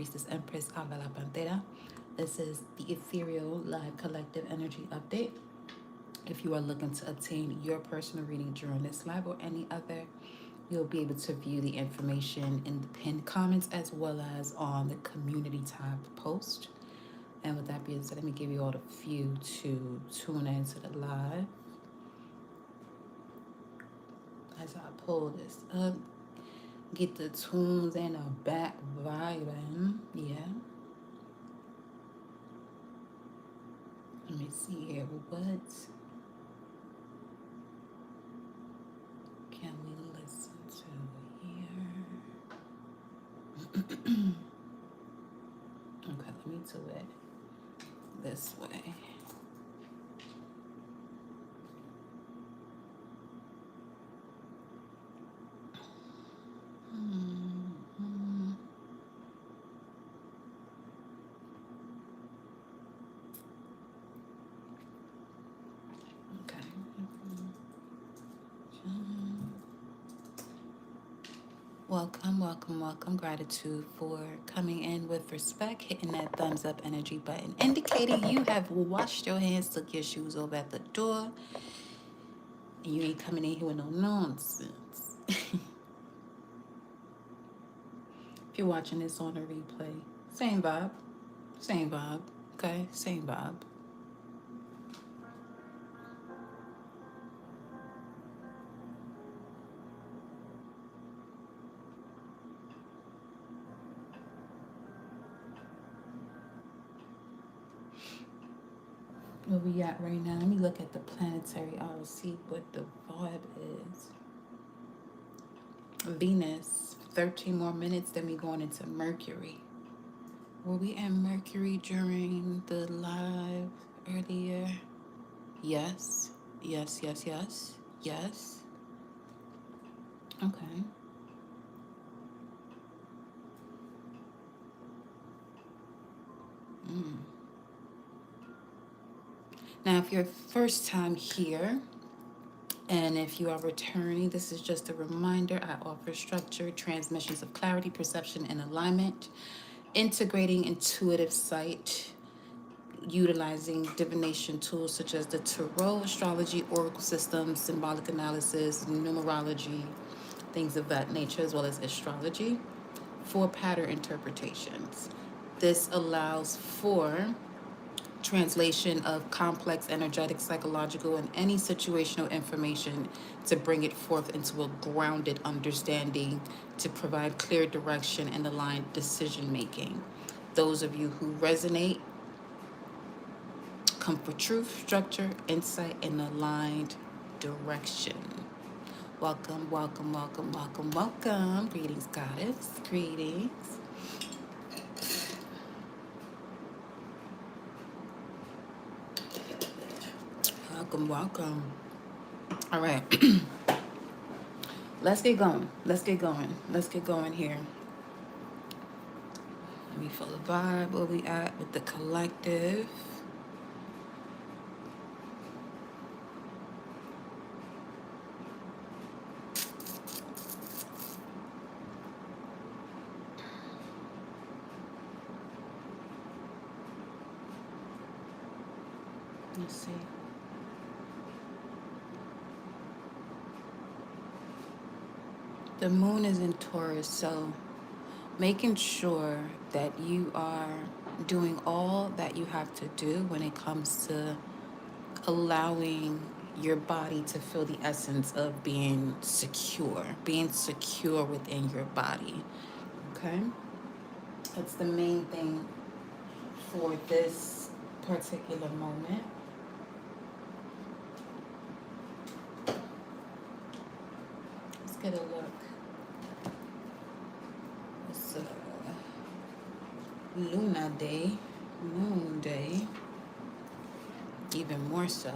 Priestess Empress Alba La Panthera. This is the Ethereal Live Collective Energy Update. If you are looking to obtain your personal reading during this live or any other, you'll be able to view the information in the pinned comments as well as on the community tab post. And with that being said, let me give you all the few to tune into the live as I pull this up. Get the tunes and the back vibing. Yeah. Let me see here. What can we listen to here? Okay, let me do it this way. Welcome. Gratitude for coming in with respect, hitting that thumbs up energy button, indicating you have washed your hands, took your shoes over at the door, and you ain't coming in here with no nonsense. If you're watching this on a replay, same vibe, okay? Same vibe. Where we at right now? Let me look at the planetary aura, see what the vibe is. Venus, 13 more minutes, then we going into Mercury. Were we at Mercury during the live earlier? Yes. Okay. Now, if you're first time here, and if you are returning, this is just a reminder. I offer structured transmissions of clarity, perception, and alignment, integrating intuitive sight, utilizing divination tools such as the tarot, astrology, oracle systems, symbolic analysis, numerology, things of that nature, as well as astrology, for pattern interpretations. This allows for translation of complex, energetic, psychological, and any situational information to bring it forth into a grounded understanding to provide clear direction and aligned decision making. Those of you who resonate come for truth, structure, insight, and aligned direction. Welcome. Greetings, goddess. Greetings. Welcome. All right. Let's get going here. Let me feel the vibe. Where we at with the collective? Let's see. The moon is in Taurus, so making sure that you are doing all that you have to do when it comes to allowing your body to feel the essence of being secure within your body. Okay? That's the main thing for this particular moment. Let's get a look. It's Luna Day, Moon Day, even more so.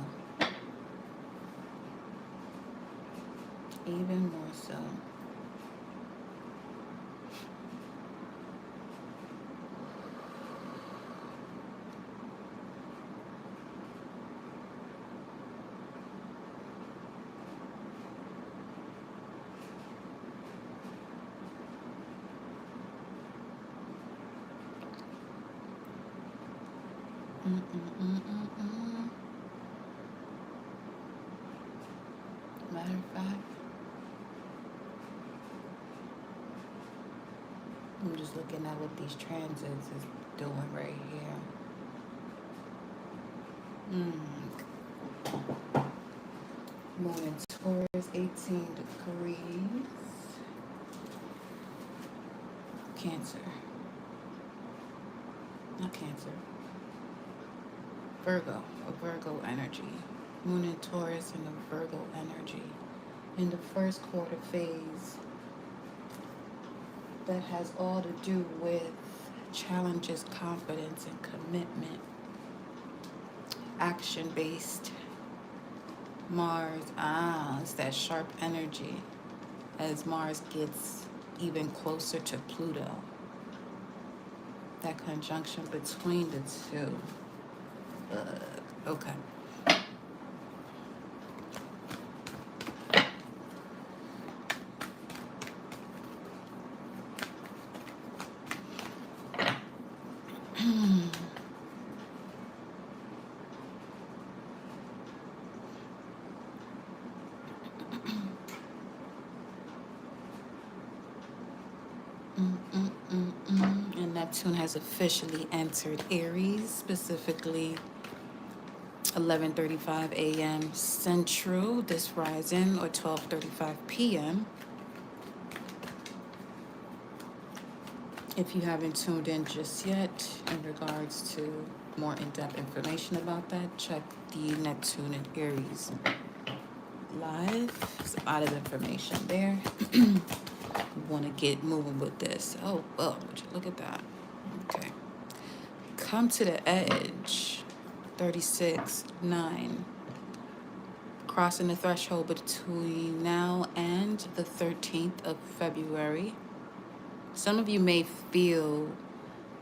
Matter of fact, I'm just looking at what these transits is doing right here. Moon in Taurus, 18 degrees. Cancer. Not Cancer. Virgo. A Virgo energy. Moon in Taurus and a Virgo energy. In the first quarter phase, that has all to do with challenges, confidence, and commitment. Action-based. Mars, it's that sharp energy as Mars gets even closer to Pluto. That conjunction between the two. Okay. And Neptune has officially entered Aries, specifically 11:35 a.m. Central this rising, or 12:35 p.m. If you haven't tuned in just yet in regards to more in-depth information about that, check the Neptune and Aries live. There's a lot of information there. You want to get moving with this. Oh, well, would you look at that? Okay. Come to the edge. 36:9. Crossing the threshold between now and the 13th of February. Some of you may feel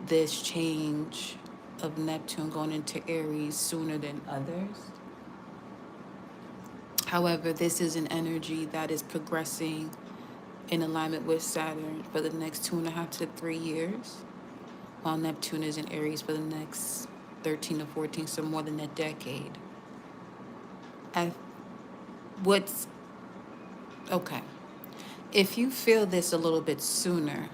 this change of Neptune going into Aries sooner than others. However, this is an energy that is progressing in alignment with Saturn for the next 2.5 to 3 years, while Neptune is in Aries for the next 13 to 14, so more than a decade. Okay. If you feel this a little bit sooner,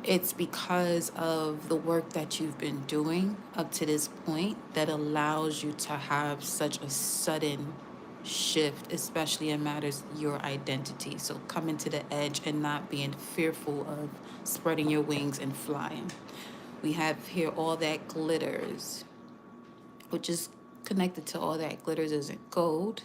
it's because of the work that you've been doing up to this point that allows you to have such a sudden shift, especially in matters your identity. So coming to the edge and not being fearful of spreading your wings and flying. We have here all that glitters, which is connected to all that glitters isn't gold.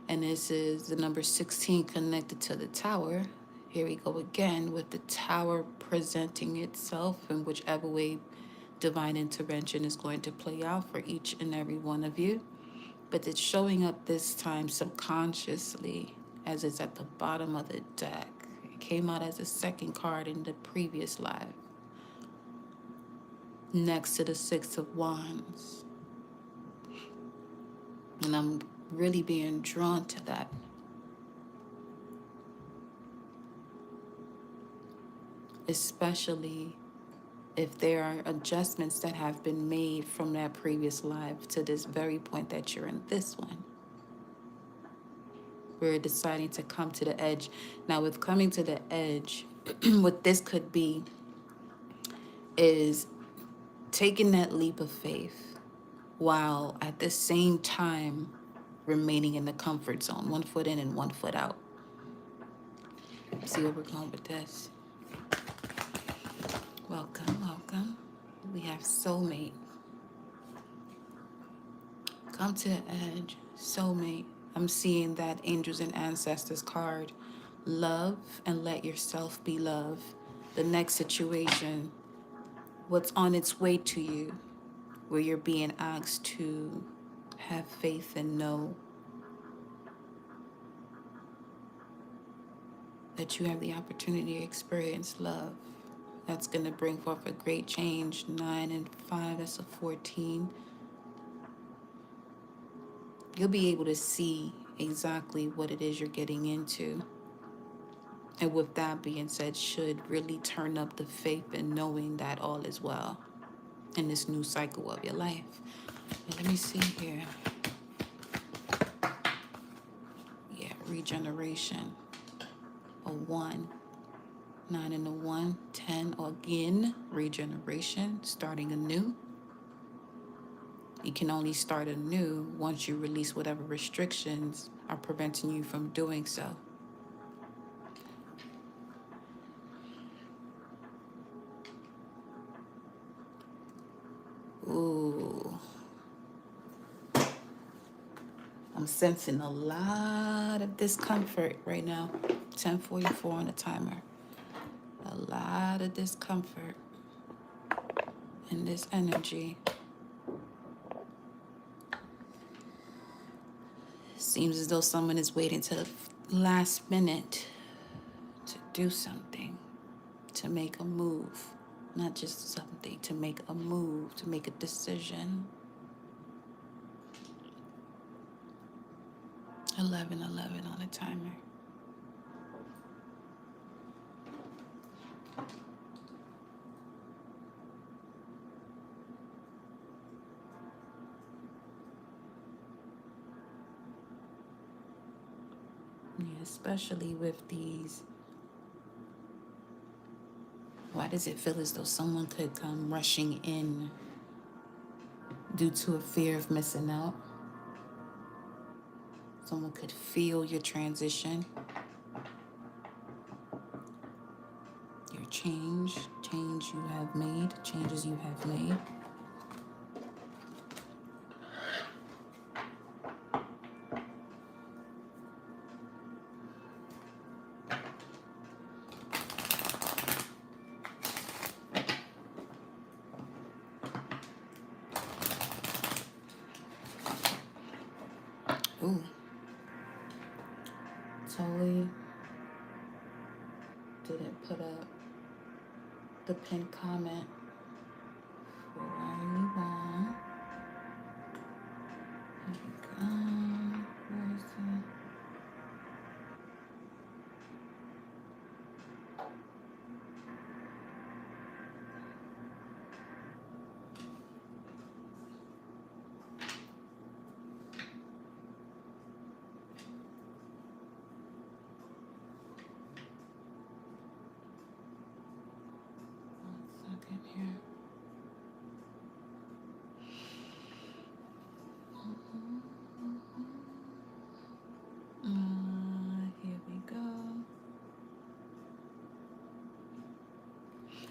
And this is the number 16 connected to the tower. Here we go again with the tower presenting itself in whichever way divine intervention is going to play out for each and every one of you. But it's showing up this time subconsciously as it's at the bottom of the deck. It came out as a second card in the previous live, next to the Six of Wands. And I'm really being drawn to that. Especially if there are adjustments that have been made from that previous live to this very point that you're in this one. We're deciding to come to the edge. Now, with coming to the edge, what this could be is taking that leap of faith while at the same time remaining in the comfort zone, 1 foot in and 1 foot out. See where we're going with this. Welcome, welcome. We have soulmate. Come to the edge, soulmate. I'm seeing that angels and ancestors card. Love and let yourself be love. The next situation, what's on its way to you, where you're being asked to have faith and know that you have the opportunity to experience love. That's going to bring forth a great change. 9 and 5, that's a 14. You'll be able to see exactly what it is you're getting into. And with that being said, should really turn up the faith in knowing that all is well. in this new cycle of your life. And let me see here. Yeah, regeneration. A 1. 9 and a 1. 10. Again, regeneration, starting anew. You can only start anew once you release whatever restrictions are preventing you from doing so. Ooh. I'm sensing a lot of discomfort right now. 10:44 on the timer. A lot of discomfort in this energy. Seems as though someone is waiting to the last minute to do something, to make a move. Not just something, to make a move, to make a decision. 11:11 on the timer. Yeah, especially with these. Why does it feel as though someone could come rushing in due to a fear of missing out? Someone could feel your transition, your change you have made, changes you have made. Ooh. Totally didn't put up the pinned comment for anyone. Here we go. Where is it? One second here. Here we go.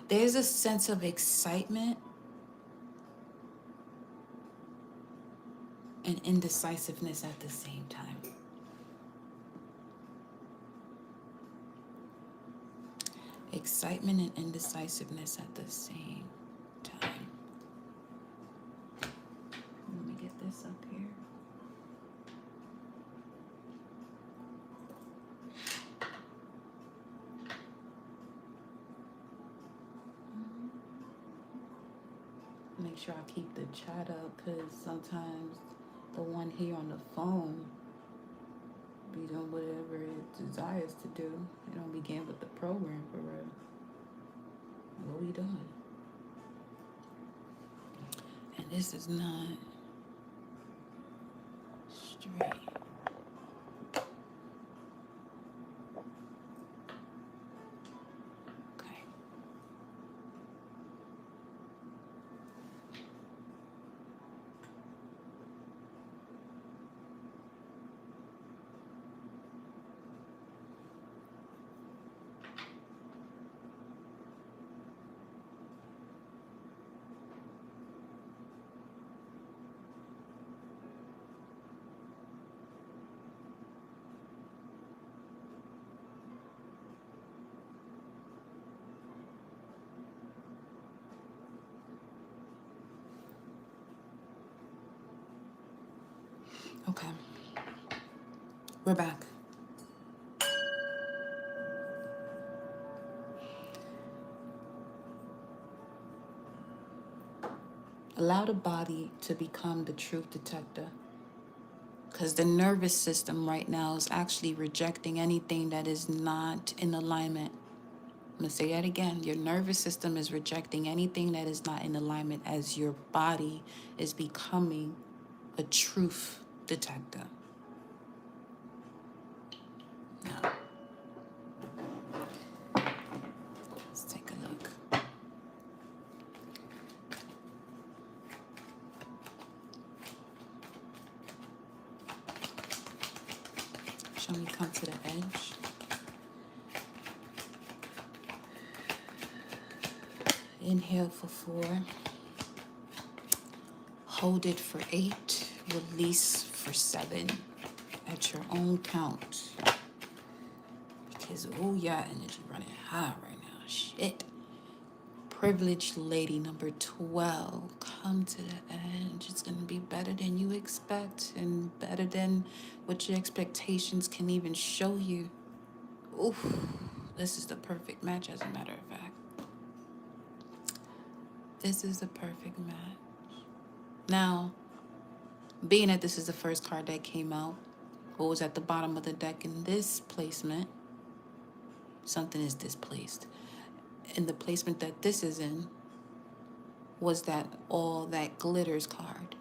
There's a sense of excitement and indecisiveness at the same time. Excitement and indecisiveness at the same time. Let me get this up here. Make sure I keep the chat up, because sometimes the one here on the phone be doing whatever it desires to do. It don't begin with the program for real. What we doing? And this is not straight. Okay. Okay. We're back. Allow the body to become the truth detector, because the nervous system right now is actually rejecting anything that is not in alignment I'm going to say that again. Your nervous system is rejecting anything that is not in alignment as your body is becoming a truth detector. Now, let's take a look. Show me come to the edge. Inhale for 4. Hold it for 8. Release for 7. At your own count. Because, oh, yeah, energy running high right now. Shit. Privileged lady number 12. Come to the edge. It's going to be better than you expect and better than what your expectations can even show you. Oof. This is the perfect match, as a matter of fact. This is the perfect match. Now, being that this is the first card that came out, what was at the bottom of the deck in this placement, something is displaced. And the placement that this is in was that all that glitters card.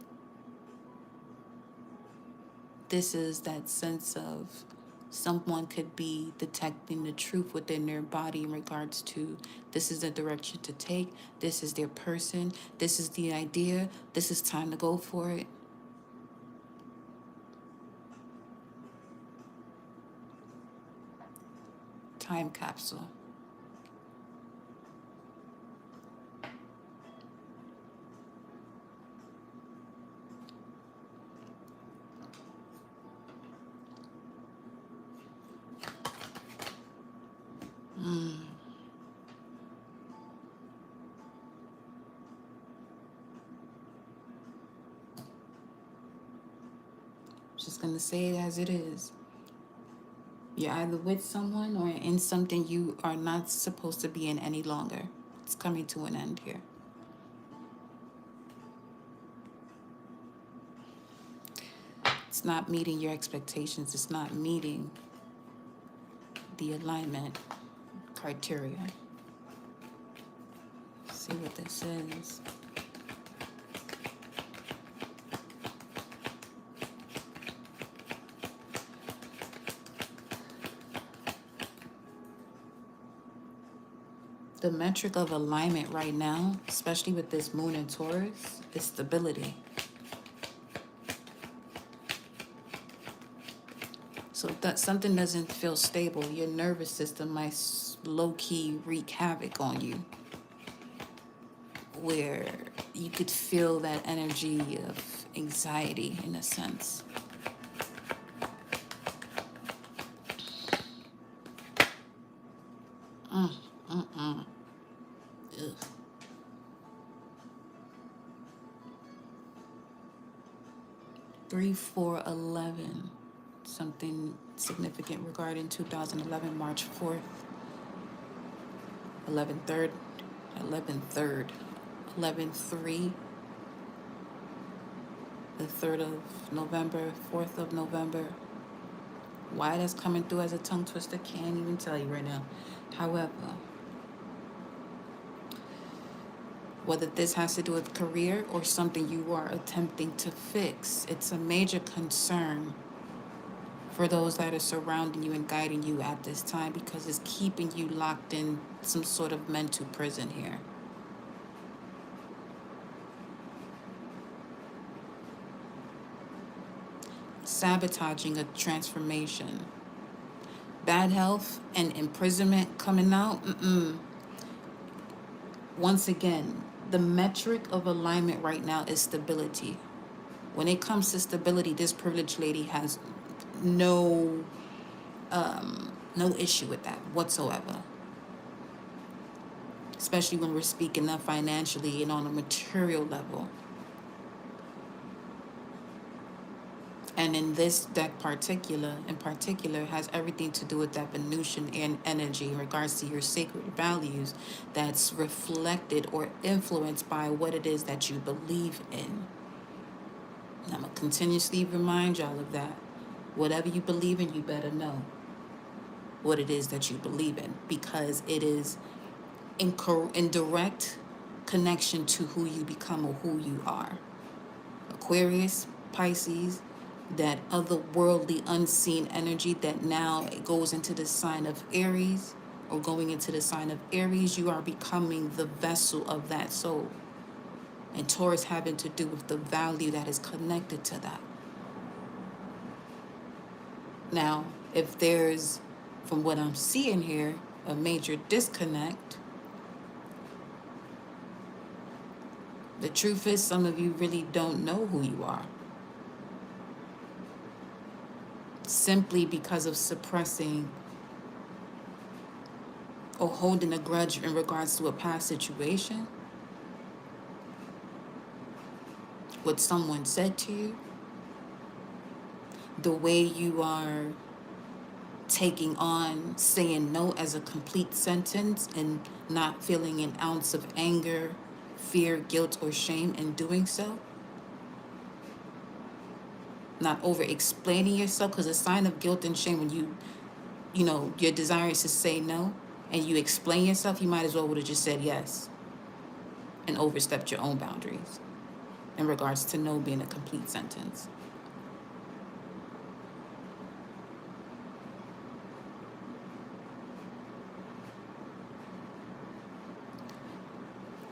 This is that sense of someone could be detecting the truth within their body in regards to this is the direction to take, this is their person, this is the idea, this is time to go for it. Time capsule. Just gonna say it as it is. You're either with someone or in something you are not supposed to be in any longer. It's coming to an end here. It's not meeting your expectations. It's not meeting the alignment criteria. Let's see what this is. The metric of alignment right now, especially with this moon in Taurus, is stability. So if that something doesn't feel stable, your nervous system might low-key wreak havoc on you, where you could feel that energy of anxiety in a sense. Ugh. 3, 4, 11. Something significant regarding 2011, March 4th, 11/3, 11/3, 11/3, the 3rd of November, 4th of November. Why that's coming through as a tongue twister, can't even tell you right now. However, whether this has to do with career or something you are attempting to fix, it's a major concern for those that are surrounding you and guiding you at this time, because it's keeping you locked in some sort of mental prison here. Sabotaging a transformation. Bad health and imprisonment coming out. Once again, the metric of alignment right now is stability. When it comes to stability, this privileged lady has no issue with that whatsoever. Especially when we're speaking of financially and on a material level. And in this deck in particular, has everything to do with that Venusian energy in regards to your sacred values that's reflected or influenced by what it is that you believe in. And I'm going to continuously remind y'all of that. Whatever you believe in, you better know. what it is that you believe in, because it is in direct connection to who you become or who you are. Aquarius, Pisces, that otherworldly unseen energy that now it goes into the sign of Aries, or going into the sign of Aries, you are becoming the vessel of that soul. And Taurus having to do with the value that is connected to that. Now, if there's, from what I'm seeing here, a major disconnect, the truth is some of you really don't know who you are. Simply because of suppressing or holding a grudge in regards to a past situation, what someone said to you, the way you are taking on saying no as a complete sentence and not feeling an ounce of anger, fear, guilt, or shame in doing so. Not over explaining yourself, because a sign of guilt and shame when you know, your desire is to say no and you explain yourself, you might as well would have just said yes and overstepped your own boundaries in regards to no being a complete sentence.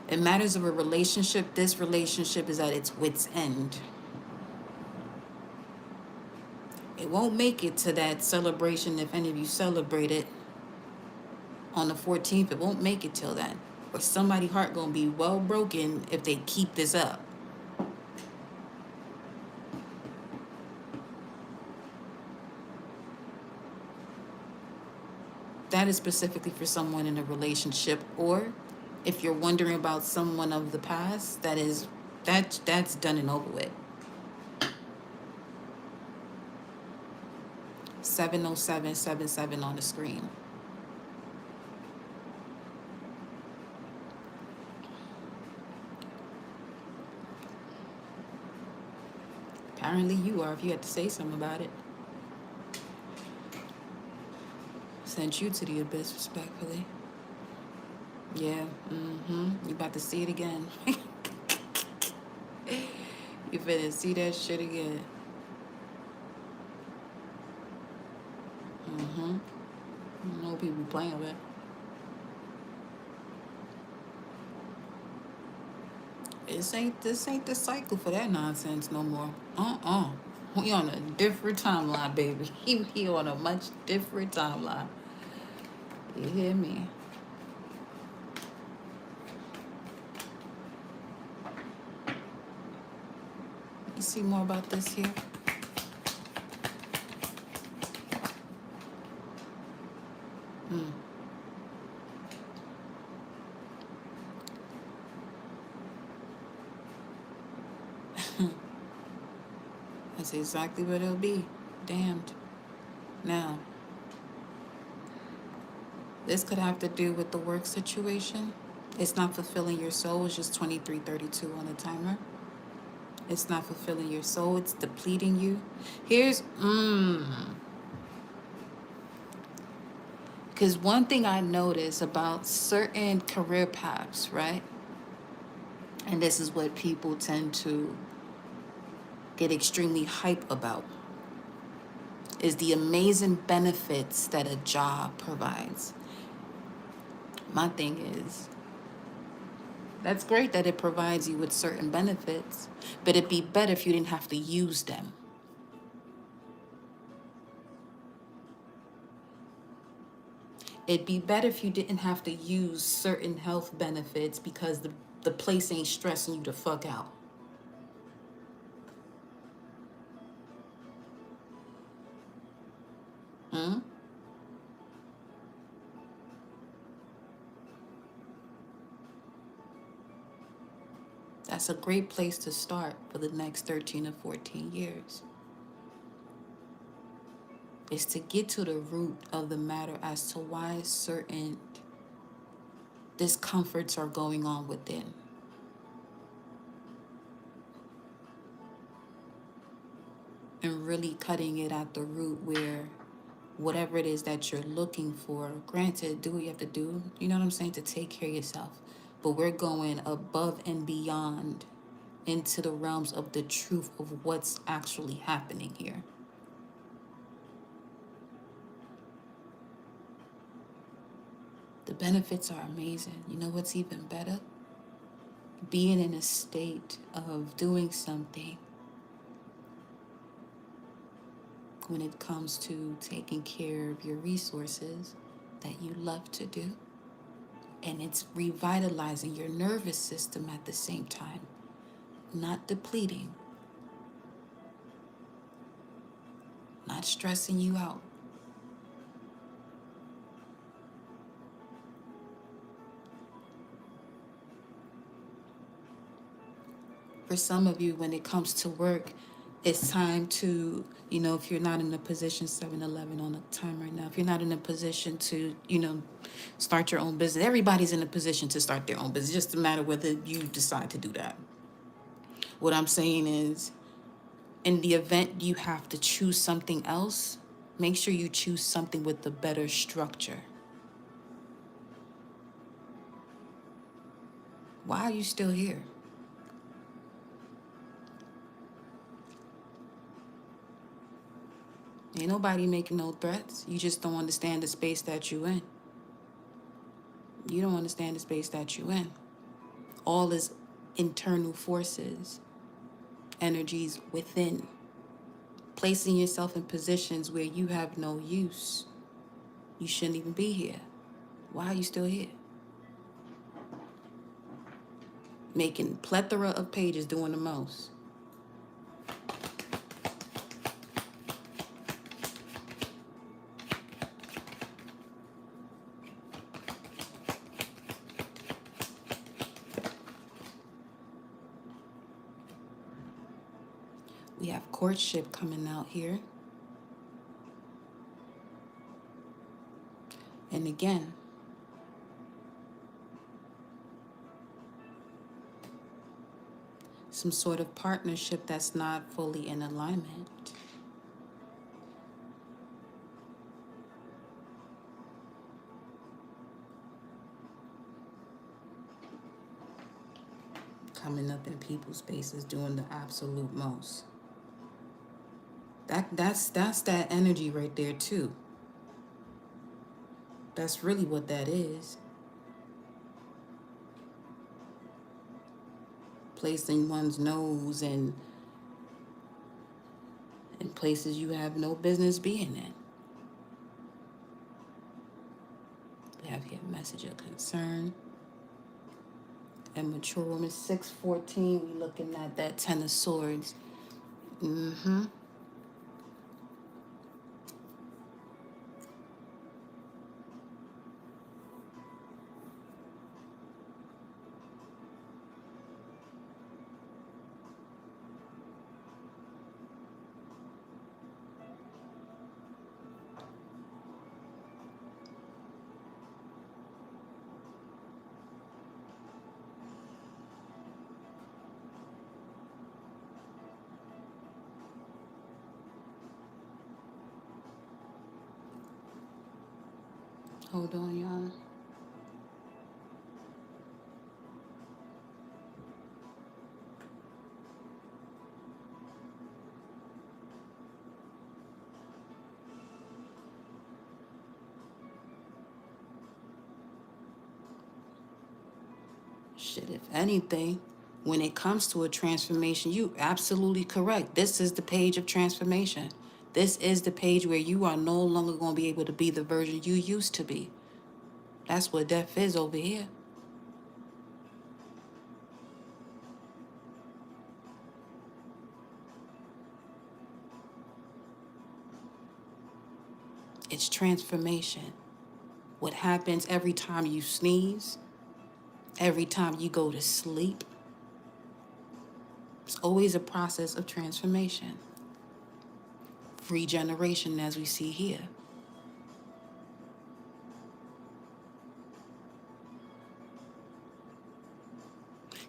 In matters of a relationship, this relationship is at its wit's end. It won't make it to that celebration if any of you celebrate it on the 14th. It won't make it till then. Or somebody's heart gonna be well broken if they keep this up. That is specifically for someone in a relationship, or if you're wondering about someone of the past, that's done and over with. 70777 on the screen. Apparently you are, if you had to say something about it. Sent you to the abyss, respectfully. Yeah, you about to see it again. You finna see that shit again. I know people playing with it. This ain't the cycle for that nonsense no more. We on a different timeline, baby. He on a much different timeline. You hear me? You see more about this here? That's exactly what it'll be. Damned. Now, this could have to do with the work situation. It's not fulfilling your soul. It's just 2332 on the timer. It's not fulfilling your soul. It's depleting you. Here's, because one thing I notice about certain career paths, right? And this is what people tend to get extremely hype about, is the amazing benefits that a job provides. My thing is, that's great that it provides you with certain benefits, but it'd be better if you didn't have to use them. It'd be better if you didn't have to use certain health benefits because the place ain't stressing you the fuck out. That's a great place to start for the next 13 or 14 years. Is to get to the root of the matter as to why certain discomforts are going on within. And really cutting it at the root where whatever it is that you're looking for. Granted, do what you have to do, you know what I'm saying, to take care of yourself. But we're going above and beyond into the realms of the truth of what's actually happening here. The benefits are amazing. You know what's even better? Being in a state of doing something when it comes to taking care of your resources that you love to do. And it's revitalizing your nervous system at the same time, not depleting, not stressing you out. For some of you, when it comes to work, it's time to, if you're not in a position, 7-Eleven on the time right now, if you're not in a position to, start your own business, everybody's in a position to start their own business. It's just a matter whether you decide to do that. What I'm saying is, in the event you have to choose something else, make sure you choose something with a better structure. Why are you still here? Ain't nobody making no threats. You just don't understand the space that you in. You don't understand the space that you in. All is internal forces, energies within, placing yourself in positions where you have no use. You shouldn't even be here. Why are you still here? Making plethora of pages, doing the most. We have courtship coming out here. And again, some sort of partnership that's not fully in alignment. Coming up in people's spaces, doing the absolute most. That's that energy right there too. That's really what that is. Placing one's nose in places you have no business being in. We have here message of concern. And mature woman, 614, we looking at that 10 of swords. Hold on, y'all. Shit, if anything, when it comes to a transformation, you absolutely correct. This is the page of transformation. This is the page where you are no longer going to be able to be the version you used to be. That's what death is over here. It's transformation. What happens every time you sneeze, every time you go to sleep, it's always a process of transformation. Regeneration, as we see here.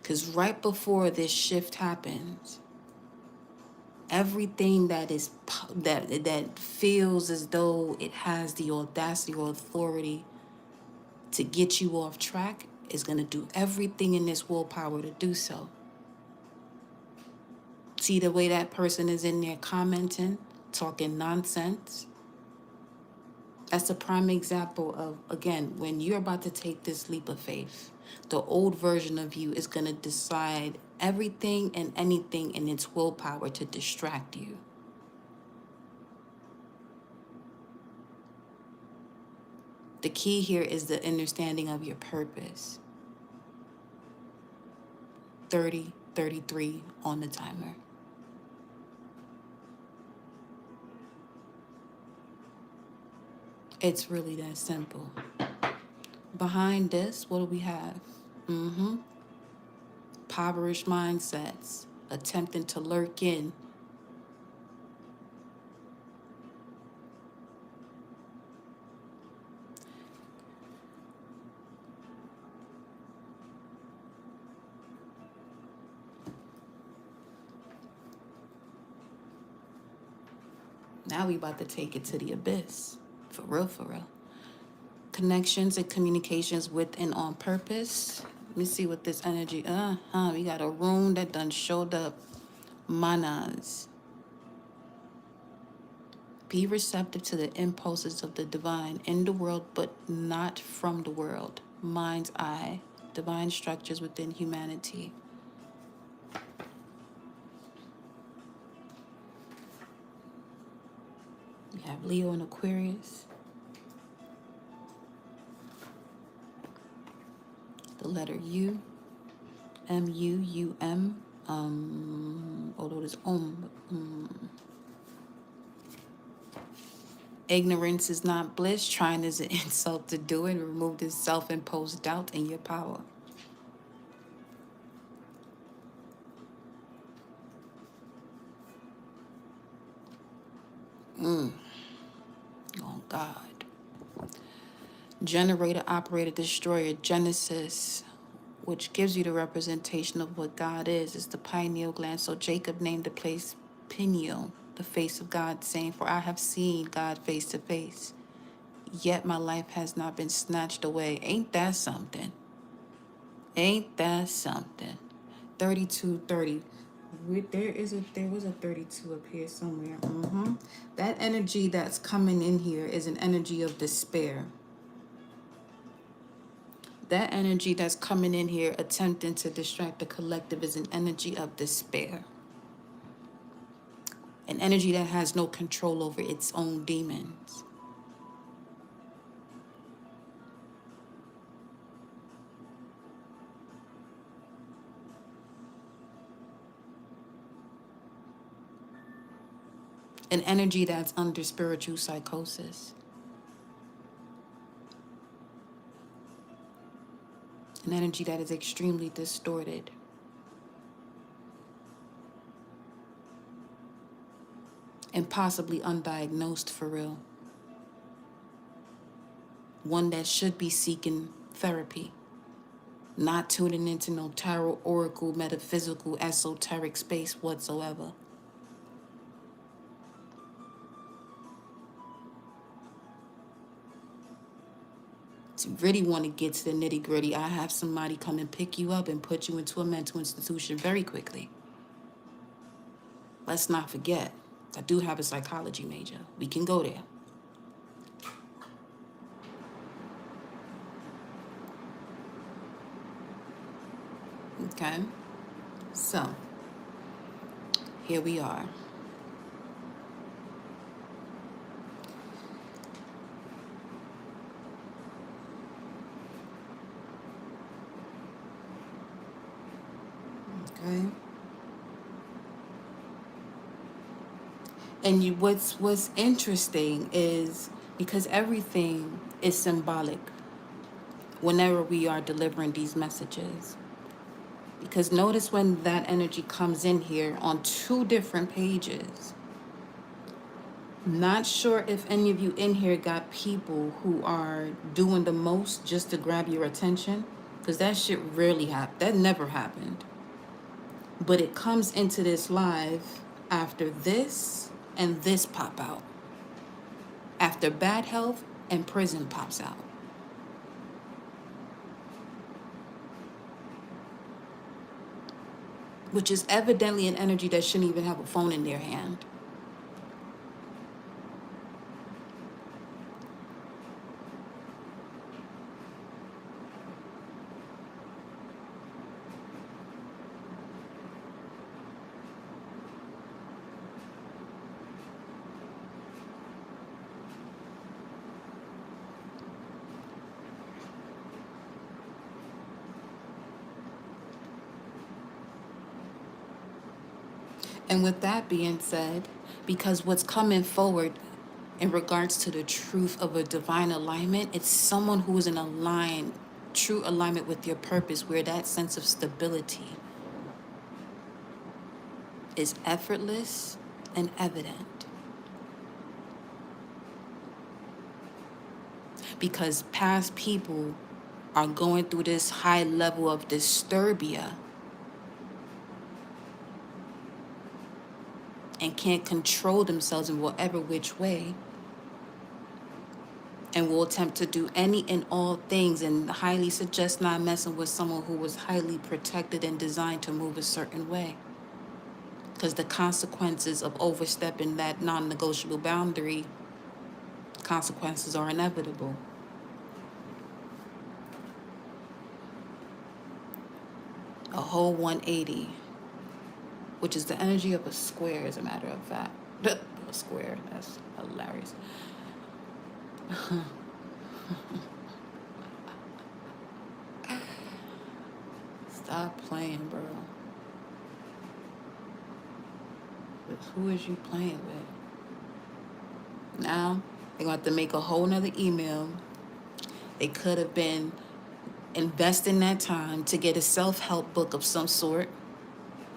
Because right before this shift happens, everything that is that feels as though it has the audacity or authority to get you off track is going to do everything in this willpower to do so. See the way that person is in there commenting, talking nonsense? That's a prime example of, again, when you're about to take this leap of faith, the old version of you is going to decide everything and anything in its willpower to distract you. The key here is the understanding of your purpose. 30:33 on the timer. It's really that simple. Behind this, what do we have? Impoverished mindsets attempting to lurk in. Now we about to take it to the abyss. For real, for real. Connections and communications with and on purpose. Let me see what this energy, we got a room that done showed up. Manas. Be receptive to the impulses of the divine in the world, but not from the world. Mind's eye. Divine structures within humanity. We have Leo and Aquarius. The letter U, M-U-U-M, although it is Ignorance is not bliss. Trying is an insult to do it. Remove this self-imposed doubt in your power. Oh, God. Generator, operator, destroyer, Genesis, which gives you the representation of what God is the pineal gland. So Jacob named the place Peniel, the face of God, saying, "For I have seen God face to face, yet my life has not been snatched away." Ain't that something? Ain't that something? 32:30. There was a 32 up here somewhere. That energy that's coming in here is an energy of despair. That energy that's coming in here attempting to distract the collective is an energy of despair. An energy that has no control over its own demons. An energy that's under spiritual psychosis. An energy that is extremely distorted. And possibly undiagnosed for real. One that should be seeking therapy. Not tuning into no tarot, oracle, metaphysical, esoteric space whatsoever. To really want to get to the nitty gritty, I have somebody come and pick you up and put you into a mental institution very quickly. Let's not forget, I do have a psychology major. We can go there. Okay, so here we are. Okay. And what's interesting is because everything is symbolic whenever we are delivering these messages. Because notice when that energy comes in here on 2 different pages. Not sure if any of you in here got people who are doing the most just to grab your attention. Because that shit rarely happened. That never happened. But it comes into this live after this and this pop out. After bad health and prison pops out. Which is evidently an energy that shouldn't even have a phone in their hand. And with that being said, because what's coming forward in regards to the truth of a divine alignment, it's someone who is in true alignment with your purpose, where that sense of stability is effortless and evident. Because past people are going through this high level of disturbia and can't control themselves in whatever which way, and will attempt to do any and all things, and highly suggest not messing with someone who was highly protected and designed to move a certain way. Because the consequences of overstepping that non-negotiable boundary, consequences are inevitable. A whole 180, which is the energy of a square, as a matter of fact. A square, that's hilarious. Stop playing, bro. Who is you playing with? Now, they're going to have to make a whole nother email. They could have been investing that time to get a self-help book of some sort.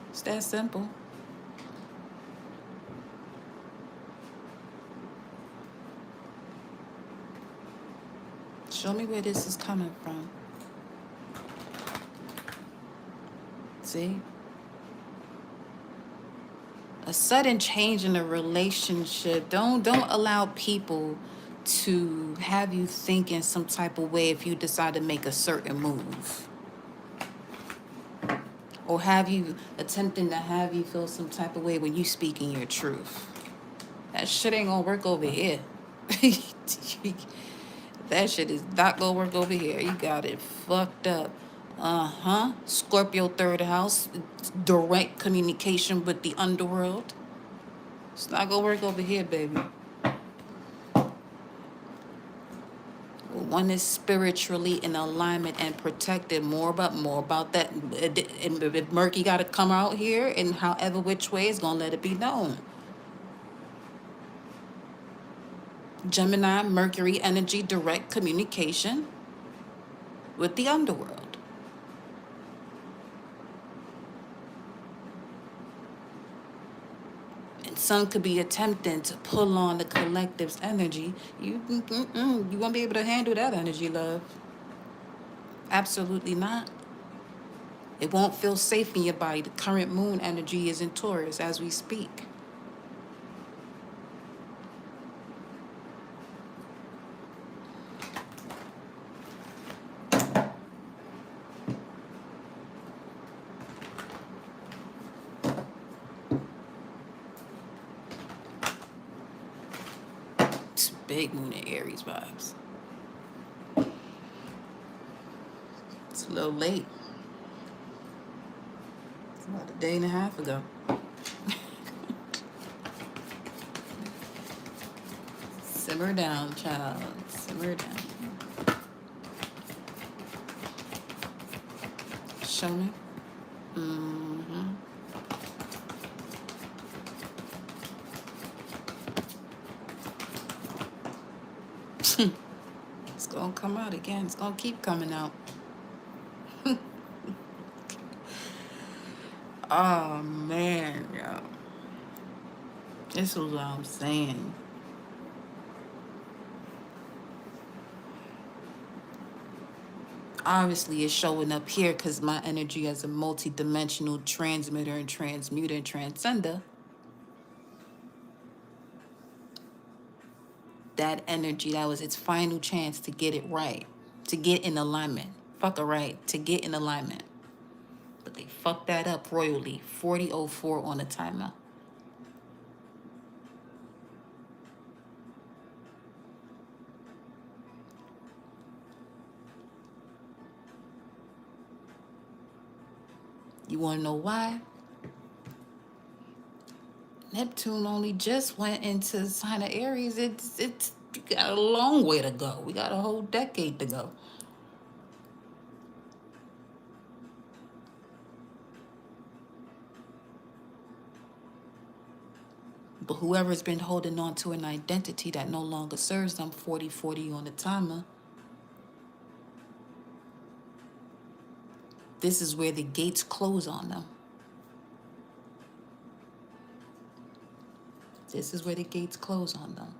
It's that simple. Show me where this is coming from. See? A sudden change in a relationship. Don't allow people to have you think in some type of way if you decide to make a certain move. Or have you attempting to have you feel some type of way when you speaking your truth. That shit ain't gonna work over here. That shit is not gonna work over here. You got it fucked up. Scorpio third house, direct communication with the underworld. It's not gonna work over here, baby. One is spiritually in alignment and protected. More about that. And if Murky got to come out here, and however which way is gonna let it be known. Gemini, Mercury energy, direct communication with the underworld. And some could be attempting to pull on the collective's energy. You won't be able to handle that energy, love. Absolutely not. It won't feel safe in your body. The current moon energy is in Taurus as we speak. It's big moon and Aries vibes. It's a little late. It's about a day and a half ago. Simmer down, child. Simmer down. Show me. It's gonna come out again. It's gonna keep coming out. Oh man, yo. This is what I'm saying. Obviously, it's showing up here because my energy as a multi-dimensional transmitter and transmuter and transcender that energy. That was its final chance to get it right, to get in alignment. Fuck a right, to get in alignment. But they fucked that up royally. 40:04 on the timer. You want to know why? Neptune only just went into the sign of Aries. It's we got a long way to go. We got a whole decade to go. But whoever's been holding on to an identity that no longer serves them, 40:40 on the timer, this is where the gates close on them. This is where the gates close on them.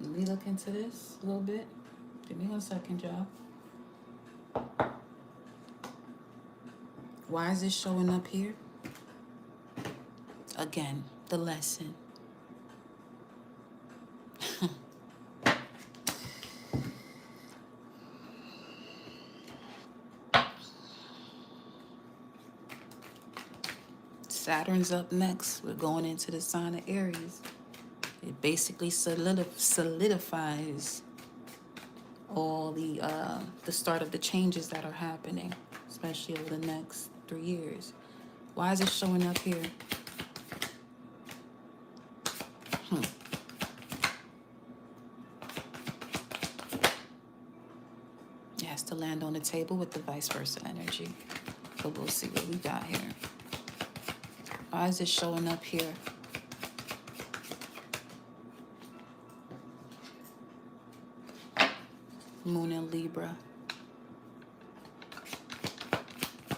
Let me look into this a little bit. Give me 1 second, y'all. Why is this showing up here? Again, the lesson. Saturn's up next. We're going into the sign of Aries. It basically solidifies all the start of the changes that are happening, especially over the next 3 years. Why is it showing up here? It has to land on the table with the vice versa energy. So we'll see what we got here. Why is it showing up here? Moon in Libra.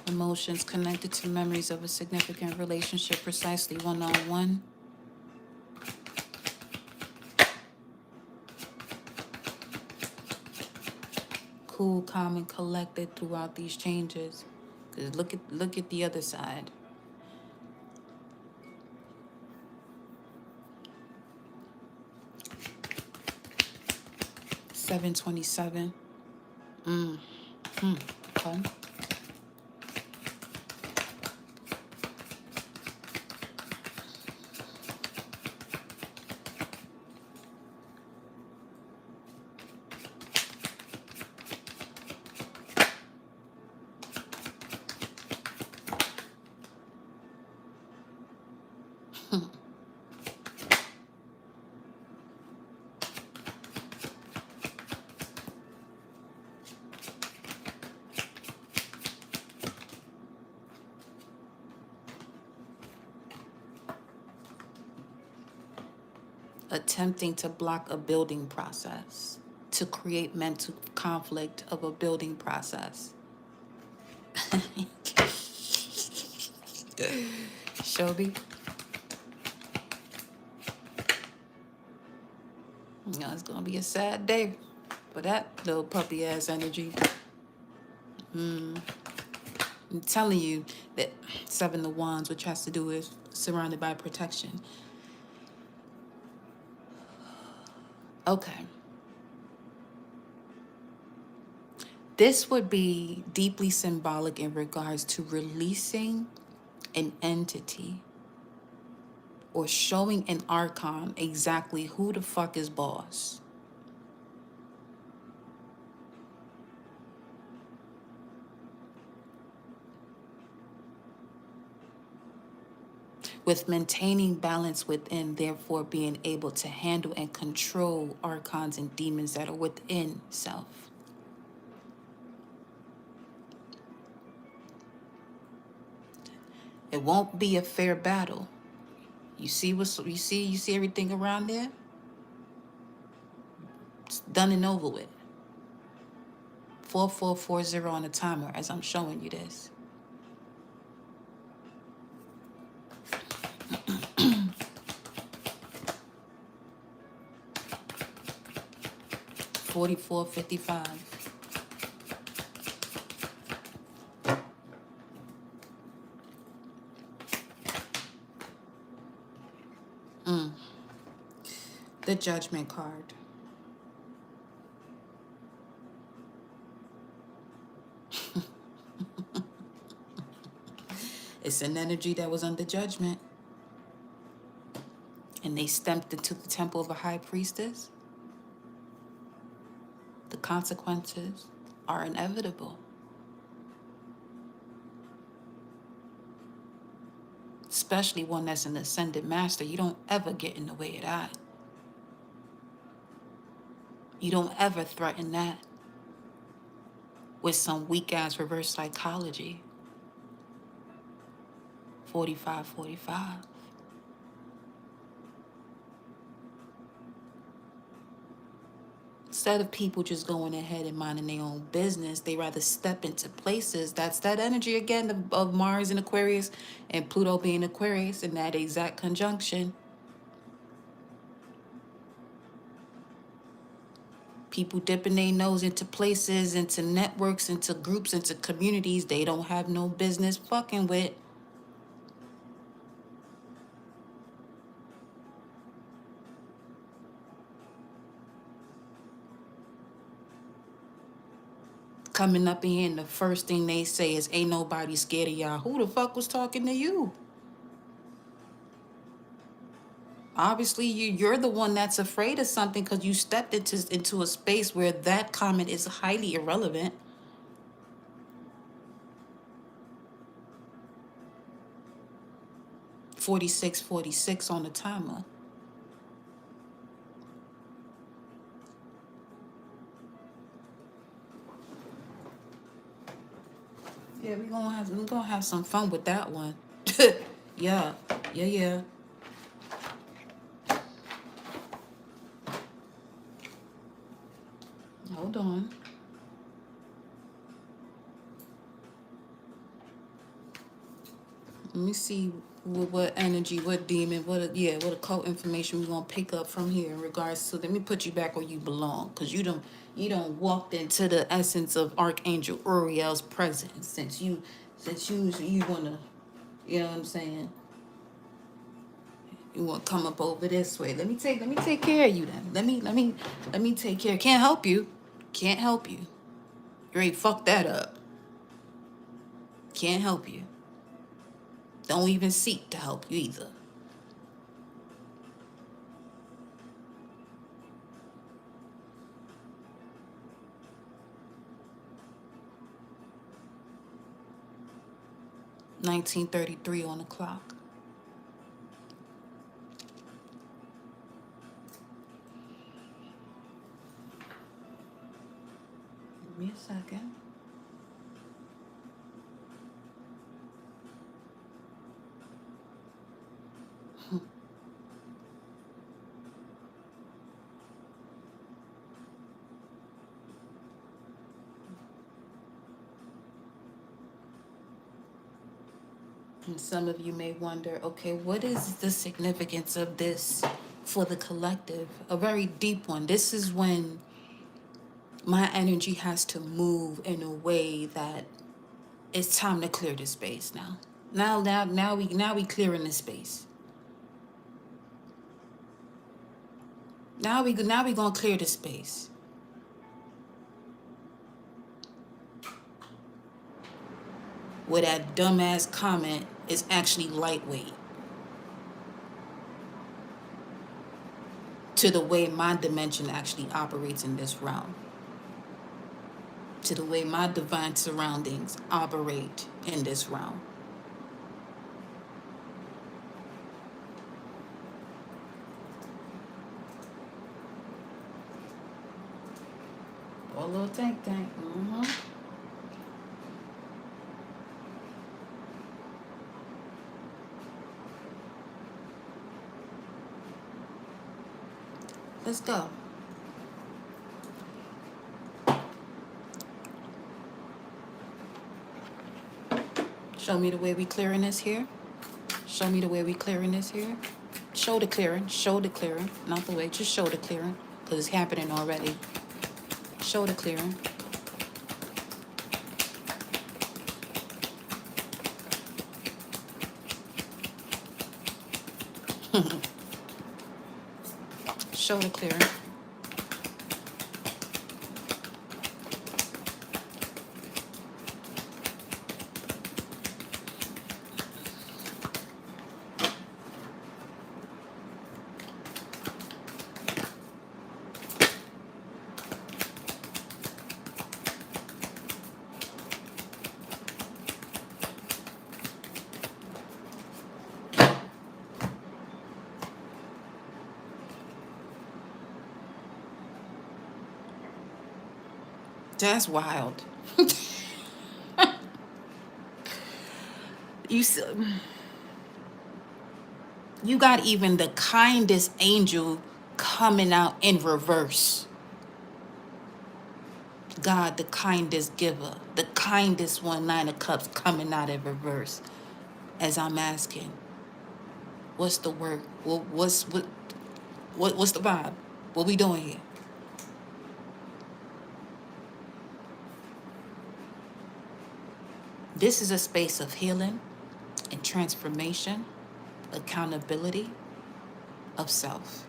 Emotions connected to memories of a significant relationship, precisely one-on-one. Cool, calm, and collected throughout these changes. Because look at the other side. $727. Okay. Attempting to block a building process, to create mental conflict of a building process. Shelby. You know, it's gonna be a sad day for that little puppy ass energy. I'm telling you that 7 of Wands, which has to do with surrounded by protection. Okay. This would be deeply symbolic in regards to releasing an entity or showing an archon exactly who the fuck is boss. With maintaining balance within, therefore being able to handle and control archons and demons that are within self. It won't be a fair battle. You see everything around there? It's done and over with. 4440 on the timer as I'm showing you this. $44.55. The Judgment card. It's an energy that was under judgment. And they stepped into the temple of a high priestess. The consequences are inevitable. Especially one that's an ascended master. You don't ever get in the way of that. You don't ever threaten that with some weak-ass reverse psychology. 45-45. Instead of people just going ahead and minding their own business, they rather step into places. That's that energy again of Mars in Aquarius and Pluto being Aquarius in that exact conjunction. People dipping their nose into places, into networks, into groups, into communities they don't have no business fucking with. Coming up in here and the first thing they say is, ain't nobody scared of y'all. Who the fuck was talking to you? Obviously, you're the one that's afraid of something because you stepped into a space where that comment is highly irrelevant. .46 on the timer. Yeah, we're gonna have some fun with that one. Yeah. Hold on. Let me see what energy, what demon, what occult information we're gonna pick up from here in regards to. Let me put you back where you belong, cause you don't walked into the essence of Archangel Uriel's presence since you wanna, you know what I'm saying. You want to come up over this way. Let me take care of you then. Let me take care. Can't help you. Can't help you. You ain't fucked that up. Can't help you. Don't even seek to help you either. $19:33 on the clock. Give me a second. And some of you may wonder, okay, what is the significance of this for the collective? A very deep one. This is when my energy has to move in a way that it's time to clear the space now. Now we clearing the space. Now we gonna clear the space. Where that dumbass comment is actually lightweight to the way my dimension actually operates in this realm, to the way my divine surroundings operate in this realm. A little tank. Let's go. Show me the way we clearing this here. Show me the way we clearing this here. Show the clearing. Not the way, just show the clearing. Because it's happening already. Show the clearing. Shoulder clear. That's wild. You you got even the kindest angel coming out in reverse. God, the kindest giver, the kindest one, Nine of Cups coming out in reverse. As I'm asking, what's the work? What's the vibe? What we doing here? This is a space of healing and transformation, accountability of self.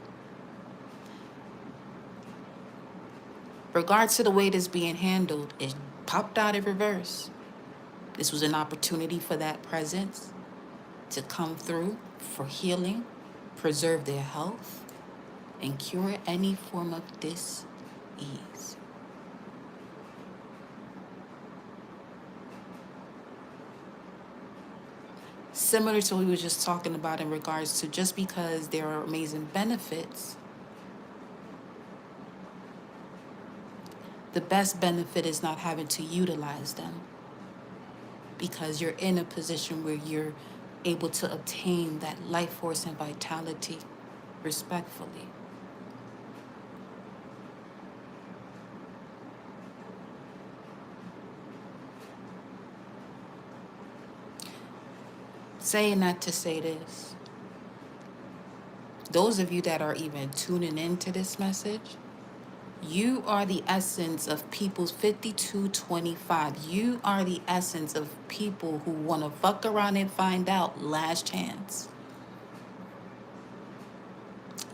Regards to the way this being handled, it popped out in reverse. This was an opportunity for that presence to come through for healing, preserve their health, and cure any form of dis-ease. Similar to what we were just talking about in regards to just because there are amazing benefits, the best benefit is not having to utilize them because you're in a position where you're able to obtain that life force and vitality respectfully. Saying that to say this, those of you that are even tuning into this message, you are the essence of people's 5225. You are the essence of people who want to fuck around and find out. Last chance.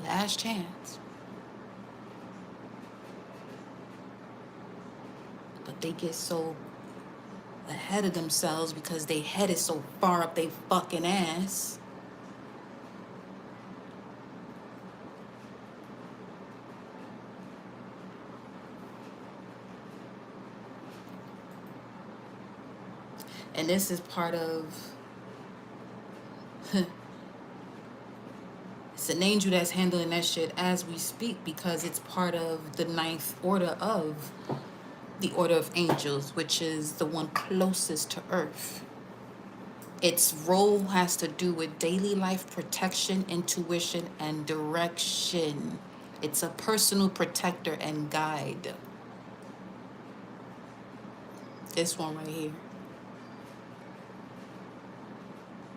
Last chance. But they get so ahead of themselves because they head is so far up they fucking ass. And this is part of it's an angel that's handling that shit as we speak because it's part of the ninth order of the order of angels, which is the one closest to earth. Its role has to do with daily life protection, intuition, and direction. It's a personal protector and guide. This one right here.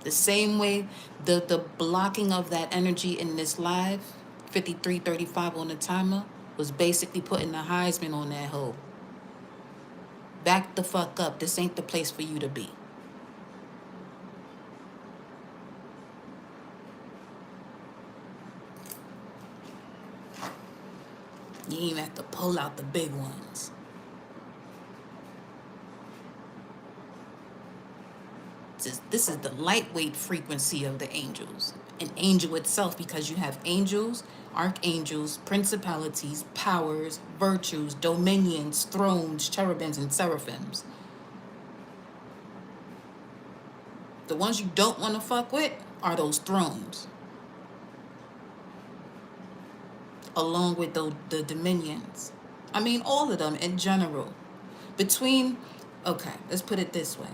The same way the blocking of that energy in this live, 5335 on the timer, was basically putting the Heisman on that hoe. Back the fuck up. This ain't the place for you to be. You even have to pull out the big ones. This is the lightweight frequency of the angels. An angel itself, because you have angels, archangels, principalities, powers, virtues, dominions, thrones, cherubims, and seraphims. The ones you don't want to fuck with are those thrones. Along with the dominions. I mean, all of them in general. Okay, let's put it this way.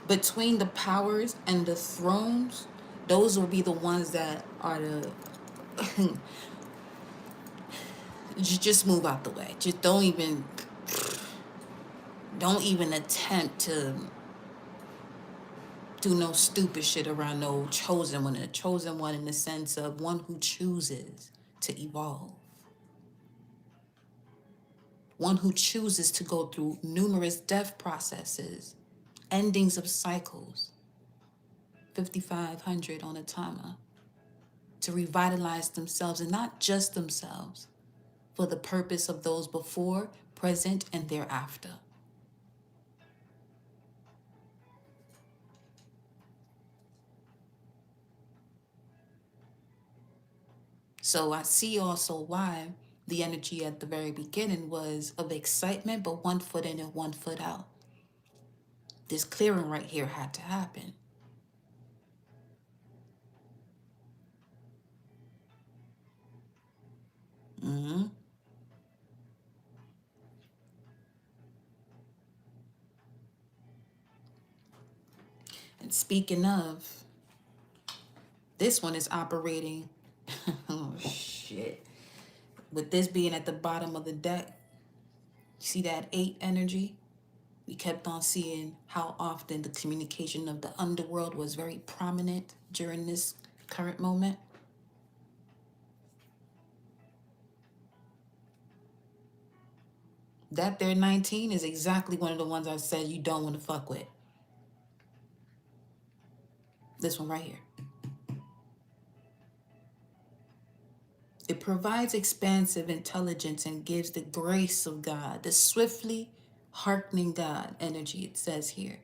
Between the powers and the thrones, those will be the ones that are the... just move out the way. Just don't even attempt to do no stupid shit around no chosen one. A chosen one in the sense of one who chooses to evolve. One who chooses to go through numerous death processes, endings of cycles, 5,500 on a timer, to revitalize themselves, and not just themselves, for the purpose of those before, present, and thereafter. So I see also why the energy at the very beginning was of excitement, but 1 foot in and 1 foot out. This clearing right here had to happen. And speaking of, this one is operating, oh shit. With this being at the bottom of the deck, see that 8 energy? We kept on seeing how often the communication of the underworld was very prominent during this current moment. That there 19 is exactly one of the ones I said you don't want to fuck with. This one right here. It provides expansive intelligence and gives the grace of God, the swiftly hearkening God energy, it says here.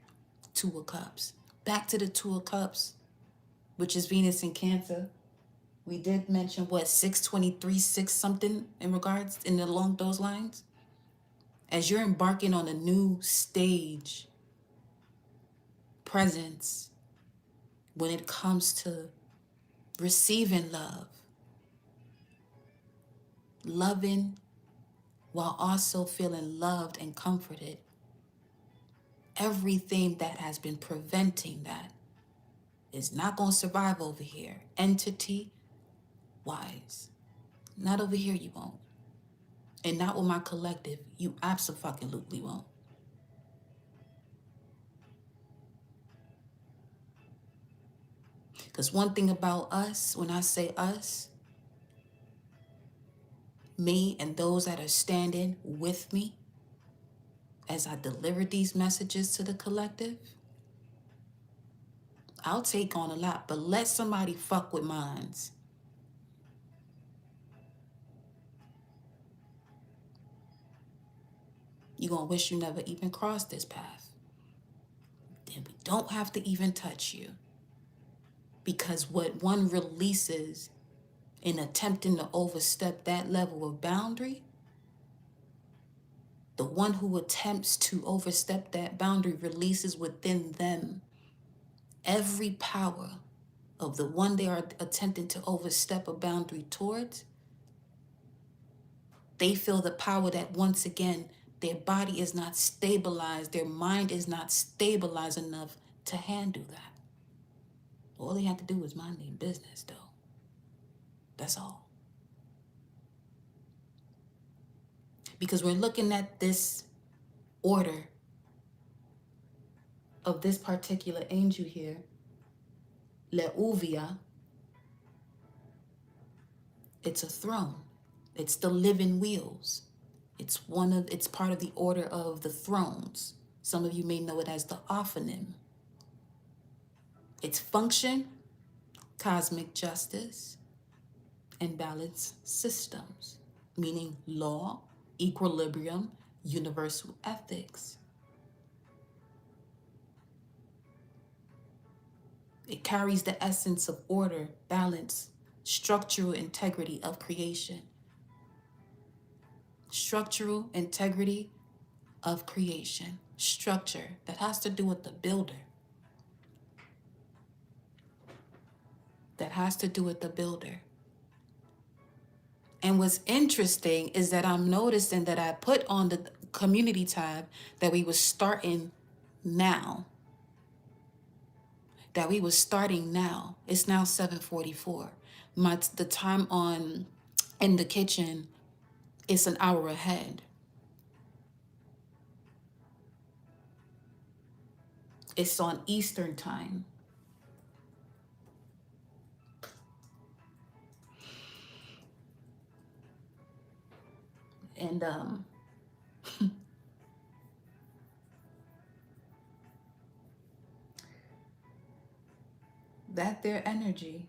2 of Cups. Back to the 2 of Cups, which is Venus in Cancer. We did mention, what, 623, 6 something in regards, in along those lines? As you're embarking on a new stage, presence, when it comes to receiving love, loving while also feeling loved and comforted, everything that has been preventing that is not going to survive over here, entity wise. Not over here, you won't. And not with my collective, you absolutely won't. Because one thing about us, when I say us, me and those that are standing with me as I deliver these messages to the collective, I'll take on a lot, but let somebody fuck with minds. You're going to wish you never even crossed this path. Then we don't have to even touch you. Because what one releases in attempting to overstep that level of boundary, the one who attempts to overstep that boundary releases within them every power of the one they are attempting to overstep a boundary towards. They feel the power that, once again, their body is not stabilized, their mind is not stabilized enough to handle that. All they have to do is mind their business, though. That's all. Because we're looking at this order of this particular angel here, Leuvia. It's a throne. It's the living wheels. It's part of the order of the thrones. Some of you may know it as the Ophanim. Its function, cosmic justice and balance systems, meaning law, equilibrium, universal ethics. It carries the essence of order, balance, structural integrity of creation. Structural integrity of creation. Structure that has to do with the builder. That has to do with the builder. And what's interesting is that I'm noticing that I put on the community tab that we was starting now. It's now 7:44. The time on in the kitchen is an hour ahead. It's on Eastern time. And that their energy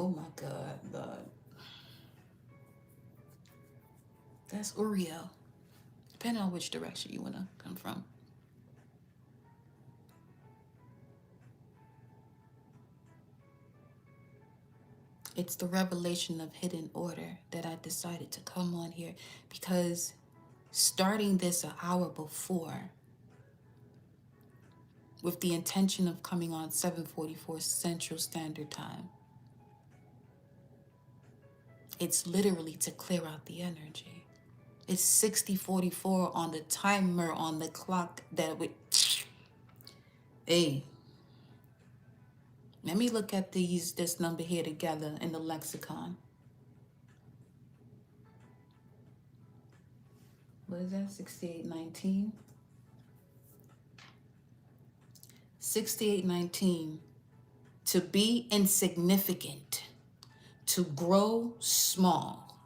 Oh my God, Lord. That's Uriel. Depending on which direction you want to come from. It's the revelation of hidden order that I decided to come on here because starting this an hour before with the intention of coming on 7:44 Central Standard Time, it's literally to clear out the energy. It's 60:44 on the timer on the clock that we... Hey, let me look at this number here together in the lexicon. What is that? 6819? 6819. To be insignificant. To grow small.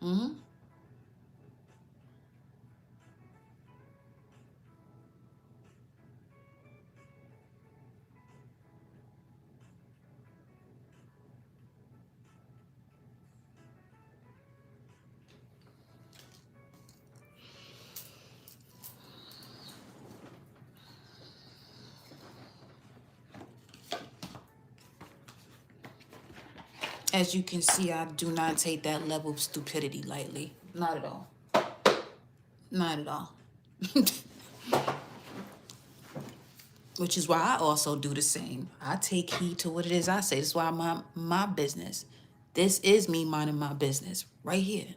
Mm-hmm. As you can see, I do not take that level of stupidity lightly. Not at all. Not at all. Which is why I also do the same. I take heed to what it is I say. That's why my business. This is me minding my business right here.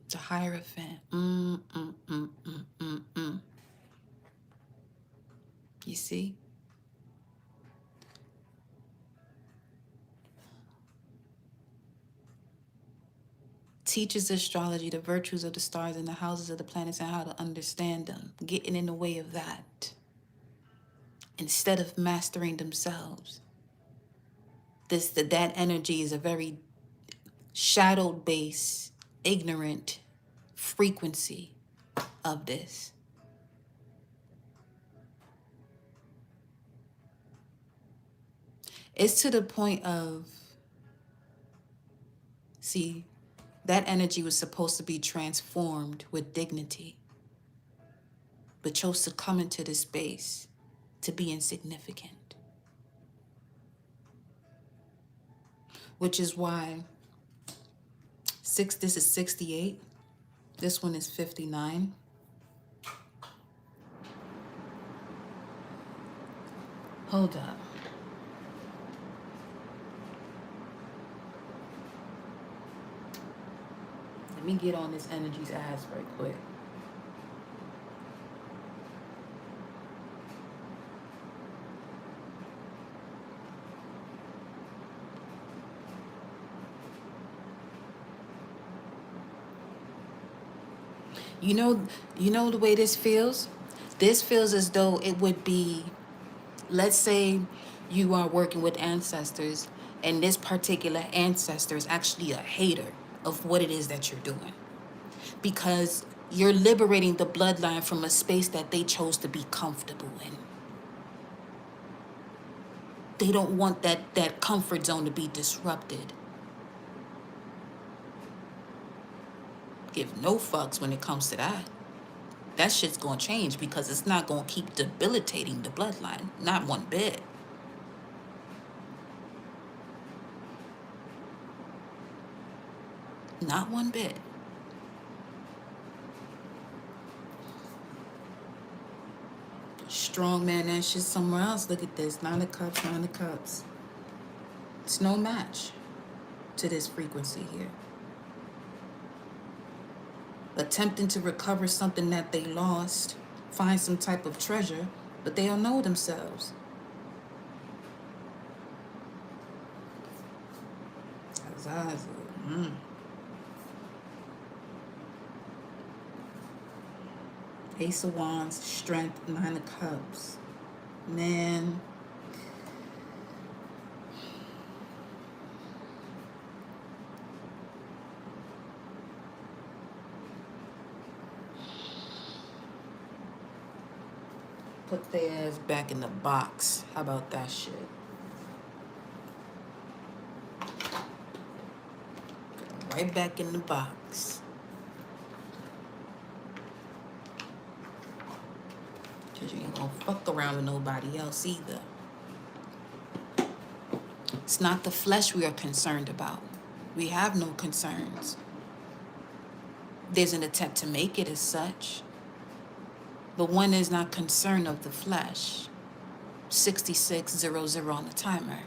The Hierophant. You see? Teaches astrology, the virtues of the stars and the houses of the planets and how to understand them. Getting in the way of that. Instead of mastering themselves. That energy is a very shadowed base, ignorant frequency of this. It's to the point of, see, that energy was supposed to be transformed with dignity, but chose to come into this space to be insignificant. Which is why this is 68. This one is 59. Hold up. Let me get on this energy's ass right quick. You know the way this feels? This feels as though it would be, let's say you are working with ancestors and this particular ancestor is actually a hater of what it is that you're doing. Because you're liberating the bloodline from a space that they chose to be comfortable in. They don't want that comfort zone to be disrupted. Give no fucks when it comes to that. That shit's gonna change because it's not gonna keep debilitating the bloodline. Not one bit. Not one bit. Strong man, that shit somewhere else. Look at this. 9 of Cups, 9 of Cups. It's no match to this frequency here. Attempting to recover something that they lost, find some type of treasure, but they don't know themselves. Ace of Wands, Strength, Nine of Cups. Man. Put their ass back in the box. How about that shit? Right back in the box. Because you ain't gonna fuck around with nobody else either. It's not the flesh we are concerned about. We have no concerns. There's an attempt to make it as such. But one is not concerned of the flesh. 6600 on the timer.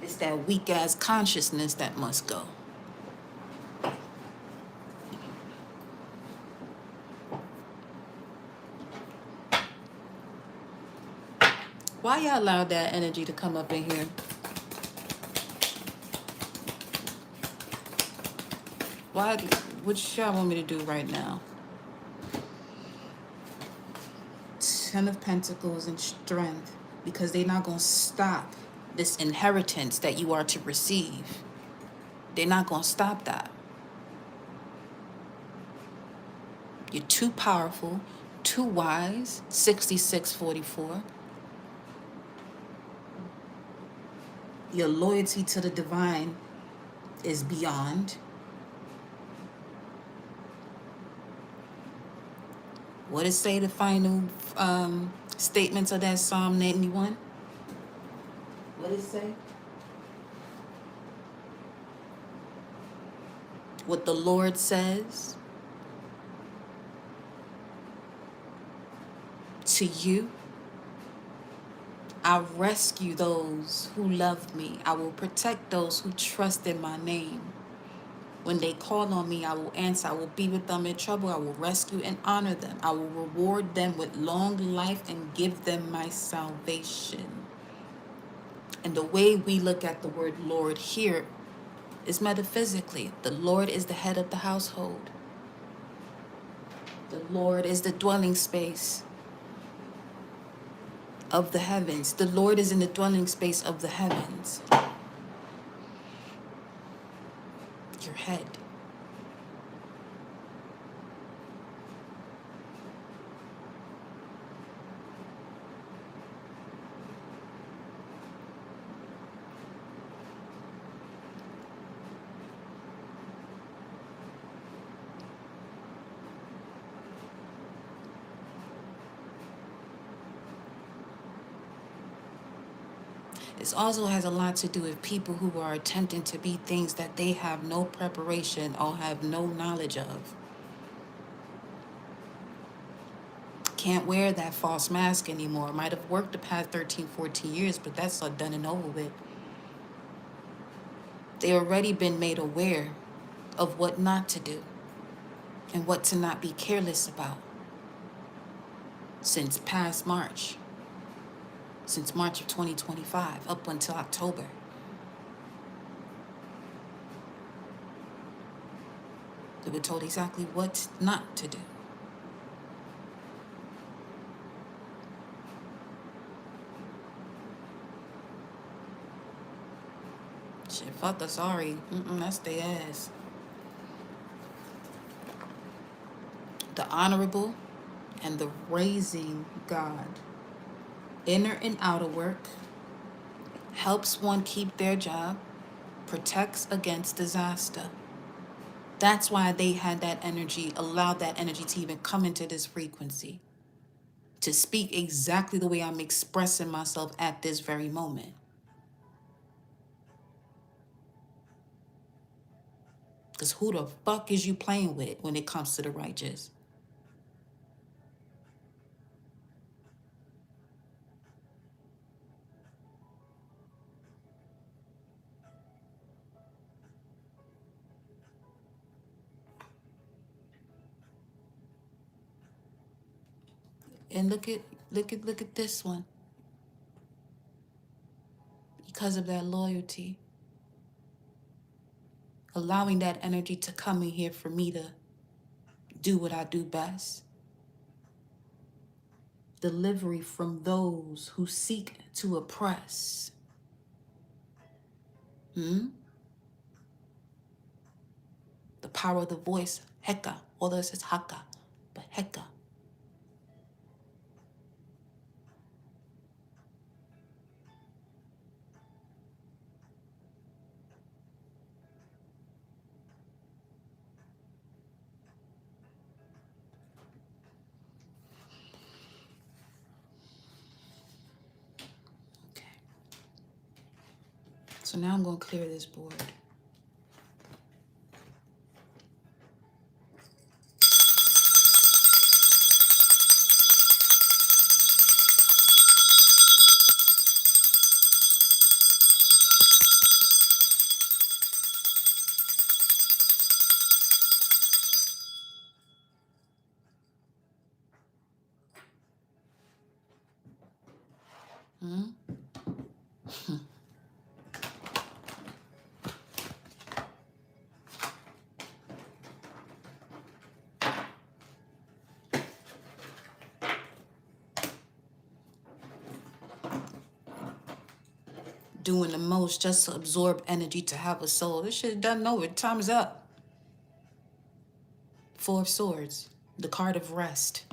It's that weak ass consciousness that must go. Why y'all allowed that energy to come up in here? Why? What y'all want me to do right now? 10 of Pentacles and Strength. Because they're not going to stop this inheritance that you are to receive. They're not going to stop that. You're too powerful, too wise. 6644. Your loyalty to the divine is beyond. What does say the final statements of that Psalm 91? What does it say? What the Lord says to you. I rescue those who love me. I will protect those who trust in my name. When they call on me, I will answer. I will be with them in trouble. I will rescue and honor them. I will reward them with long life and give them my salvation. And the way we look at the word Lord here is metaphysically. The Lord is the head of the household. The Lord is the dwelling space of the heavens. The Lord is in the dwelling space of the heavens. Your head. This also has a lot to do with people who are attempting to be things that they have no preparation or have no knowledge of. Can't wear that false mask anymore. Might have worked the past 13, 14 years, but that's all done and over with. They already been made aware of what not to do and what to not be careless about since past March. Since March of 2025 up until October. They were told exactly what not to do. Shit, fuck the sorry. That's their ass. The honorable and the raising God. Inner and outer work. Helps one keep their job. Protects against disaster. That's why they had that energy, allowed that energy to even come into this frequency. To speak exactly the way I'm expressing myself at this very moment. Because who the fuck is you playing with when it comes to the righteous? And look at this one. Because of that loyalty. Allowing that energy to come in here for me to do what I do best. Delivery from those who seek to oppress. The power of the voice, Heka. Although it says Haka, but Heka. Okay. So now I'm going to clear this board. Doing the most just to absorb energy to have a soul. This shit done over. Time is up. Four of Swords. The card of rest.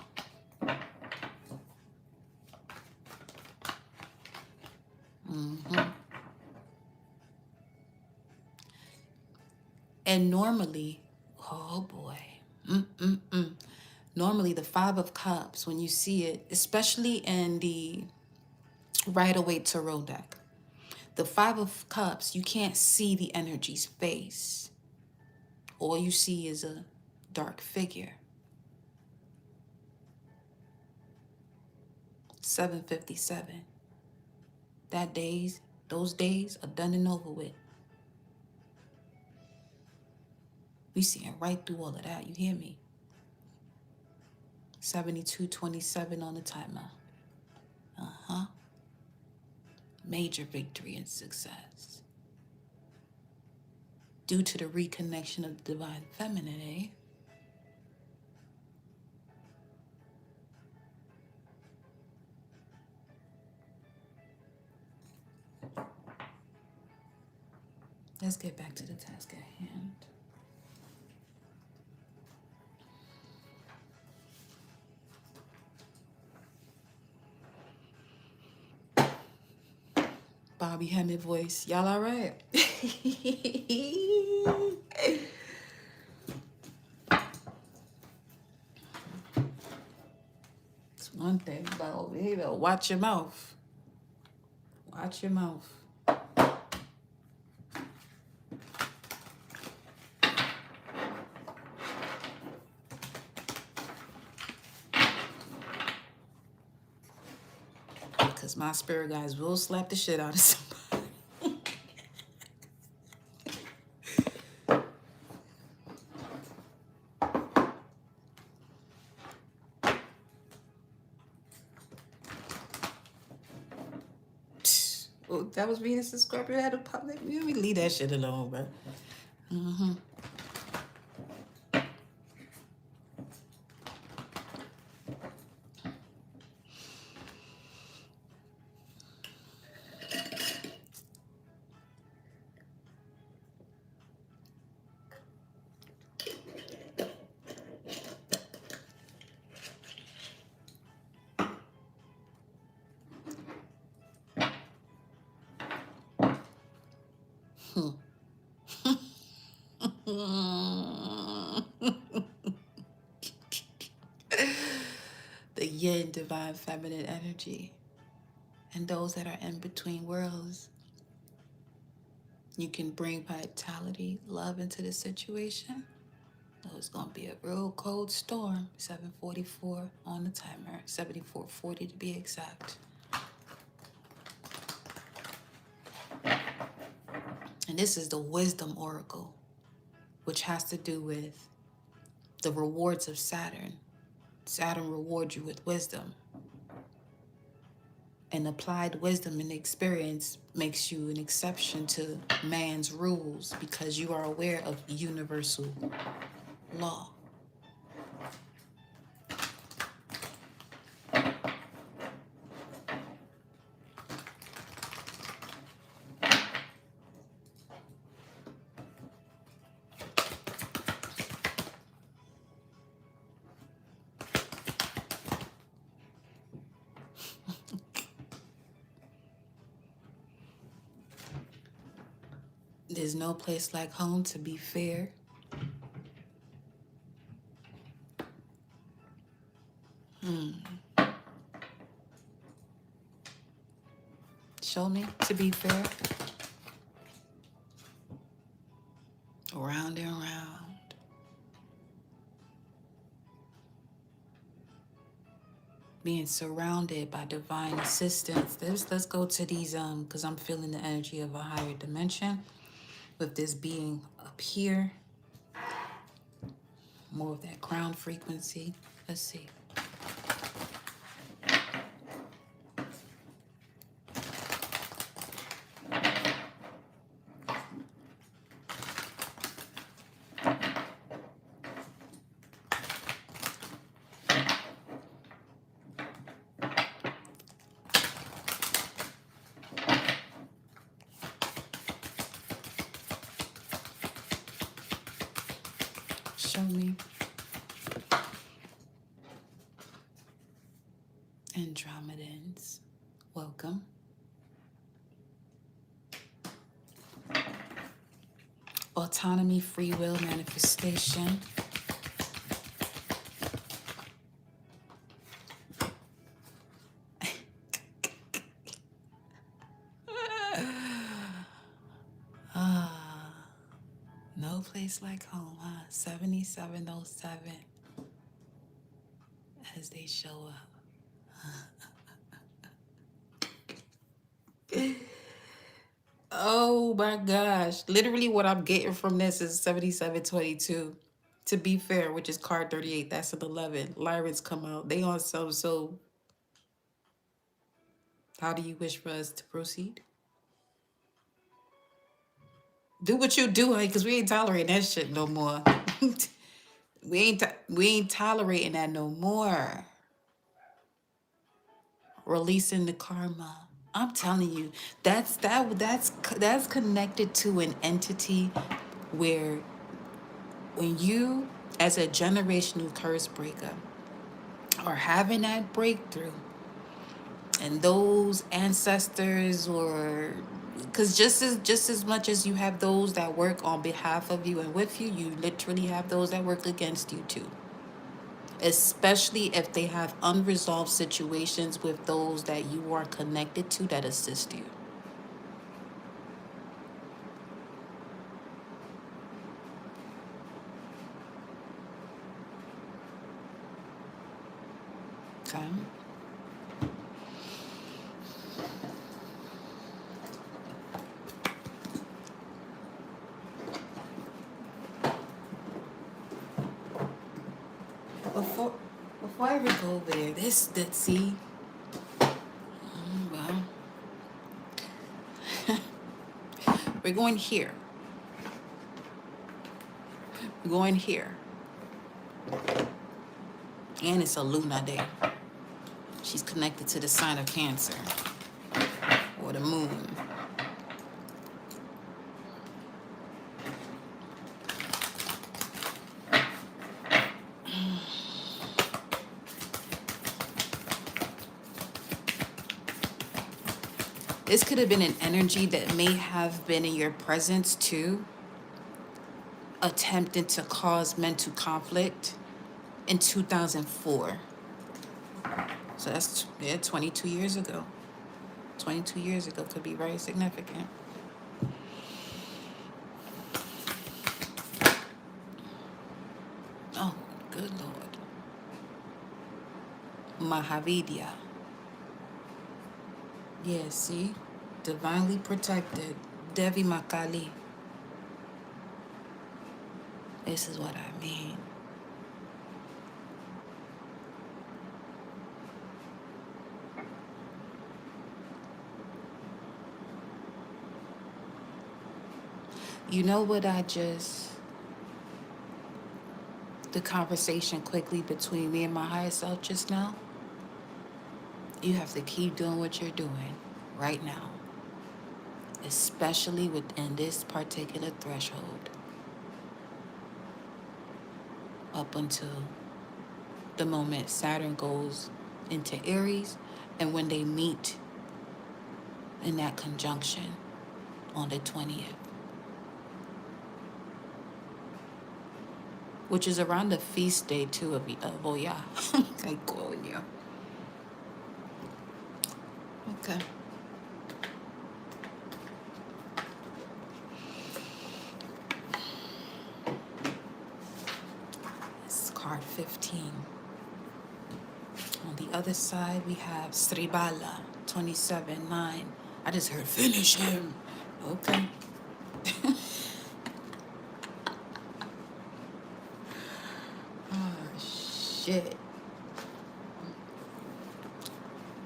And normally, oh boy. Normally the Five of Cups, when you see it, especially in the Rider-Waite Tarot deck, the Five of Cups, you can't see the energy's face. All you see is a dark figure. 7:57. Those days are done and over with. We seeing right through all of that, you hear me? 72:27 on the timer. Major victory and success. Due to the reconnection of the divine feminine, eh? Let's get back to the task at hand. Bobby Hemmett voice. Y'all all right? It's one thing about over here, though. Watch your mouth. Watch your mouth. Because my spirit guys will slap the shit out of somebody. Oh, that was Venus and Scorpio had a public. We leave that shit alone, bro. The yin, divine feminine energy. And those that are in between worlds. You can bring vitality, love into the situation. So it's going to be a real cold storm. 7:44 on the timer. 74:40 to be exact. And this is the Wisdom Oracle, which has to do with the rewards of Saturn. Saturn rewards you with wisdom. And applied wisdom and experience makes you an exception to man's rules because you are aware of universal law. There's no place like home, to be fair. Show me, to be fair. Round and round. Being surrounded by divine assistance. Let's go to these because I'm feeling the energy of a higher dimension with this being up here. More of that ground frequency. Let's see. Show me. Andromedans, welcome. Autonomy, free will, manifestation. No place like home, huh? 7707 as they show up. Oh my gosh. Literally what I'm getting from this is 7722. To be fair, which is card 38. That's an 11. Lyrics come out. They on some, so how do you wish for us to proceed? Do what you do, because we ain't tolerating that shit no more. we ain't tolerating that no more. Releasing the karma. I'm telling you, that's connected to an entity where when you, as a generational curse breaker, are having that breakthrough, and those ancestors, or because just as much as you have those that work on behalf of you and with you, you literally have those that work against you too. Especially if they have unresolved situations with those that you are connected to that assist you. Okay. Before I ever go over there, see, well, we're going here. We're going here. And it's a Luna day. She's connected to the sign of Cancer or the moon. This could have been an energy that may have been in your presence too, attempting to cause mental conflict in 2004. So that's, 22 years ago. 22 years ago could be very significant. Oh, good Lord. Mahavidya. Yeah, see? Divinely protected. Devi Makali. This is what I mean. You know what the conversation quickly between me and my higher self just now? You have to keep doing what you're doing right now, especially within this particular threshold, up until the moment Saturn goes into Aries and when they meet in that conjunction on the 20th. which is around the feast day too of Oya. Like Oya. Okay. This is card 15. On the other side, we have Sribala, 27-9. I just heard finish him. Okay. Oh, shit.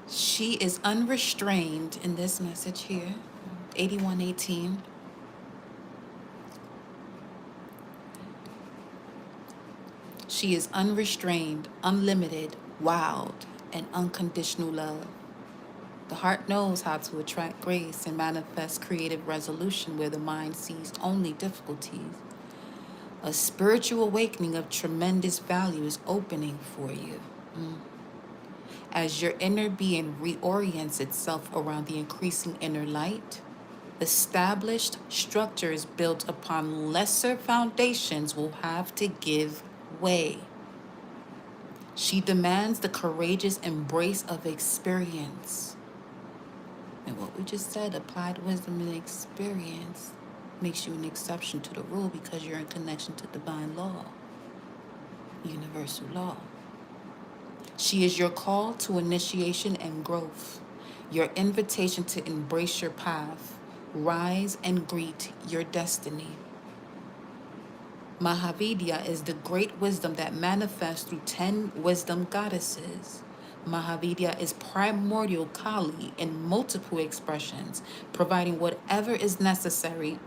She is unrestrained in this message here. 8118. She is unrestrained, unlimited, wild, and unconditional love. The heart knows how to attract grace and manifest creative resolution where the mind sees only difficulties. A spiritual awakening of tremendous value is opening for you. As your inner being reorients itself around the increasing inner light, established structures built upon lesser foundations will have to give way. She demands the courageous embrace of experience. And what we just said, applied wisdom and experience, makes you an exception to the rule because you're in connection to divine law, universal law. She is your call to initiation and growth, your invitation to embrace your path, rise and greet your destiny. Mahavidya is the great wisdom that manifests through 10 wisdom goddesses. Mahavidya is primordial Kali in multiple expressions, providing whatever is necessary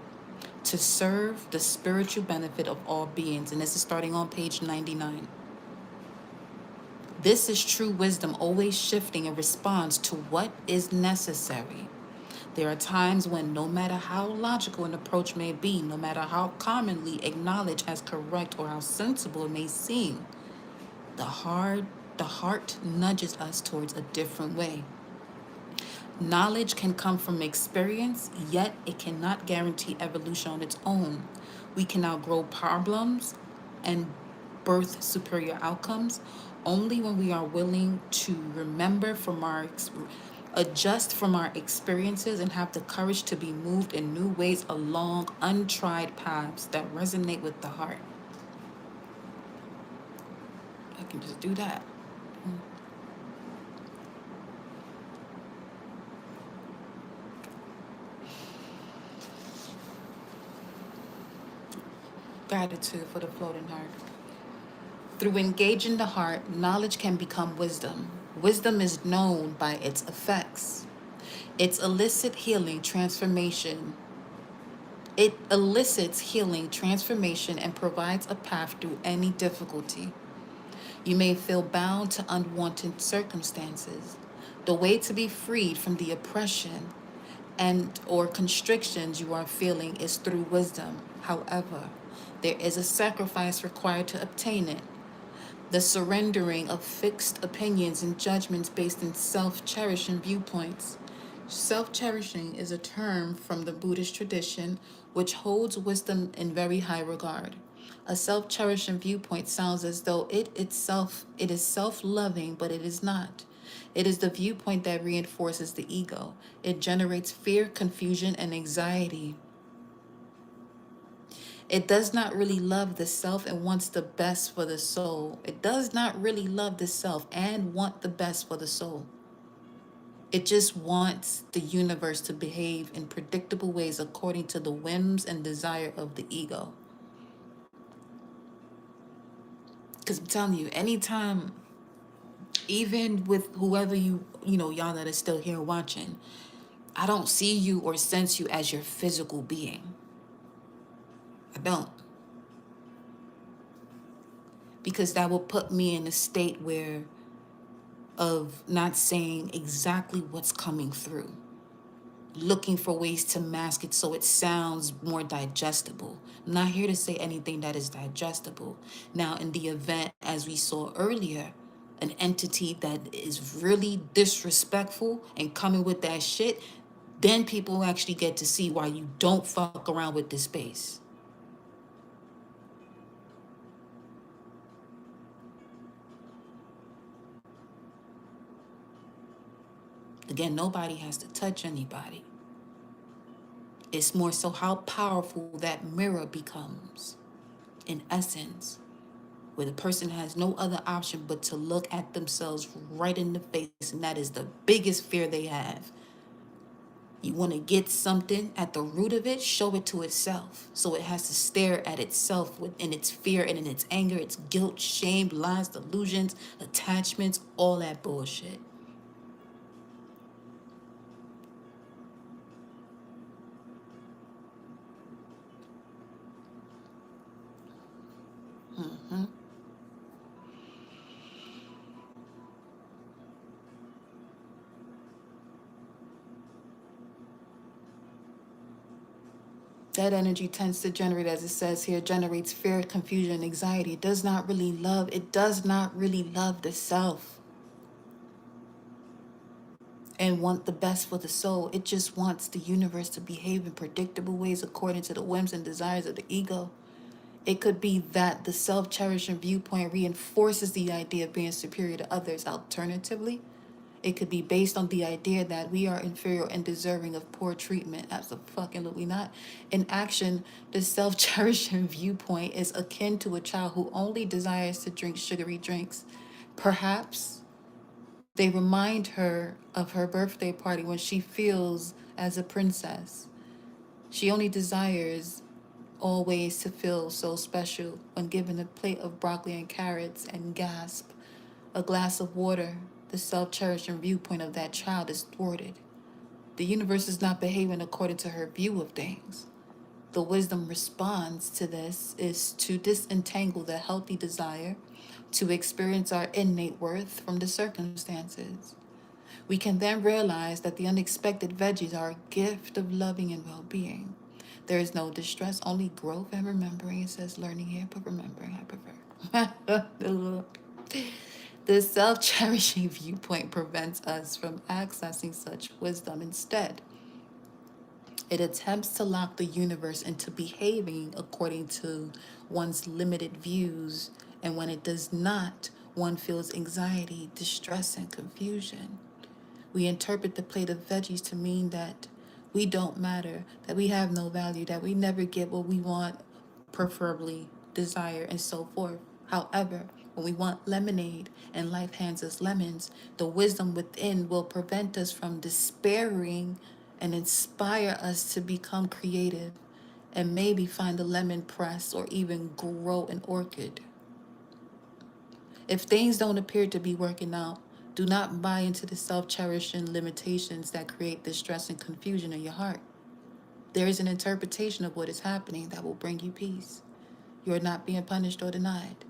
to serve the spiritual benefit of all beings. And this is starting on page 99. This is true wisdom, always shifting in response to what is necessary. There are times when, no matter how logical an approach may be, no matter how commonly acknowledged as correct or how sensible it may seem, the heart nudges us towards a different way. Knowledge can come from experience, yet it cannot guarantee evolution on its own. We can outgrow problems and birth superior outcomes only when we are willing to remember from adjust from our experiences and have the courage to be moved in new ways along untried paths that resonate with the heart. I can just do that. Gratitude for the floating heart. Through engaging the heart, knowledge can become wisdom. Wisdom is known by its effects. It elicits healing, transformation, and provides a path through any difficulty. You may feel bound to unwanted circumstances. The way to be freed from the oppression and or constrictions you are feeling is through wisdom. However, there is a sacrifice required to obtain it. The surrendering of fixed opinions and judgments based in self-cherishing viewpoints. Self-cherishing is a term from the Buddhist tradition which holds wisdom in very high regard. A self-cherishing viewpoint sounds as though it is self-loving, but it is not. It is the viewpoint that reinforces the ego. It generates fear, confusion, and anxiety. It does not really love the self and wants the best for the soul. It does not really love the self and want the best for the soul. It just wants the universe to behave in predictable ways according to the whims and desire of the ego. Because I'm telling you, anytime, even with whoever y'all that are still here watching, I don't see you or sense you as your physical being. I don't. Because that will put me in a state of not saying exactly what's coming through. Looking for ways to mask it so it sounds more digestible. I'm not here to say anything that is digestible. Now, in the event, as we saw earlier, an entity that is really disrespectful and coming with that shit, then people actually get to see why you don't fuck around with this space. Again, nobody has to touch anybody. It's more so how powerful that mirror becomes, in essence, where the person has no other option but to look at themselves right in the face, and that is the biggest fear they have. You want to get something at the root of it, show it to itself. So it has to stare at itself within its fear and in its anger, its guilt, shame, lies, delusions, attachments, all that bullshit. That energy tends to generate, as it says here, generates fear, confusion, anxiety. It does not really love. It does not really love the self and want the best for the soul. It just wants the universe to behave in predictable ways according to the whims and desires of the ego. It could be that the self-cherishing viewpoint reinforces the idea of being superior to others. Alternatively, it could be based on the idea that we are inferior and deserving of poor treatment. Absolutely not. In action, the self-cherishing viewpoint is akin to a child who only desires to drink sugary drinks. Perhaps they remind her of her birthday party when she feels as a princess. She only desires always to feel so special when given a plate of broccoli and carrots and gasp, a glass of water. The self-cherishing viewpoint of that child is thwarted. The universe is not behaving according to her view of things. The wisdom response to this is to disentangle the healthy desire to experience our innate worth from the circumstances. We can then realize that the unexpected veggies are a gift of loving and well-being. There is no distress, only growth and remembering. It says learning here, but remembering I prefer. The self-cherishing viewpoint prevents us from accessing such wisdom. Instead, it attempts to lock the universe into behaving according to one's limited views, and when it does not, one feels anxiety, distress, and confusion. We interpret the plate of veggies to mean that we don't matter, that we have no value, that we never get what we want, preferably desire, and so forth. However, when we want lemonade and life hands us lemons, the wisdom within will prevent us from despairing and inspire us to become creative and maybe find a lemon press or even grow an orchid. If things don't appear to be working out, do not buy into the self-cherishing limitations that create distress and confusion in your heart. There is an interpretation of what is happening that will bring you peace. You are not being punished or denied.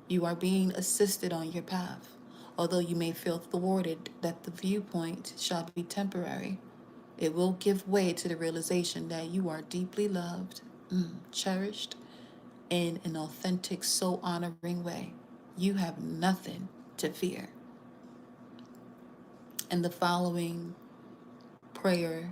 You are being assisted on your path. Although you may feel thwarted that the viewpoint shall be temporary, it will give way to the realization that you are deeply loved, cherished, in an authentic, soul-honoring way. You have nothing to fear. And the following prayer: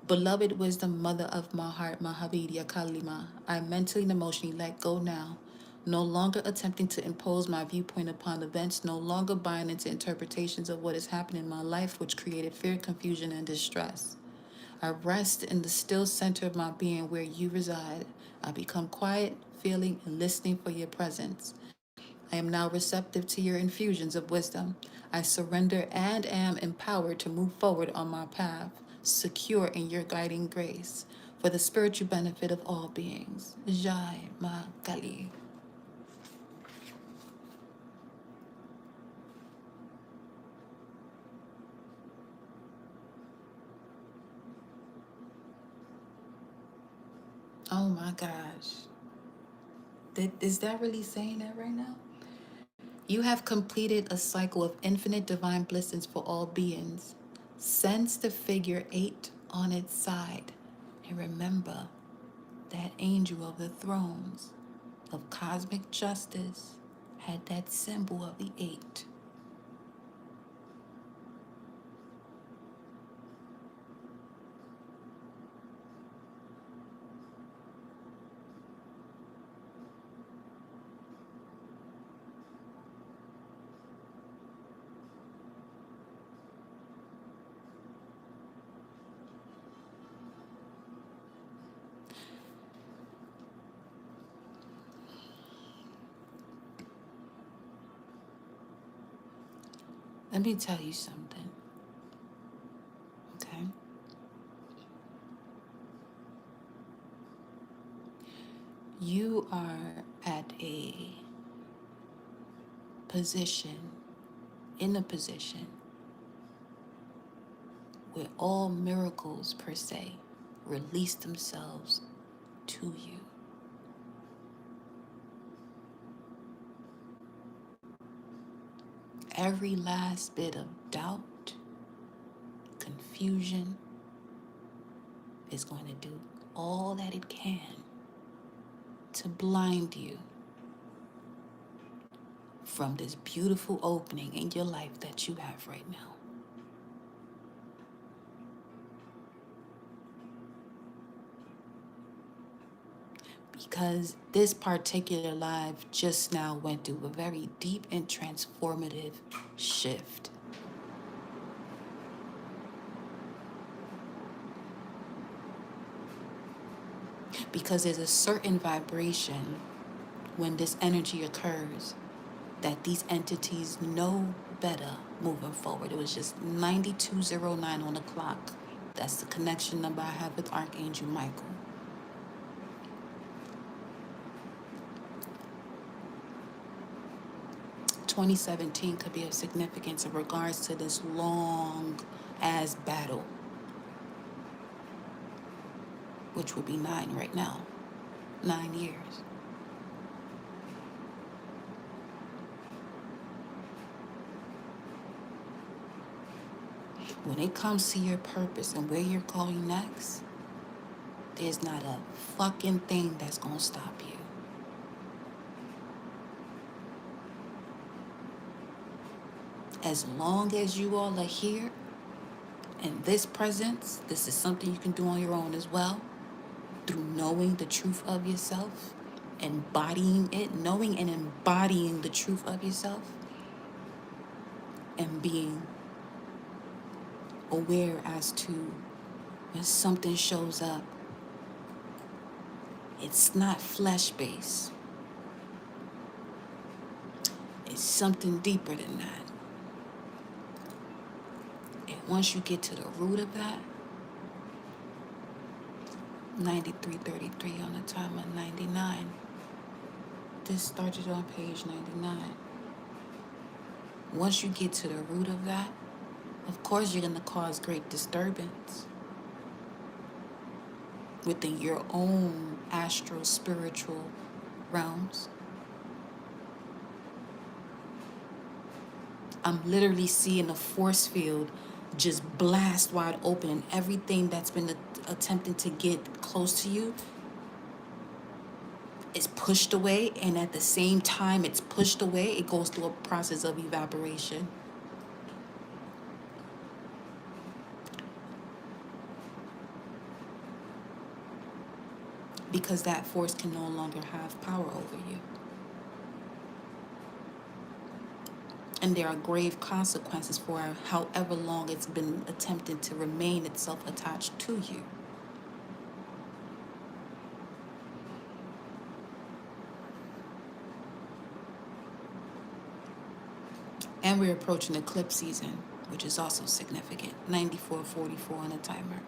Beloved wisdom, mother of my heart, Mahavira Kalima, I mentally and emotionally let go now, no longer attempting to impose my viewpoint upon events, no longer buying into interpretations of what is happening in my life, which created fear, confusion, and distress. I rest in the still center of my being where you reside. I become quiet, feeling, and listening for your presence. I am now receptive to your infusions of wisdom. I surrender and am empowered to move forward on my path, secure in your guiding grace, for the spiritual benefit of all beings. Jai Ma Kali. Oh my gosh. Is that really saying that right now? You have completed a cycle of infinite divine blessings for all beings. Sense the figure 8 on its side, and remember that angel of the thrones of cosmic justice had that symbol of the 8. Let me tell you something, okay? You are at position, in a position where all miracles per se release themselves to you. Every last bit of doubt, confusion is going to do all that it can to blind you from this beautiful opening in your life that you have right now. Because this particular life just now went through a very deep and transformative shift. Because there's a certain vibration when this energy occurs that these entities know better moving forward. It was just 9209 on the clock. That's the connection number I have with Archangel Michael. "2017 could be of significance in regards to this long ass battle, which would be 9 right now. 9 years. When it comes to your purpose and where you're going next, there's not a fucking thing that's gonna stop you. As long as you all are here in this presence, this is something you can do on your own as well, through knowing the truth of yourself, embodying it, knowing and embodying the truth of yourself, and being aware as to when something shows up, it's not flesh-based. It's something deeper than that. And once you get to the root of that, 9333 on the timer, 99. This started on page 99. Once you get to the root of that, of course you're going to cause great disturbance within your own astral spiritual realms. I'm literally seeing a force field just blast wide open, and everything that's been attempting to get close to you is pushed away, and at the same time it's pushed away, it goes through a process of evaporation. Because that force can no longer have power over you. And there are grave consequences for however long it's been attempting to remain itself attached to you. And we're approaching eclipse season, which is also significant. 9444 on the timer.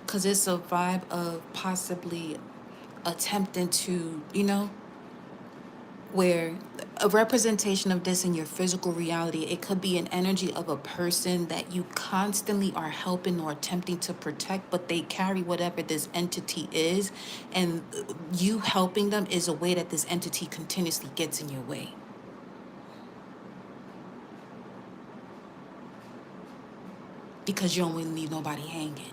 Because it's a vibe of possibly attempting to, where a representation of this in your physical reality, it could be an energy of a person that you constantly are helping or attempting to protect, but they carry whatever this entity is, and you helping them is a way that this entity continuously gets in your way. Because you don't want to leave nobody hanging.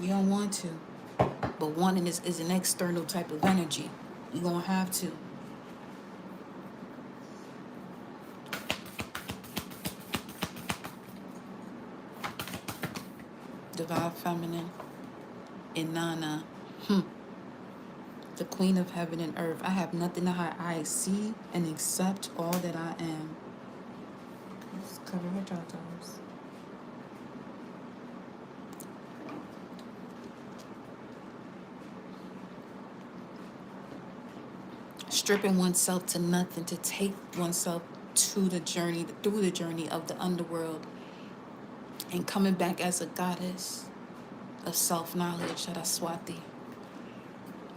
You don't want to. But wanting is an external type of energy. You're going to have to. Divine Feminine, Inanna, the Queen of Heaven and Earth. I have nothing to hide. I see and accept all that I am. Let's cover her tatas. Stripping oneself to nothing, to take oneself to the journey, through the journey of the underworld, and coming back as a goddess of self-knowledge, Saraswati.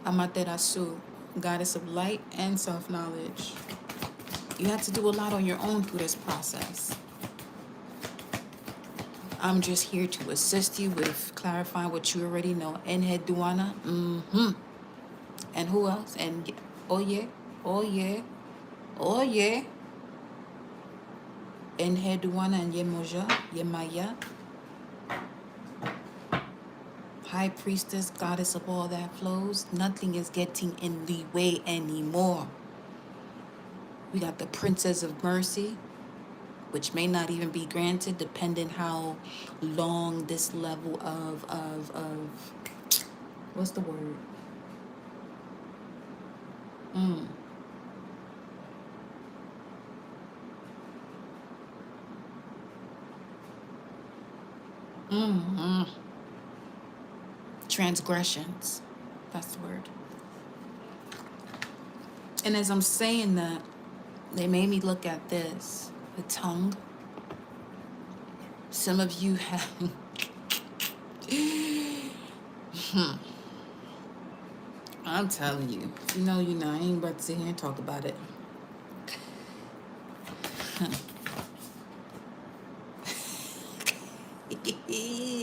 Amaterasu, goddess of light and self-knowledge. You have to do a lot on your own through this process. I'm just here to assist you with clarifying what you already know. Enhe Duana, and who else? And oh yeah, oh yeah, oh yeah. Enhe Duana and Yemoja, Yemaya. High priestess, goddess of all that flows. Nothing is getting in the way anymore. We got the Princess of Mercy, which may not even be granted, depending how long this level of what's the word? Transgressions. That's the word. And as I'm saying that, they made me look at this, the tongue. Some of you have I'm telling you, you know, I ain't about to sit here and talk about it.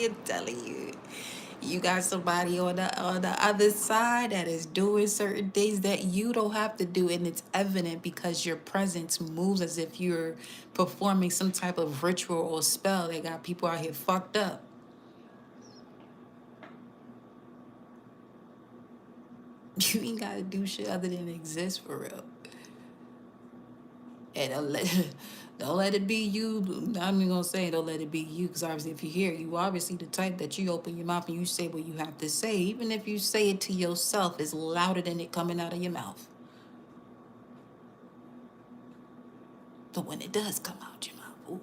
I'm telling you, you got somebody on the other side that is doing certain things that you don't have to do, and it's evident because your presence moves as if you're performing some type of ritual or spell that got people out here fucked up. You ain't gotta do shit other than exist for real. And don't let it be you. I'm even gonna say don't let it be you, because obviously if you hear, you obviously the type that you open your mouth and you say what you have to say. Even if you say it to yourself, it's louder than it coming out of your mouth. But when it does come out your mouth, ooh.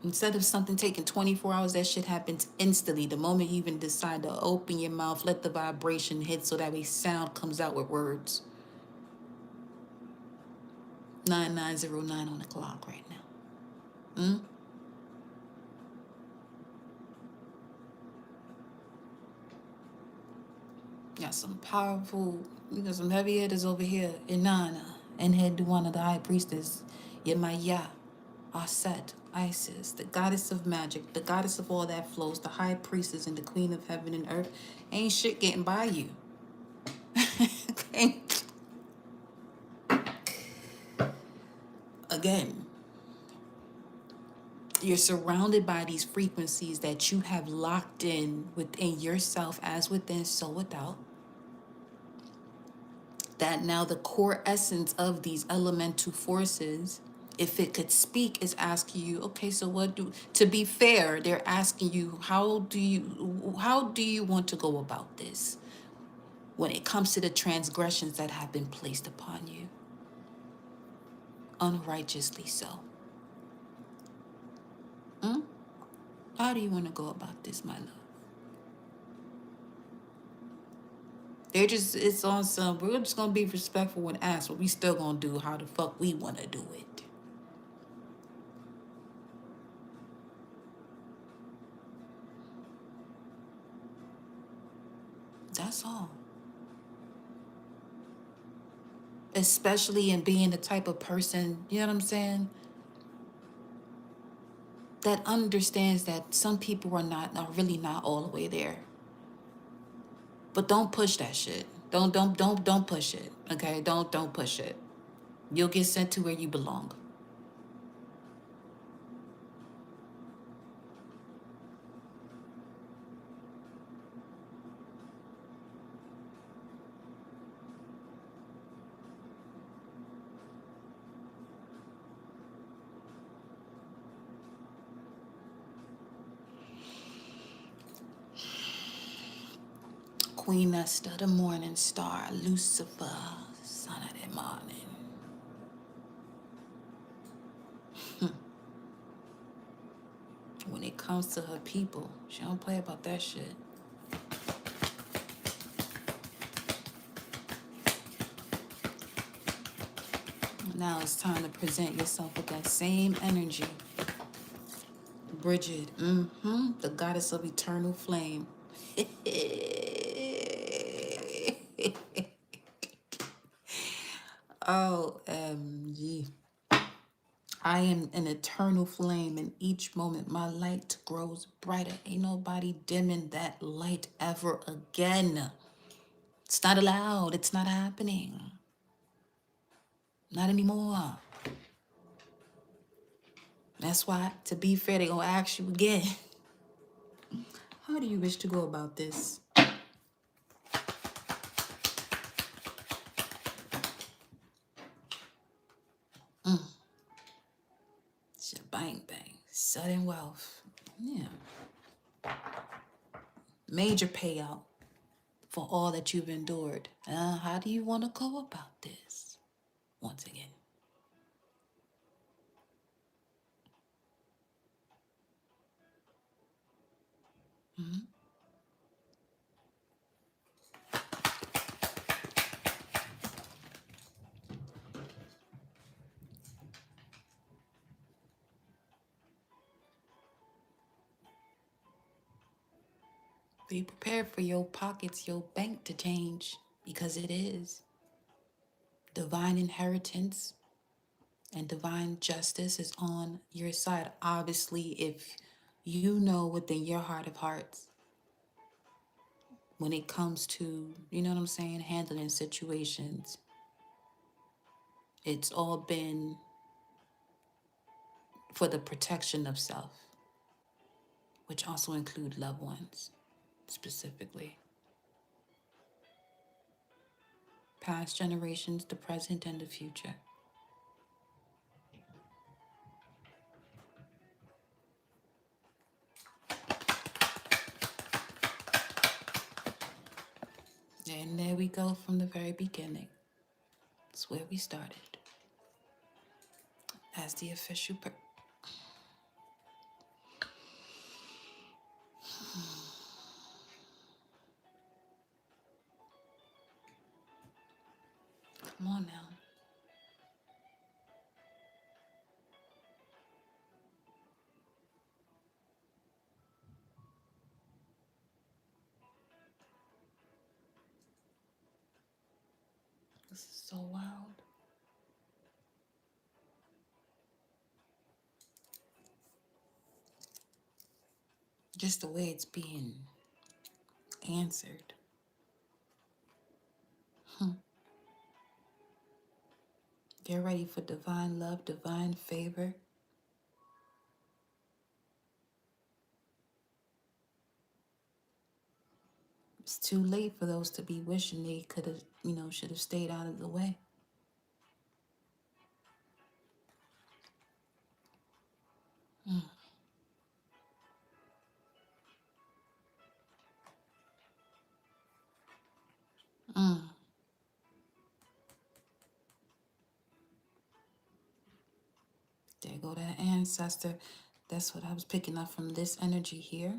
Instead of something taking 24 hours, that shit happens instantly. The moment you even decide to open your mouth, let the vibration hit so that way sound comes out with words. 9909 on the clock right now. Got some powerful, we got some heavy hitters over here. Inanna, Enhe Duana, the high priestess. Yemaya, Aset, Isis, the goddess of magic, the goddess of all that flows, the high priestess and the queen of heaven and earth. Ain't shit getting by you. Okay? Again, you're surrounded by these frequencies that you have locked in within yourself, as within, so without. That now the core essence of these elemental forces, if it could speak, is asking you, okay, so to be fair, they're asking you, how do you want to go about this when it comes to the transgressions that have been placed upon you? Unrighteously so. How do you want to go about this, my love? It's on some, we're just going to be respectful and ask, but we still going to do how the fuck we want to do it. That's all. Especially in being the type of person, you know what I'm saying, that understands that some people are really not all the way there. But don't push that shit. Don't push it. Okay? Don't push it. You'll get sent to where you belong. Queen Esther, the morning star, Lucifer, son of the morning. When it comes to her people, she don't play about that shit. Now it's time to present yourself with that same energy. Bridget, the goddess of eternal flame. OMG. I am an eternal flame, and each moment my light grows brighter. Ain't nobody dimming that light ever again. It's not allowed. It's not happening. Not anymore. That's why, to be fair, they gonna ask you again. How do you wish to go about this? Bang, bang. Sudden wealth. Yeah. Major payout for all that you've endured. How do you want to go about this? Once again. Be prepared for your pockets, your bank to change, because it is. Divine inheritance and divine justice is on your side. Obviously, if you know within your heart of hearts, when it comes to, you know what I'm saying, handling situations, it's all been for the protection of self, which also include loved ones, specifically. Past generations, the present, and the future. And there we go from the very beginning. It's where we started. As the official Come on now. This is so wild. Just the way it's being answered. Get ready for divine love, divine favor. It's too late for those to be wishing they could have, should have stayed out of the way. There go that ancestor. That's what I was picking up from this energy here.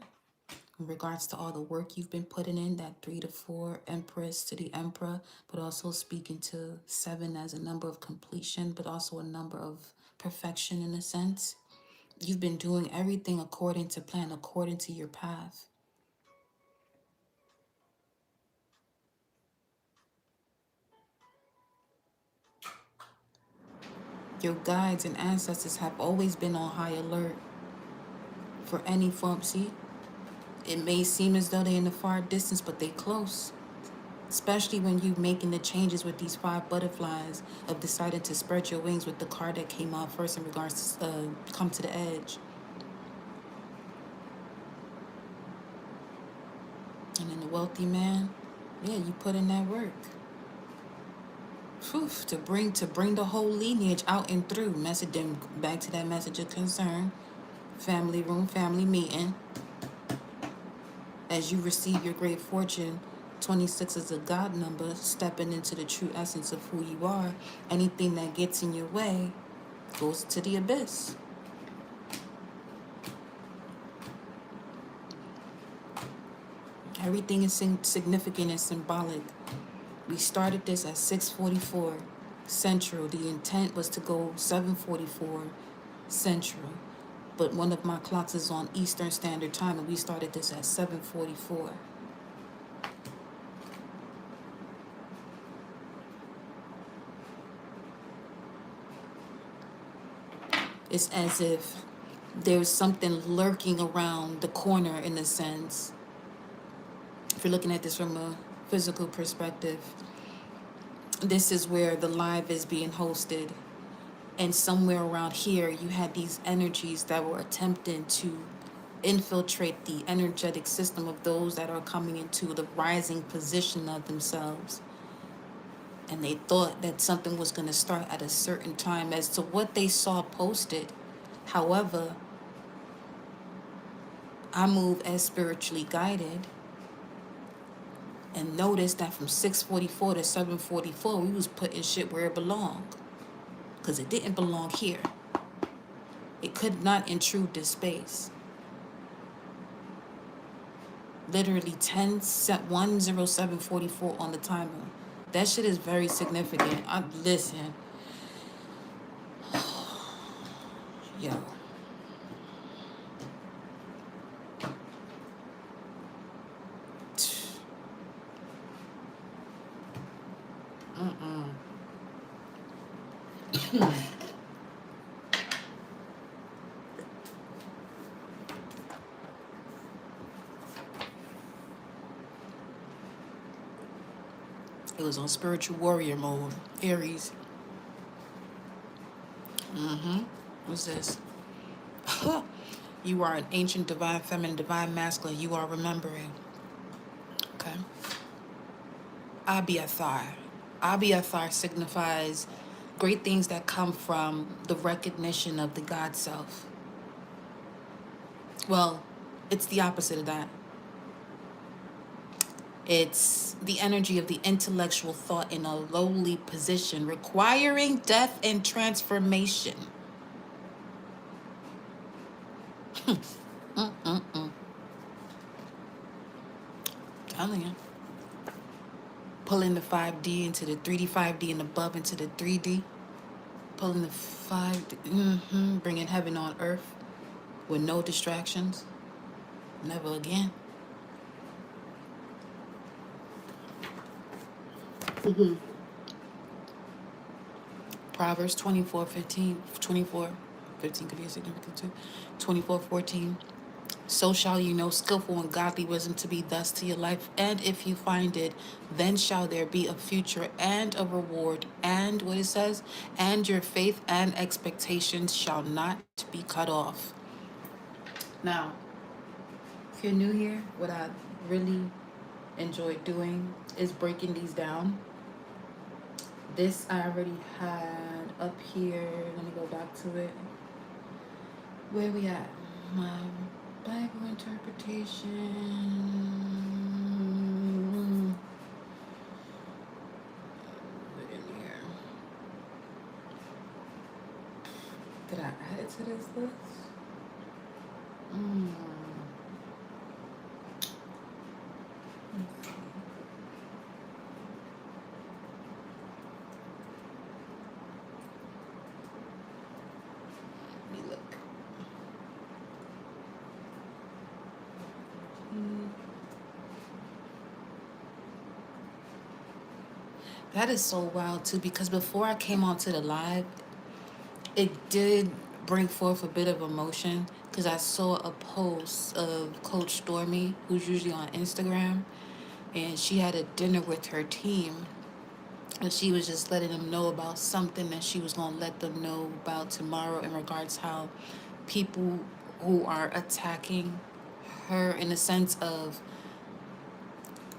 In regards to all the work you've been putting in, that 3 to 4 Empress to the Emperor, but also speaking to 7 as a number of completion, but also a number of perfection in a sense. You've been doing everything according to plan, according to your path. Your guides and ancestors have always been on high alert for any form. See, it may seem as though they're in the far distance, but they're close. Especially when you're making the changes with these 5 butterflies of deciding to spread your wings with the card that came out first in regards to come to the edge. And then the wealthy man, yeah, you put in that work. Whew, to bring the whole lineage out and through. Message them back to that message of concern. Family room, family meeting. As you receive your great fortune, 26 is a God number, stepping into the true essence of who you are. Anything that gets in your way goes to the abyss. Everything is significant and symbolic. We started this at 6:44 Central. The intent was to go 7:44 Central. But one of my clocks is on Eastern Standard Time, and we started this at 7:44. It's as if there's something lurking around the corner, in a sense. If you're looking at this from a physical perspective, this is where the live is being hosted. And somewhere around here, you had these energies that were attempting to infiltrate the energetic system of those that are coming into the rising position of themselves. And they thought that something was going to start at a certain time as to what they saw posted. However, I move as spiritually guided and noticed that from 6:44 to 7:44, we was putting shit where it belonged. Because it didn't belong here. It could not intrude this space. Literally 107:44 on the timer. That shit is very significant. Listen. Yo. It was on spiritual warrior mode. Aries. What's this? You are an ancient divine feminine, divine masculine. You are remembering. Okay. Abiathar. Abiathar signifies great things that come from the recognition of the God self. Well, it's the opposite of that. It's the energy of the intellectual thought in a lowly position, requiring death and transformation. Telling you. Pulling the 5D into the 3D, 5D and above into the 3D. Pulling the 5D, bringing heaven on earth with no distractions. Never again. Proverbs 24:15 could be a significant too. 24:14. So shall you know skillful and godly wisdom to be thus to your life, and if you find it, then shall there be a future and a reward, and what it says, and your faith and expectations shall not be cut off. Now, if you're new here, what I really enjoy doing is breaking these down. This I already had up here. Let me go back to it. Where we at? My Bible interpretation. Put it in here. Did I add it to this list? That is so wild too, because before I came onto the live, it did bring forth a bit of emotion because I saw a post of Coach Stormy, who's usually on Instagram, and she had a dinner with her team, and she was just letting them know about something that she was going to let them know about tomorrow in regards how people who are attacking her, in the sense of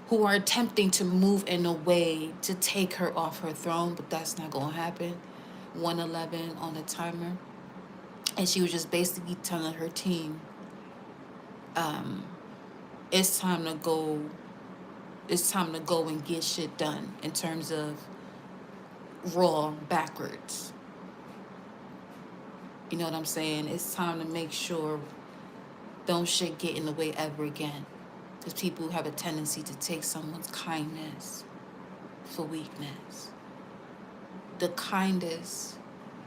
who are attempting to move in a way to take her off her throne, but that's not going to happen. 111 on the timer. And she was just basically telling her team, it's time to go It's time to go and get shit done in terms of raw backwards. You know what I'm saying? It's time to make sure don't shit get in the way ever again. Because people have a tendency to take someone's kindness for weakness. The kindest,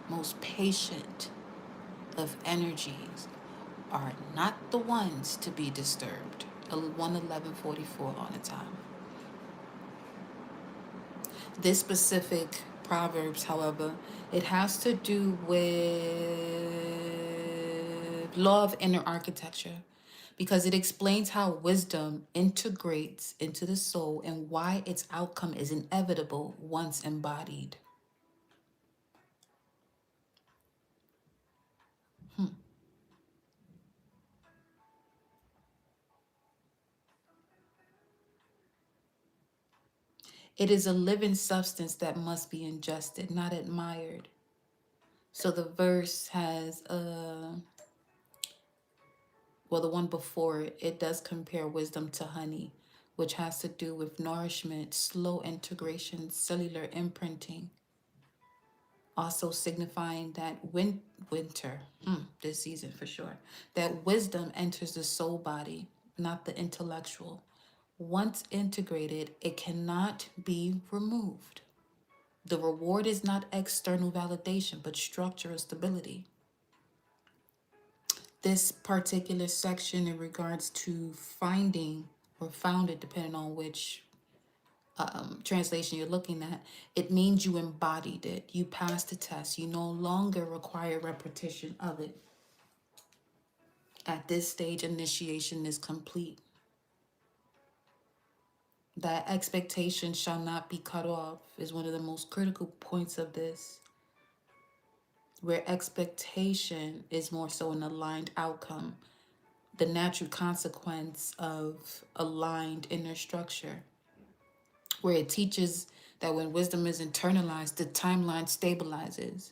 most patient of energies are not the ones to be disturbed. 111:44 on the time. This specific Proverbs, however, it has to do with law of inner architecture because it explains how wisdom integrates into the soul and why its outcome is inevitable once embodied. It is a living substance that must be ingested, not admired. So the verse has the one before it, it does compare wisdom to honey, which has to do with nourishment, slow integration, cellular imprinting, also signifying that winter, this season for sure, that wisdom enters the soul body, not the intellectual. Once integrated, it cannot be removed. The reward is not external validation, but structural stability. This particular section in regards to finding or founded, depending on which translation you're looking at, it means you embodied it. You passed the test. You no longer require repetition of it. At this stage, initiation is complete. That expectation shall not be cut off is one of the most critical points of this, where expectation is more so an aligned outcome, the natural consequence of aligned inner structure, where it teaches that when wisdom is internalized, the timeline stabilizes,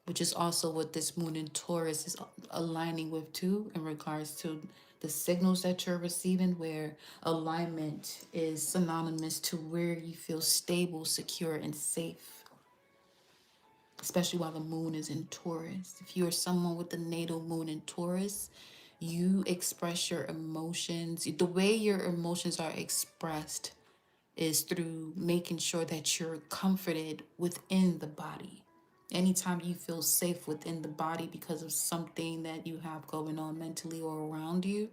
which is also what this moon in Taurus is aligning with too, in regards to the signals that you're receiving, where alignment is synonymous to where you feel stable, secure, and safe, especially while the moon is in Taurus. If you are someone with the natal moon in Taurus, you express your emotions. The way your emotions are expressed is through making sure that you're comforted within the body. Anytime you feel safe within the body because of something that you have going on mentally or around you,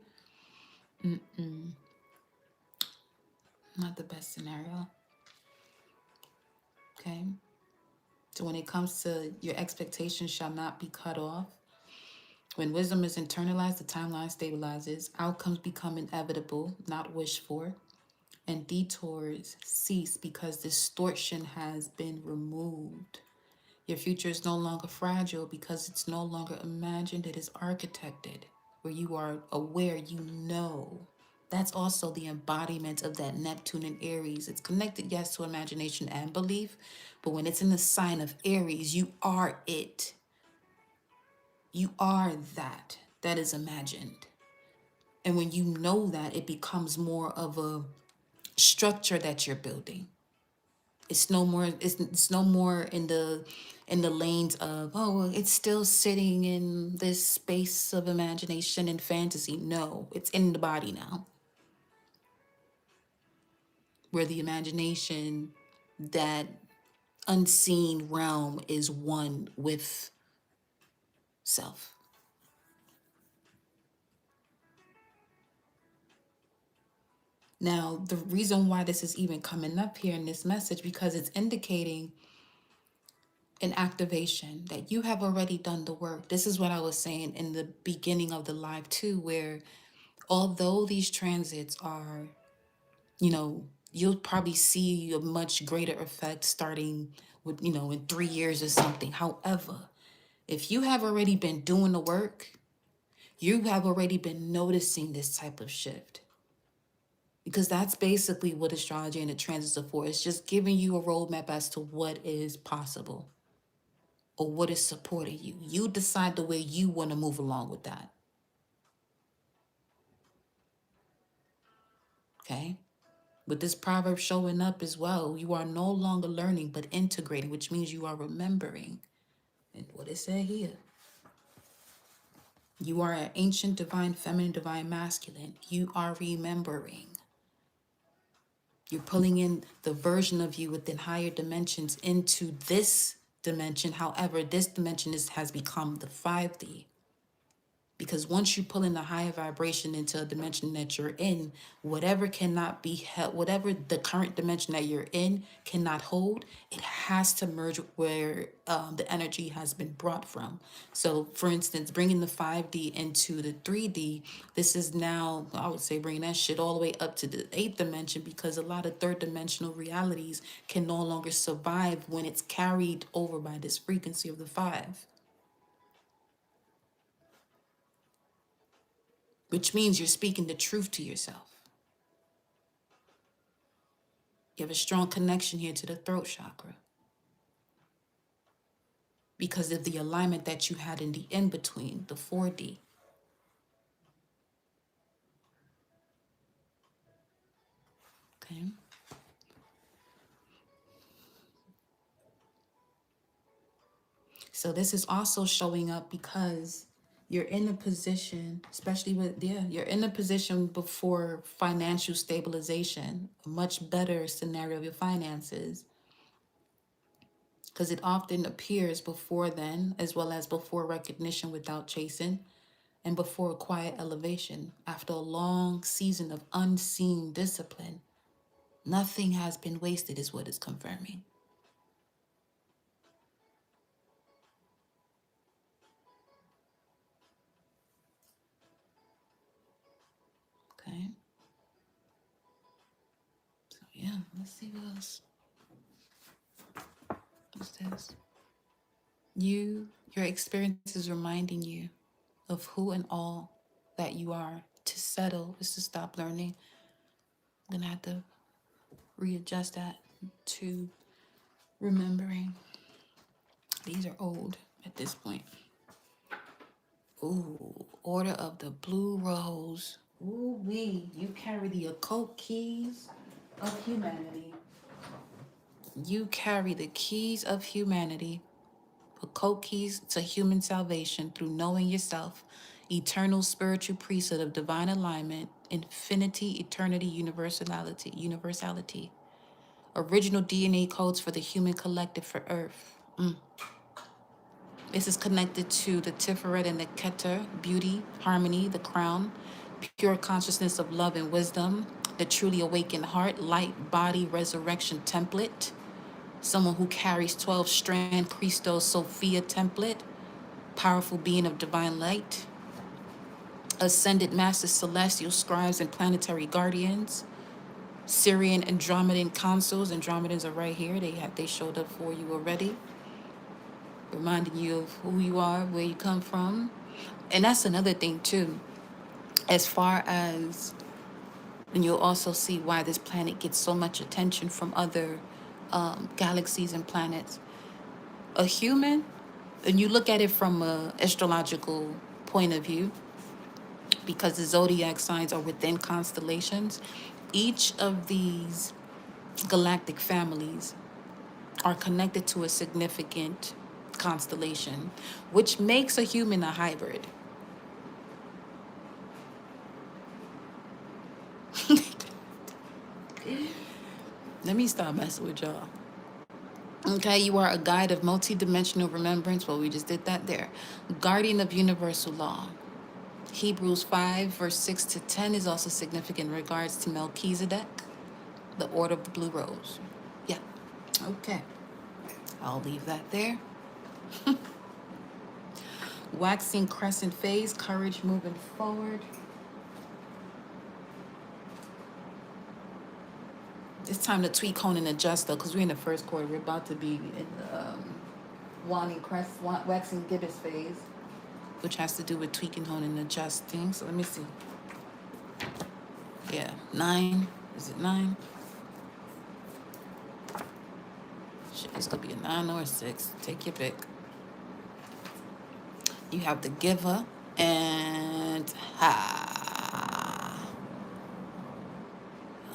not the best scenario. Okay? So when it comes to your expectations shall not be cut off, when wisdom is internalized, the timeline stabilizes, outcomes become inevitable, not wished for, and detours cease because distortion has been removed. Your future is no longer fragile because it's no longer imagined, it is architected, where you are aware, you know. That's also the embodiment of that Neptune in Aries. It's connected, yes, to imagination and belief, but when it's in the sign of Aries, you are it. You are that. That is imagined. And when you know that, it becomes more of a structure that you're building. It's no more it's no more in the lanes of, oh, well, it's still sitting in this space of imagination and fantasy. No, it's in the body now, where the imagination, that unseen realm, is one with self. Now, the reason why this is even coming up here in this message, because it's indicating an activation that you have already done the work. This is what I was saying in the beginning of the live too, where although these transits are, you'll probably see a much greater effect starting with, in 3 years or something. However, if you have already been doing the work, you have already been noticing this type of shift. Because that's basically what astrology and the transits are for. It's just giving you a roadmap as to what is possible or what is supporting you. You decide the way you want to move along with that. Okay? With this proverb showing up as well, you are no longer learning but integrating, which means you are remembering. And what it said here, you are an ancient divine feminine, divine masculine. You are remembering. You're pulling in the version of you within higher dimensions into this dimension. However, this dimension has become the 5D. Because once you pull in the higher vibration into a dimension that you're in, whatever cannot be held, whatever the current dimension that you're in cannot hold, it has to merge where the energy has been brought from. So, for instance, bringing the 5D into the 3D, this is now, I would say, bringing that shit all the way up to the 8th dimension, because a lot of third dimensional realities can no longer survive when it's carried over by this frequency of the 5. Which means you're speaking the truth to yourself. You have a strong connection here to the throat chakra because of the alignment that you had in the in-between, the 4D. Okay. So this is also showing up because you're in a position, especially with, you're in a position before financial stabilization, a much better scenario of your finances, because it often appears before then, as well as before recognition without chasing, and before a quiet elevation. After a long season of unseen discipline, nothing has been wasted, is what it's confirming. Okay. So yeah, let's see what else. What's this? Your experience is reminding you of who and all that you are. To settle is to stop learning. I'm gonna have to readjust that to remembering. These are old at this point. Ooh, Order of the Blue Rose. Ooh wee, you carry the occult keys of humanity. You carry the keys of humanity. Occult keys to human salvation through knowing yourself. Eternal spiritual priesthood of divine alignment. Infinity, eternity, universality. Original DNA codes for the human collective for Earth. This is connected to the Tiferet and the Keter, beauty, harmony, the crown, pure consciousness of love and wisdom, the truly awakened heart, light, body, resurrection template, someone who carries 12-strand Christos Sophia template, powerful being of divine light, ascended masters, celestial scribes, and planetary guardians, Syrian Andromedan consuls. Andromedans are right here. They showed up for you already, reminding you of who you are, where you come from. And that's another thing too, as far as, and you'll also see why this planet gets so much attention from other galaxies and planets. A human, and you look at it from a astrological point of view, because the zodiac signs are within constellations, each of these galactic families are connected to a significant constellation, which makes a human a hybrid. Let me stop messing with y'all. Okay, you are a guide of multidimensional remembrance. Well, we just did that there. Guardian of universal law. Hebrews 5, verse 6 to 10 is also significant in regards to Melchizedek, the order of the blue rose. Yeah, okay. I'll leave that there. Waxing crescent phase, courage moving forward. It's time to tweak, hone, and adjust, though, because we're in the first quarter. We're about to be in the waxing gibbous phase, which has to do with tweaking, hone, and adjusting. So let me see. Yeah, 9. Is it 9? Shit, it's going to be a 9 or a 6. Take your pick. You have the giver and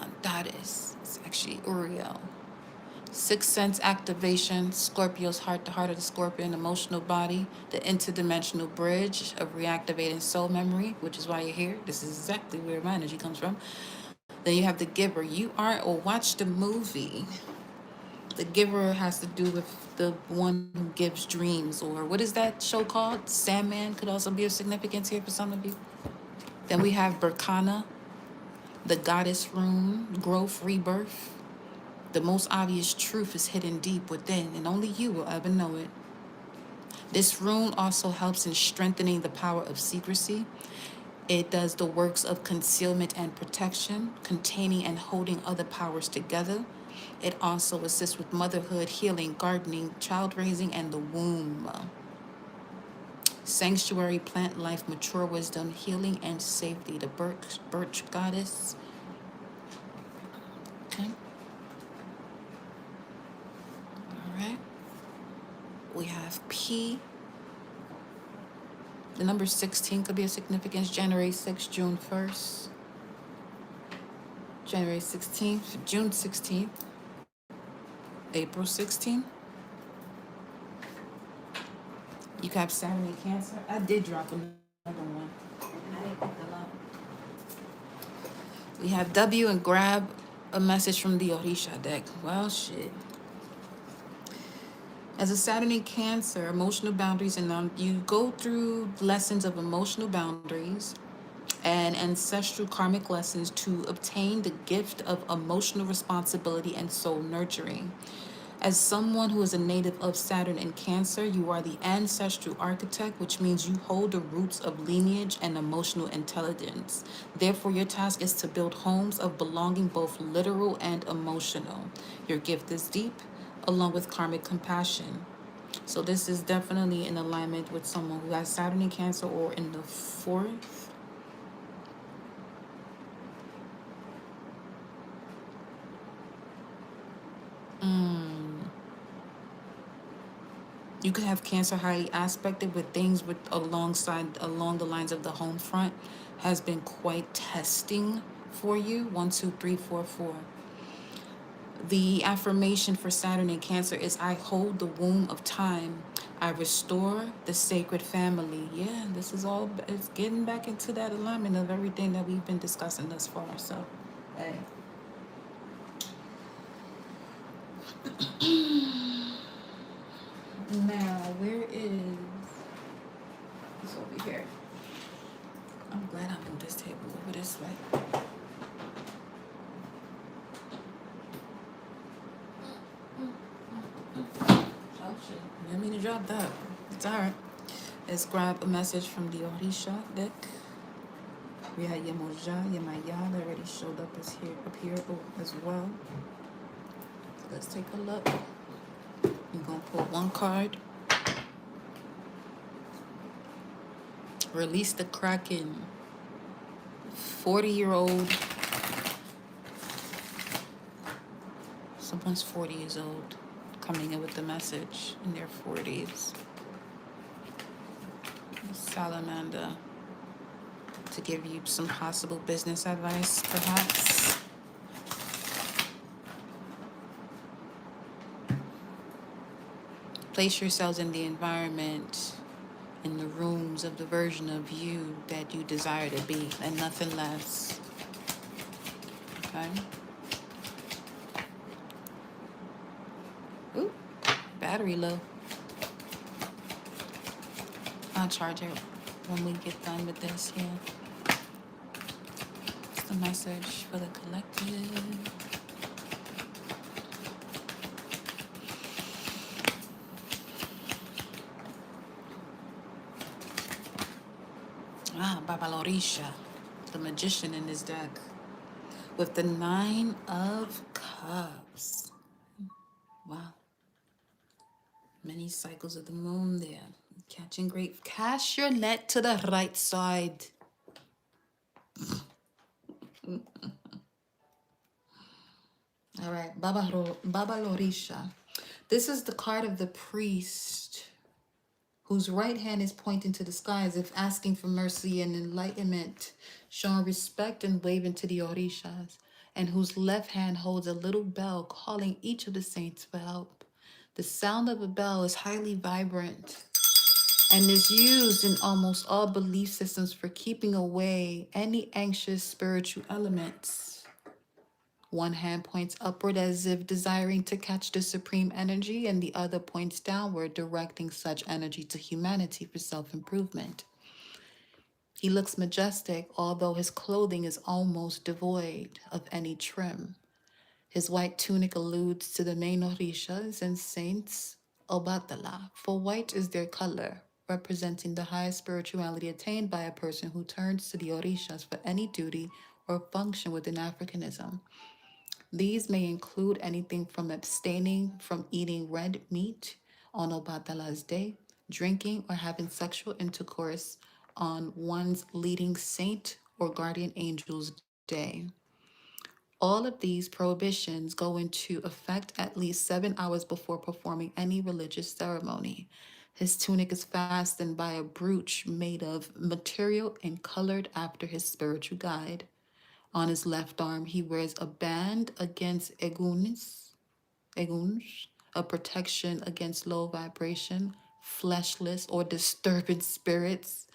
Antares. Actually, Uriel. Sixth sense activation, Scorpio's heart, the heart of the scorpion, emotional body, the interdimensional bridge of reactivating soul memory, which is why you're here. This is exactly where my energy comes from. Then you have the giver. You are, or watch the movie. The giver has to do with the one who gives dreams, or what is that show called? Sandman could also be of significance here for some of you. Then we have Berkana, the goddess rune, growth, rebirth. The most obvious truth is hidden deep within, and only you will ever know it. This rune also helps in strengthening the power of secrecy. It does the works of concealment and protection, containing and holding other powers together. It also assists with motherhood, healing, gardening, child raising, and the womb. Sanctuary, plant life, mature wisdom, healing, and safety. The birch goddess. Okay. All right. We have P. The number 16 could be a significance. January 6th, June 1st. January 16th, June 16th, April 16th. You could have Saturn in Cancer. I did drop another one. I didn't pick them up. We have W and grab a message from the Orisha deck. Well, shit. As a Saturn in Cancer, emotional boundaries, and you go through lessons of emotional boundaries and ancestral karmic lessons to obtain the gift of emotional responsibility and soul nurturing. As someone who is a native of Saturn in Cancer, you are the ancestral architect, which means you hold the roots of lineage and emotional intelligence. Therefore, your task is to build homes of belonging, both literal and emotional. Your gift is deep, along with karmic compassion. So this is definitely in alignment with someone who has Saturn in Cancer or in the fourth. You could have Cancer highly aspected with things with along the lines of the home front has been quite testing for you. 1, 2, 3, 4, 4. The affirmation for Saturn in Cancer is I hold the womb of time. I restore the sacred family. Yeah, this is all, it's getting back into that alignment of everything that we've been discussing thus far. So, hey. Now, where is this over here? I'm glad I moved this table over this way. Oh shit, I didn't mean to drop that. It's alright. Let's grab a message from the Orisha deck. We had Yemoja, Yemaya that already showed up up here as well. So let's take a look. You're gonna pull one card. Release the Kraken. 40-year-old. Someone's 40 years old coming in with the message in their 40s. Salamander. To give you some possible business advice, perhaps. Place yourselves in the environment, in the rooms of the version of you that you desire to be, and nothing less. Okay? Ooh, battery low. I'll charge it when we get done with this here. It's the message for the collective. Baba Lorisha, the magician in this deck, with the 9 of Cups. Wow. Many cycles of the moon there. Catching great. Cast your net to the right side. All right, Baba Lorisha. This is the card of the priest, whose right hand is pointing to the sky as if asking for mercy and enlightenment, showing respect and waving to the Orishas. and whose left hand holds a little bell calling each of the saints for help. The sound of a bell is highly vibrant and is used in almost all belief systems for keeping away any anxious spiritual elements. One hand points upward as if desiring to catch the supreme energy, and the other points downward, directing such energy to humanity for self improvement. He looks majestic, although his clothing is almost devoid of any trim. His white tunic alludes to the main Orishas and saints Obatala, for white is their color, representing the highest spirituality attained by a person who turns to the Orishas for any duty or function within Africanism. These may include anything from abstaining from eating red meat on Obatala's day, drinking or having sexual intercourse on one's leading saint or guardian angel's day. All of these prohibitions go into effect at least 7 hours before performing any religious ceremony. His tunic is fastened by a brooch made of material and colored after his spiritual guide. On his left arm, he wears a band against eguns, a protection against low vibration, fleshless, or disturbing spirits,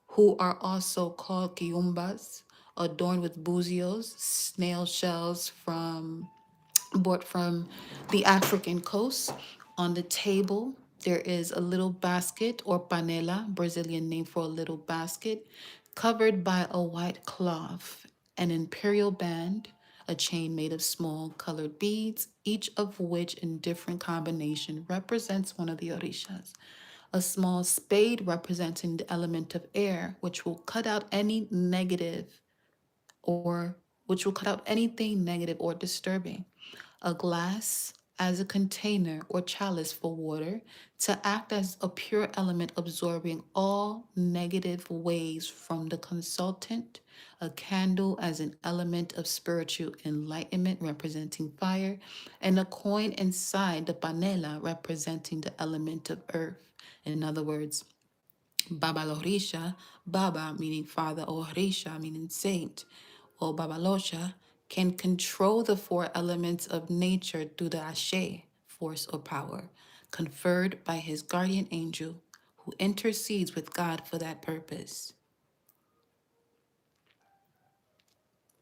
who are also called kiumbas, adorned with buzios, snail shells brought from the African coast. On the table, there is a little basket or panela, Brazilian name for a little basket, covered by a white cloth, an imperial band, a chain made of small colored beads, each of which in different combination represents one of the orishas. A small spade representing the element of air, which will cut out any negative or which will cut out anything negative or disturbing. A glass as a container or chalice for water to act as a pure element absorbing all negative waves from the consultant, a candle as an element of spiritual enlightenment representing fire, and a coin inside the panela representing the element of earth. In other words, Baba Lorisha, Baba meaning father, or Risha meaning saint, or Babalosha, can control the four elements of nature through the Ashe, force or power, conferred by his guardian angel, who intercedes with God for that purpose.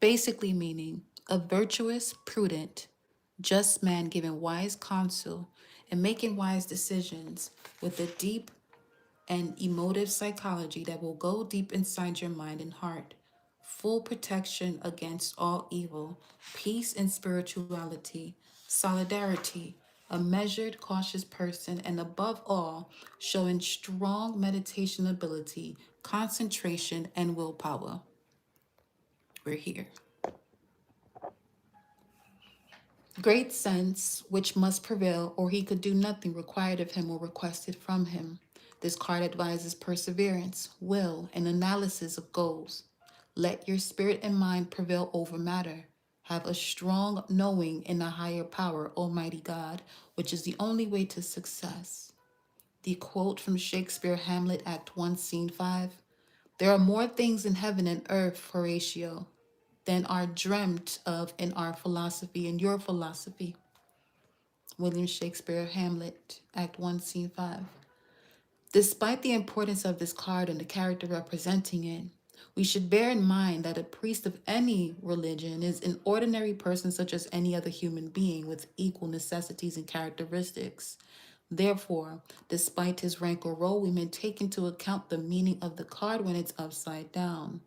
Basically meaning a virtuous, prudent, just man giving wise counsel and making wise decisions with a deep and emotive psychology that will go deep inside your mind and heart. Full protection against all evil, peace and spirituality, solidarity, a measured, cautious person, and above all, showing strong meditation ability, concentration, and willpower. We're here. Great sense, which must prevail, or he could do nothing required of him or requested from him. This card advises perseverance, will, and analysis of goals. Let your spirit and mind prevail over matter. Have a strong knowing in a higher power, Almighty God, which is the only way to success. The quote from Shakespeare Hamlet, Act 1, Scene 5. There are more things in heaven and earth, Horatio, than are dreamt of in our philosophy and your philosophy. William Shakespeare Hamlet, Act 1, Scene 5. Despite the importance of this card and the character representing it, we should bear in mind that a priest of any religion is an ordinary person such as any other human being with equal necessities and characteristics. Therefore, despite his rank or role, we may take into account the meaning of the card when it's upside down.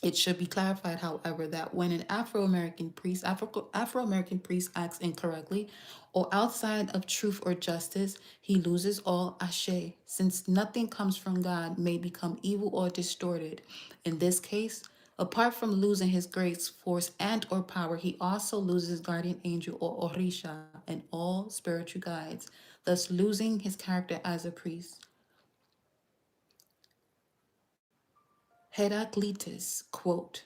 It should be clarified, however, that when an Afro-American priest acts incorrectly or outside of truth or justice, he loses all ashe, since nothing comes from God may become evil or distorted. In this case, apart from losing his grace, force, and or power, he also loses guardian angel or orisha and all spiritual guides, thus losing his character as a priest. Heraclitus, quote,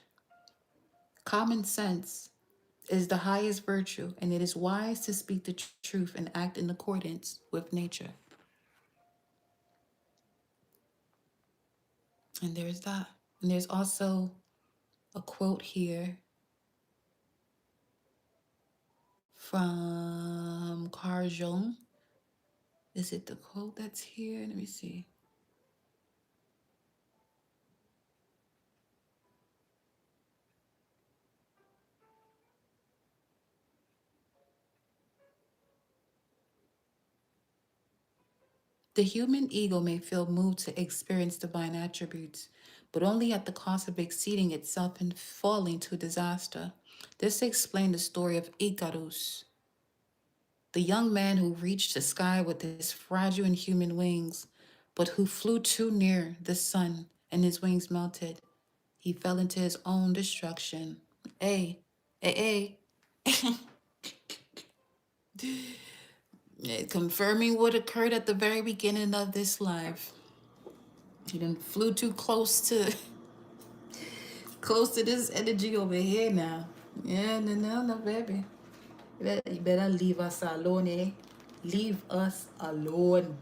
common sense is the highest virtue, and it is wise to speak the truth and act in accordance with nature. And there's that. And there's also a quote here from Carjon. Is it the quote that's here? Let me see. The human ego may feel moved to experience divine attributes, but only at the cost of exceeding itself and falling to disaster. This explains the story of Icarus, the young man who reached the sky with his fragile and human wings, but who flew too near the sun and his wings melted. He fell into his own destruction. Hey, hey, hey. Confirming what occurred at the very beginning of this life. He done flew too close to this energy over here now. Yeah, no, baby. You better leave us alone, eh? Leave us alone.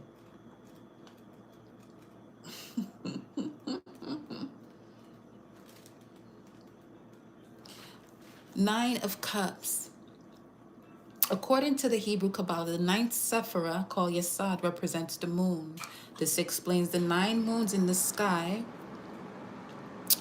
Nine of Cups. According to the Hebrew Kabbalah, the ninth Sephirah, called Yesod, represents the moon. This explains the 9 moons in the sky.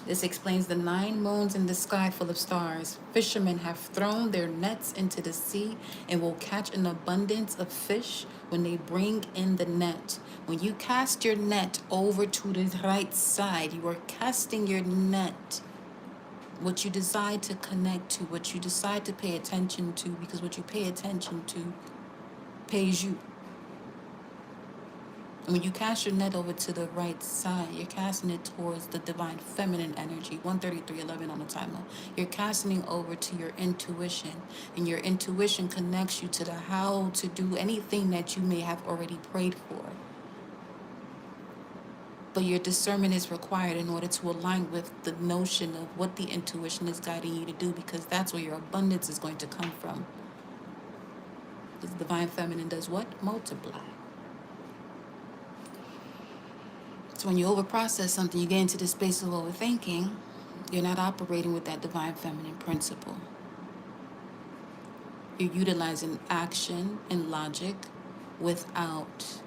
This explains the 9 moons in the sky full of stars. Fishermen have thrown their nets into the sea and will catch an abundance of fish when they bring in the net. When you cast your net over to the right side, you are casting your net. What you decide to connect to, what you decide to pay attention to, because what you pay attention to pays you. And when you cast your net over to the right side, you're casting it towards the divine feminine energy, 133:11 on the timer. You're casting it over to your intuition, and your intuition connects you to the how to do anything that you may have already prayed for. But your discernment is required in order to align with the notion of what the intuition is guiding you to do, because that's where your abundance is going to come from. Because the divine feminine does what? Multiply. So when you overprocess something, you get into the space of overthinking, you're not operating with that divine feminine principle. You're utilizing action and logic without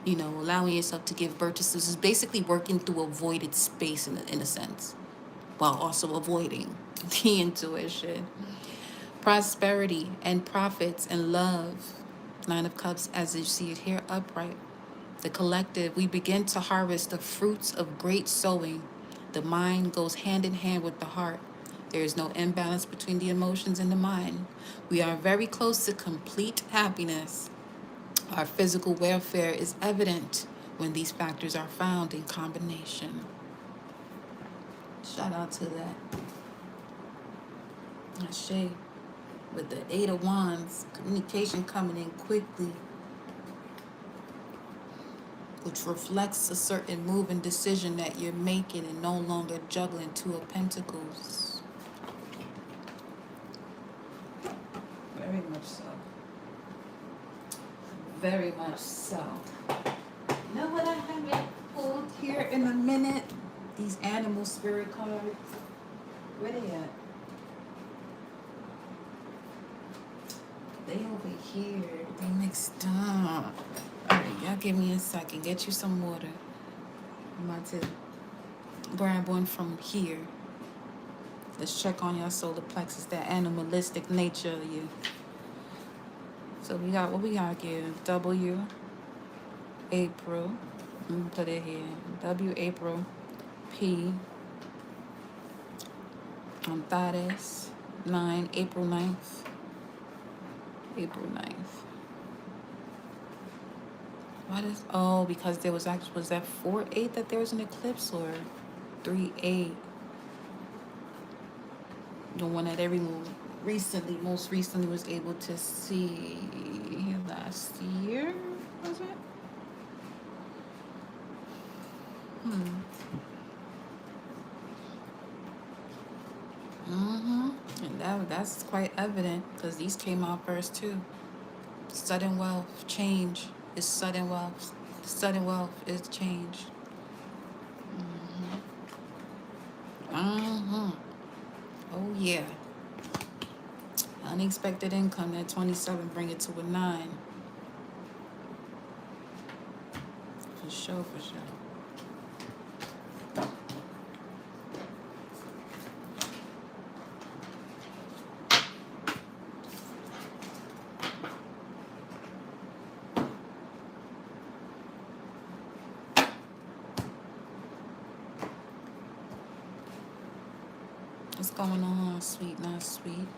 allowing yourself to give birth to. This is basically working through a voided space in a sense, while also avoiding the intuition. Prosperity and profits and love. 9 of Cups, as you see it here, upright. The collective, we begin to harvest the fruits of great sowing. The mind goes hand in hand with the heart. There is no imbalance between the emotions and the mind. We are very close to complete happiness. Our physical welfare is evident when these factors are found in combination. Shout out to that. Ashe. With the 8 of Wands, communication coming in quickly, which reflects a certain move and decision that you're making and no longer juggling 2 of Pentacles. Very much so. Very much so. You know what I haven't pulled here in a minute? These animal spirit cards. Where they at? They over here. They mixed up. Alright, y'all give me a second. Get you some water. I'm about to grab one from here. Let's check on your solar plexus, that animalistic nature of you. So we got what we got here. W, April. Let me put it here. W, April. P, Antares. 9, April 9th. April 9th. What is, because there was actually, was that 4-8 that there was an eclipse, or 3-8? The one that everyone most recently was able to see last year, was it? And that's quite evident, because these came out first too. Sudden wealth, change is sudden wealth. Sudden wealth is change. Oh yeah. Unexpected income, that 27, bring it to a 9. For sure, for sure. What's going on, sweet, not sweet?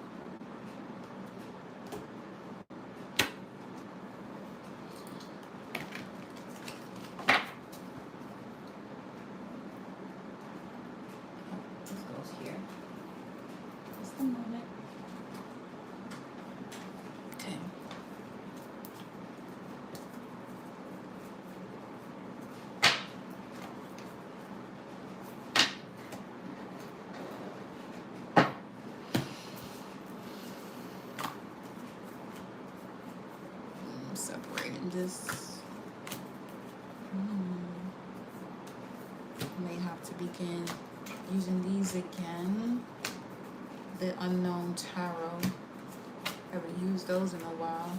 This goes here. Just a moment. Okay. I'm separating this. May have to begin using these again. The Unknown Tarot. Haven't used those in a while.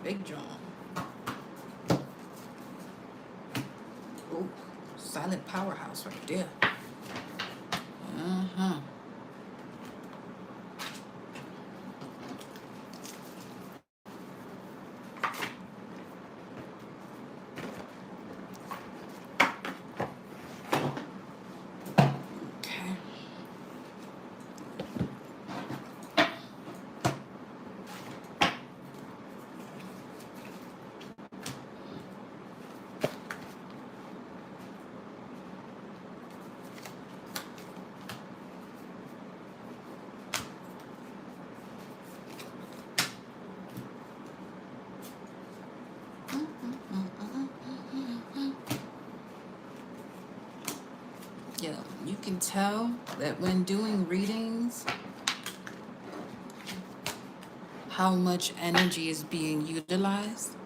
Big John. Oh, silent powerhouse right there. Okay. Yeah, you can tell that when doing readings, how much energy is being utilized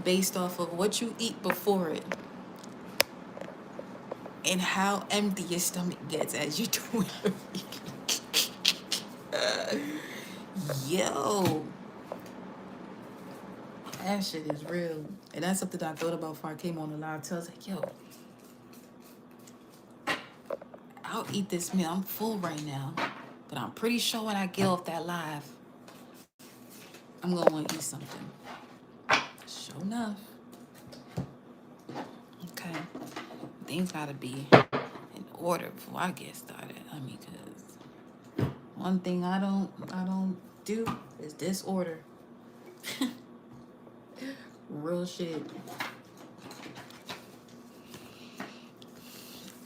based off of what you eat before it and how empty your stomach gets as you do it. Yo, that shit is real. And that's something that I thought about before I came on the live. So I was like, yo, I'll eat this meal. I'm full right now. But I'm pretty sure when I get off that live, I'm going to want to eat something. Sure enough. Okay. Things got to be in order before I get started. I mean, because one thing I don't do is disorder. Real shit.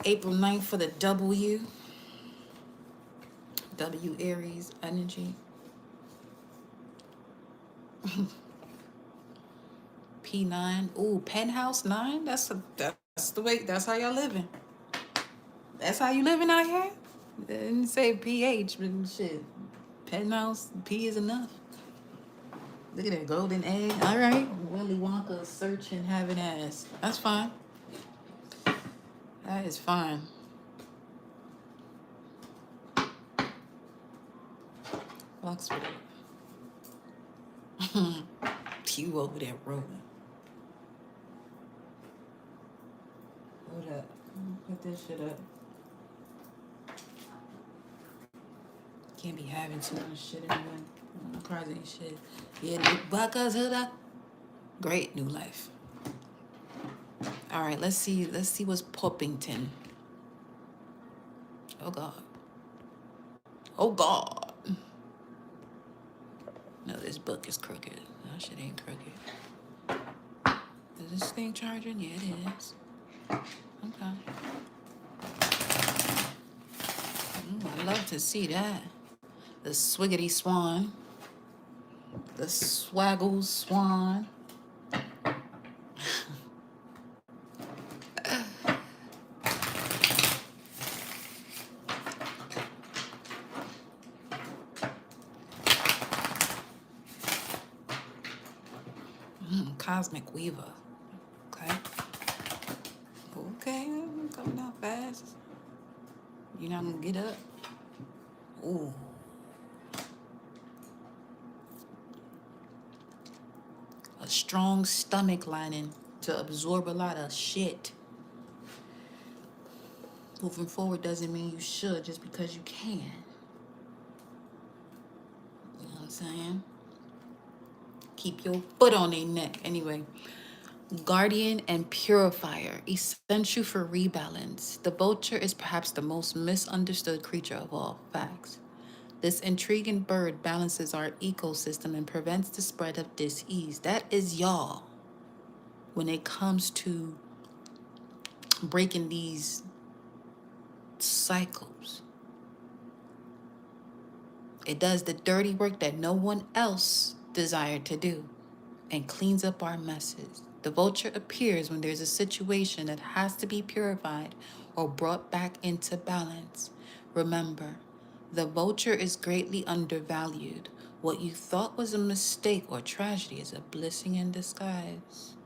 April 9th for the W Aries energy. P9. Ooh, penthouse 9. That's the way. That's how y'all living. That's how you living out here. They didn't say PH, but shit. Penthouse P is enough. Look at that golden egg. All right, Willy Wonka search and have an ass. That's fine. That is fine. Fucks with it. You over there rolling. Hold up. Put this shit up. Can't be having too much shit anyway. Crazy shit. Yeah, Buckers Huda. Great new life. All right, let's see what's Poppington. Oh God. Oh God. No, this book is crooked. That shit ain't crooked. Is this thing charging? Yeah, it is. Okay. I'd love to see that. The Swiggity Swan. The Swaggle Swan. cosmic weaver. Okay. Okay, I'm coming down fast. You're not gonna get up. Ooh. A strong stomach lining to absorb a lot of shit. Moving forward doesn't mean you should just because you can. You know what I'm saying? Keep your foot on their neck. Anyway, guardian and purifier, essential for rebalance. The vulture is perhaps the most misunderstood creature of all. Facts. This intriguing bird balances our ecosystem and prevents the spread of dis-ease. That is y'all. When it comes to breaking these cycles, it does the dirty work that no one else desired to do and cleans up our messes. The vulture appears when there's a situation that has to be purified or brought back into balance. Remember, the vulture is greatly undervalued. What you thought was a mistake or tragedy is a blessing in disguise.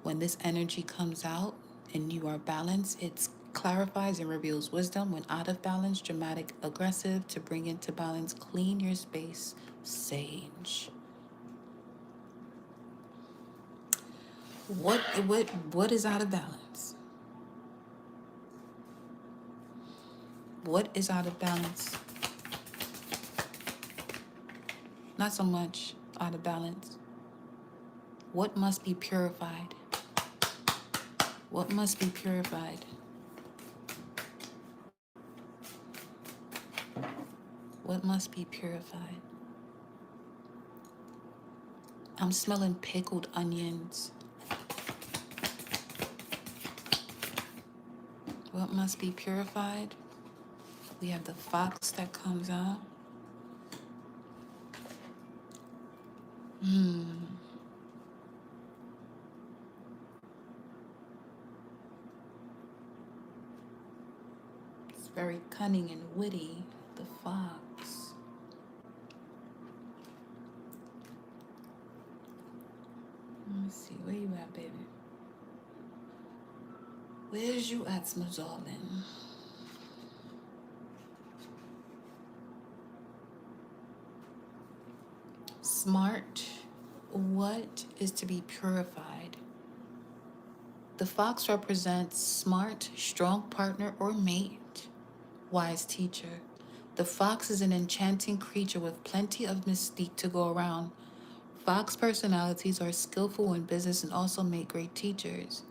When this energy comes out and you are balanced, it clarifies and reveals wisdom. When out of balance, dramatic, aggressive. To bring into balance, clean your space, sage. What is out of balance? What is out of balance? Not so much out of balance. What must be purified? What must be purified? What must be purified? I'm smelling pickled onions. What must be purified? We have the fox that comes out. It's very cunning and witty, the fox. Let me see, where you at, baby? Where's you at, Smazolin? Smart. What is to be purified? The fox represents smart, strong partner or mate, wise teacher. The fox is an enchanting creature with plenty of mystique to go around. Fox personalities are skillful in business and also make great teachers.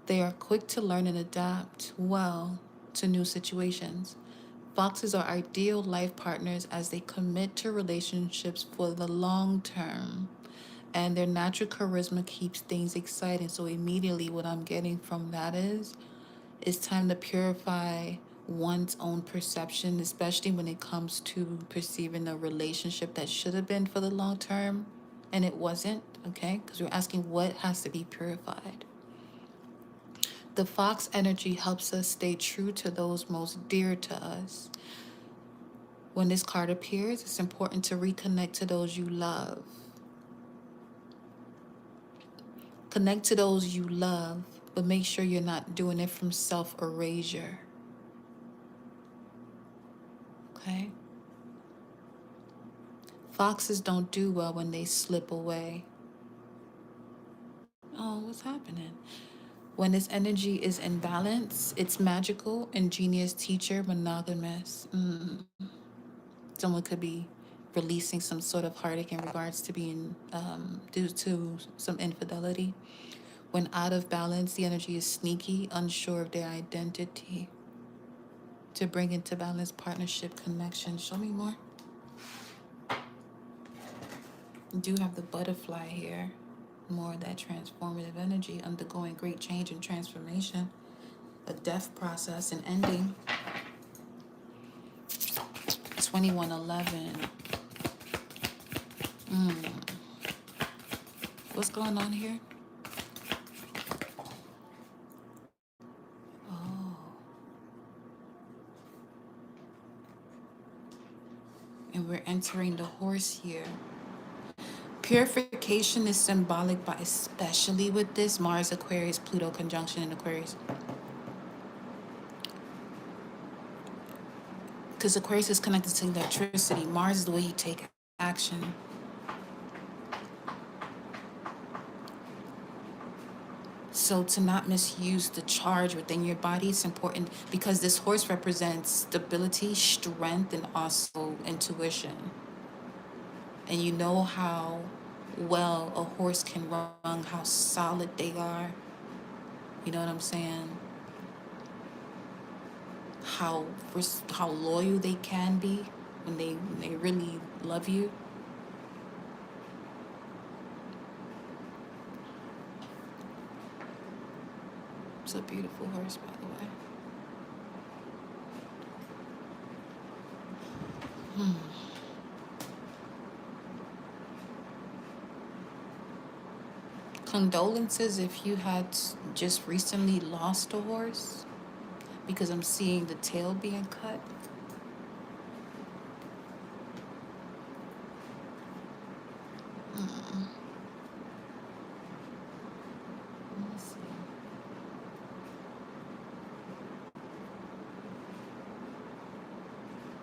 They are quick to learn and adapt well to new situations. Foxes are ideal life partners as they commit to relationships for the long term. And their natural charisma keeps things exciting. So immediately what I'm getting from that is it's time to purify one's own perception, especially when it comes to perceiving a relationship that should have been for the long term and it wasn't, okay? Because we're asking what has to be purified. The fox energy helps us stay true to those most dear to us. When this card appears, it's important to reconnect to those you love. Connect to those you love, but make sure you're not doing it from self-erasure. Okay? Foxes don't do well when they slip away. Oh, what's happening? When this energy is in balance, it's magical, ingenious, teacher, monogamous. Someone could be releasing some sort of heartache in regards to being due to some infidelity. When out of balance, the energy is sneaky, unsure of their identity. To bring into balance, partnership, connection. Show me more. You do have the butterfly here. More of that transformative energy, undergoing great change and transformation. A death process and ending. 2111. What's going on here? Oh. And we're entering the horse here. Purification is symbolic, by especially with this Mars Aquarius Pluto conjunction in Aquarius, because Aquarius is connected to electricity. Mars is the way you take action. So to not misuse the charge within your body is important, because this horse represents stability, strength, and also intuition. And you know how well a horse can run, how solid they are. You know what I'm saying? How how loyal they can be when they really love you. It's a beautiful horse, by the way. Condolences if you had just recently lost a horse, because I'm seeing the tail being cut. Let me see.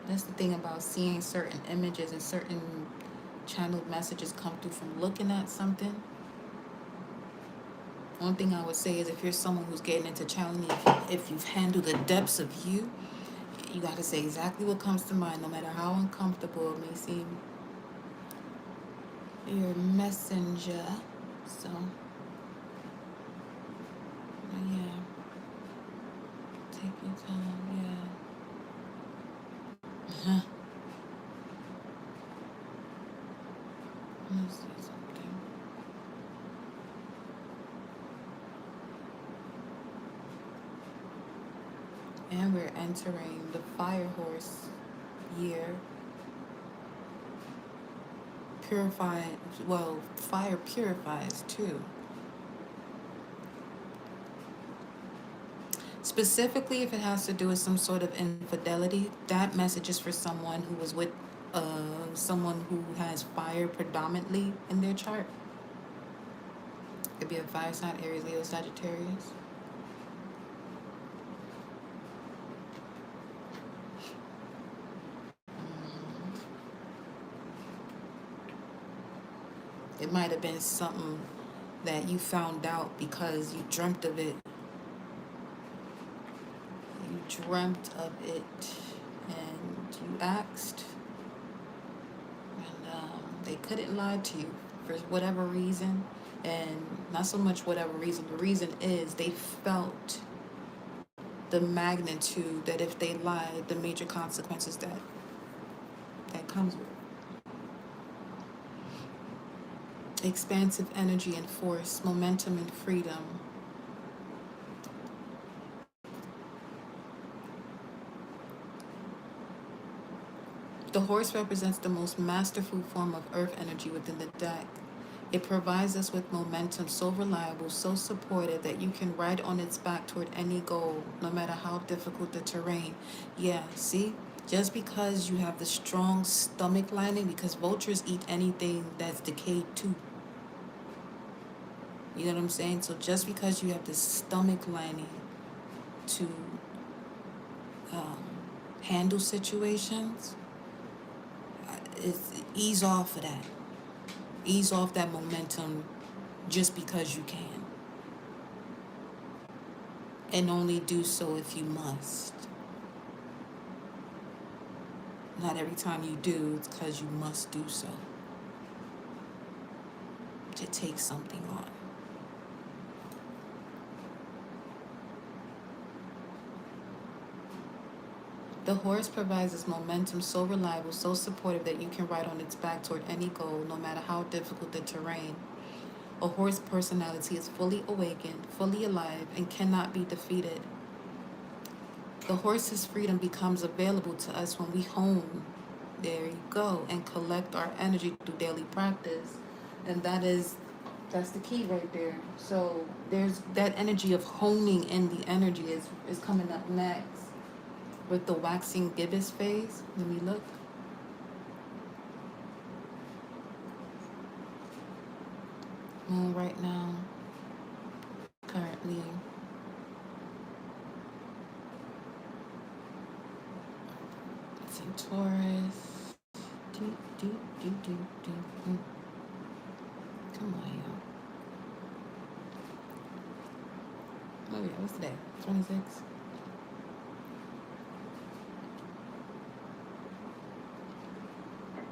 That's the thing about seeing certain images and certain channeled messages come through from looking at something. One thing I would say is, if you're someone who's getting into channeling, if you've handled the depths of you got to say exactly what comes to mind, no matter how uncomfortable it may seem. You're a messenger. So, yeah. Take your time, yeah. Let's see something. And we're entering the fire horse year. Purified, well, fire purifies too. Specifically, if it has to do with some sort of infidelity, that message is for someone who was with someone who has fire predominantly in their chart. Could be a fire sign, Aries, Leo, Sagittarius. It might have been something that you found out because you dreamt of it. You dreamt of it and you asked, and they couldn't lie to you for whatever reason. And not so much whatever reason, the reason is they felt the magnitude that if they lied, the major consequences that comes with it. Expansive energy and force, momentum and freedom. The horse represents the most masterful form of earth energy within the deck. It provides us with momentum so reliable, so supportive that you can ride on its back toward any goal, no matter how difficult the terrain. Yeah, see? Just because you have the strong stomach lining, because vultures eat anything that's decayed too. You know what I'm saying? So just because you have the stomach lining to um, handle situations, ease off of that. Ease off that momentum just because you can. And only do so if you must. Not every time you do, it's because you must do so. To take something on. The horse provides this momentum so reliable, so supportive that you can ride on its back toward any goal, no matter how difficult the terrain. A horse personality is fully awakened, fully alive, and cannot be defeated. The horse's freedom becomes available to us when we hone, there you go, and collect our energy through daily practice. And that's the key right there. So there's that energy of honing in the energy is coming up next with the waxing gibbous phase. Let me look. moon right now. Currently, it's in Taurus. Do, do, do. Mm. Come on, yo. Oh, yeah, what's today? 26?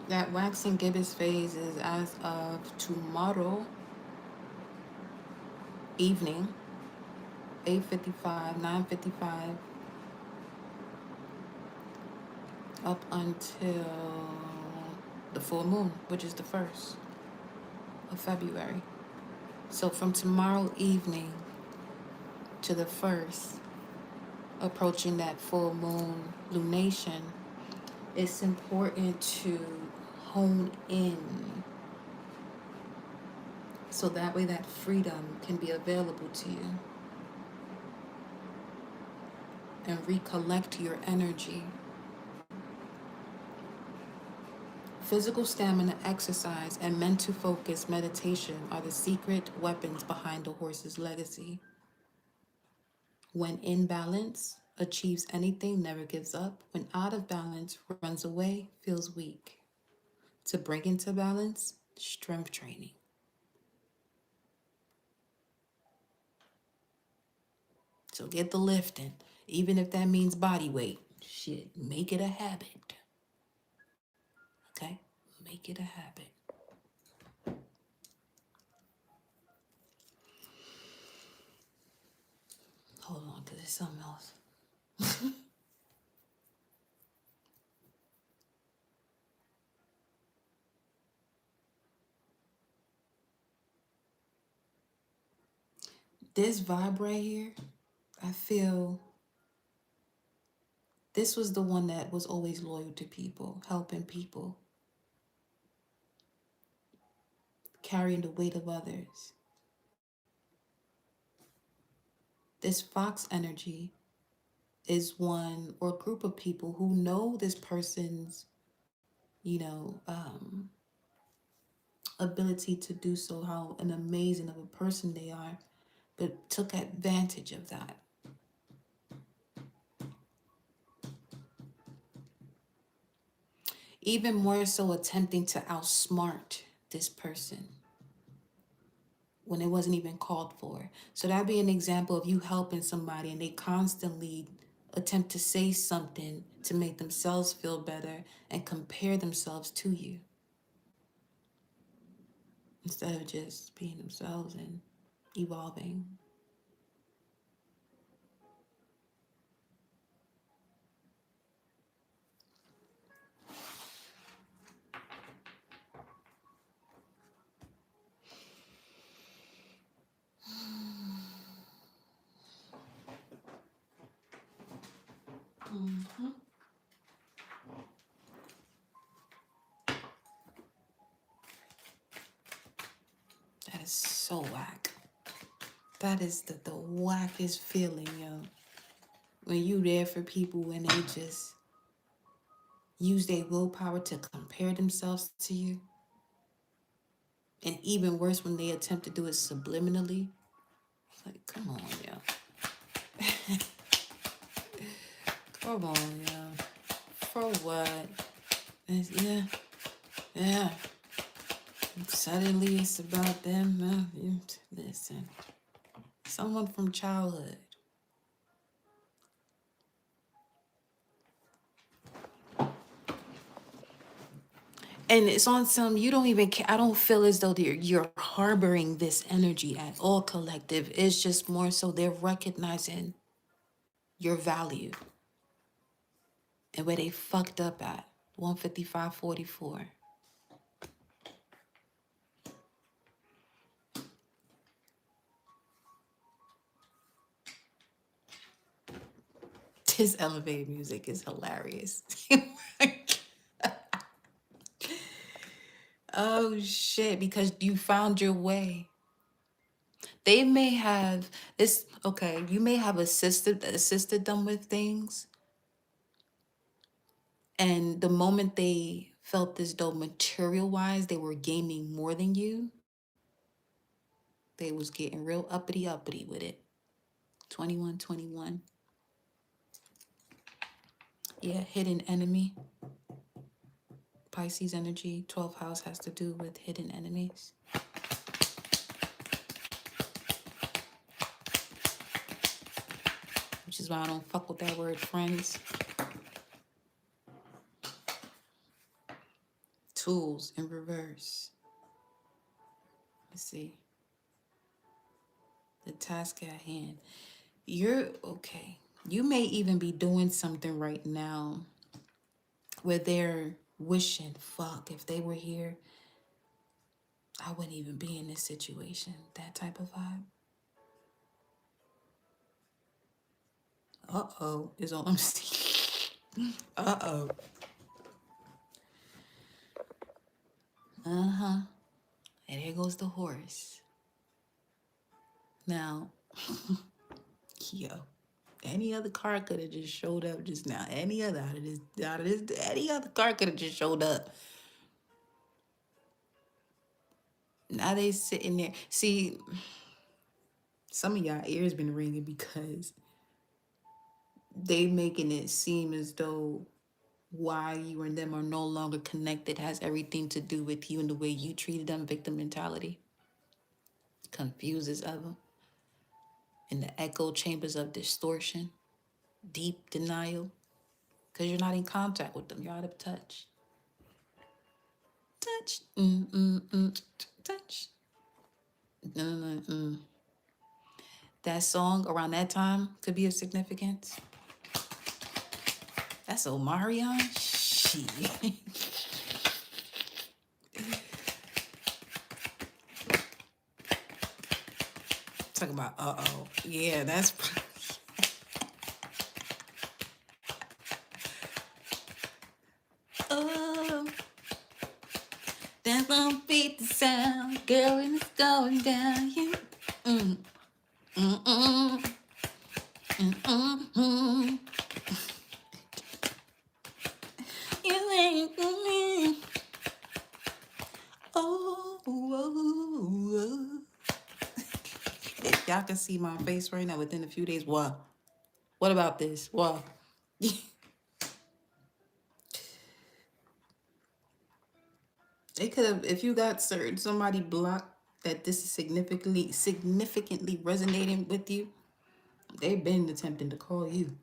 That waxing gibbous phase is as of tomorrow evening, 8:55, 9:55, up until the full moon, which is the 1st of February. So from tomorrow evening to the 1st, approaching that full moon lunation, it's important to hone in so that way that freedom can be available to you and recollect your energy. Physical stamina exercise and mental focus meditation are the secret weapons behind the horse's legacy. When in balance, achieves anything, never gives up. When out of balance, runs away, feels weak. To bring into balance, strength training. So get the lifting, even if that means body weight. Shit, make it a habit. Okay? Make it a habit. Hold on, because there's something else. This vibe right here, I feel this was the one that was always loyal to people, helping people, carrying the weight of others. This fox energy is one or group of people who know this person's, you know, ability to do so, how an amazing of a person they are, but took advantage of that. Even more so attempting to outsmart this person when it wasn't even called for. So that'd be an example of you helping somebody and they constantly attempt to say something to make themselves feel better and compare themselves to you instead of just being themselves and evolving. Mm-hmm. That is so whack. That is the wackest feeling, yo. When you there for people and they just use their willpower to compare themselves to you. And even worse when they attempt to do it subliminally. It's like, come on, yo. Come on, yo. For what? Yeah, yeah. Suddenly it's about them. Listen, someone from childhood. And it's on some, you don't even care. I don't feel as though you're harboring this energy at all, collective. It's just more so they're recognizing your value and where they fucked up at. 155.44. This elevated music is hilarious. Oh shit, because you found your way. They may have it's okay, you may have assisted them with things, and the moment they felt as though material wise they were gaining more than you, They was getting real uppity with it. 2121. Yeah, hidden enemy. Pisces energy. 12th house has to do with hidden enemies. Which is why I don't fuck with that word, friends. Tools in reverse. Let's see. The task at hand. You're okay. You may even be doing something right now where they're wishing, fuck, if they were here, I wouldn't even be in this situation. That type of vibe. Uh-oh is all I'm seeing. Uh-oh. Uh-huh. And here goes the horse. Now, yo, any other car could have just showed up just now. Any other any other car could have just showed up. Now they sitting there. See, some of y'all ears been ringing because they making it seem as though why you and them are no longer connected has everything to do with you and the way you treated them. Victim mentality confuses them in the echo chambers of distortion, deep denial, because you're not in contact with them. You're out of touch. Touch, touch. That song around that time could be of significance. That's Omarion. Shit. Talking about yeah, that's dance on beat the sound, girl, and it's going down. You, you ain't. Oh. If y'all can see my face right now within a few days, what? What about this? What? They could have, if you got certain somebody blocked that this is significantly resonating with you, they've been attempting to call you.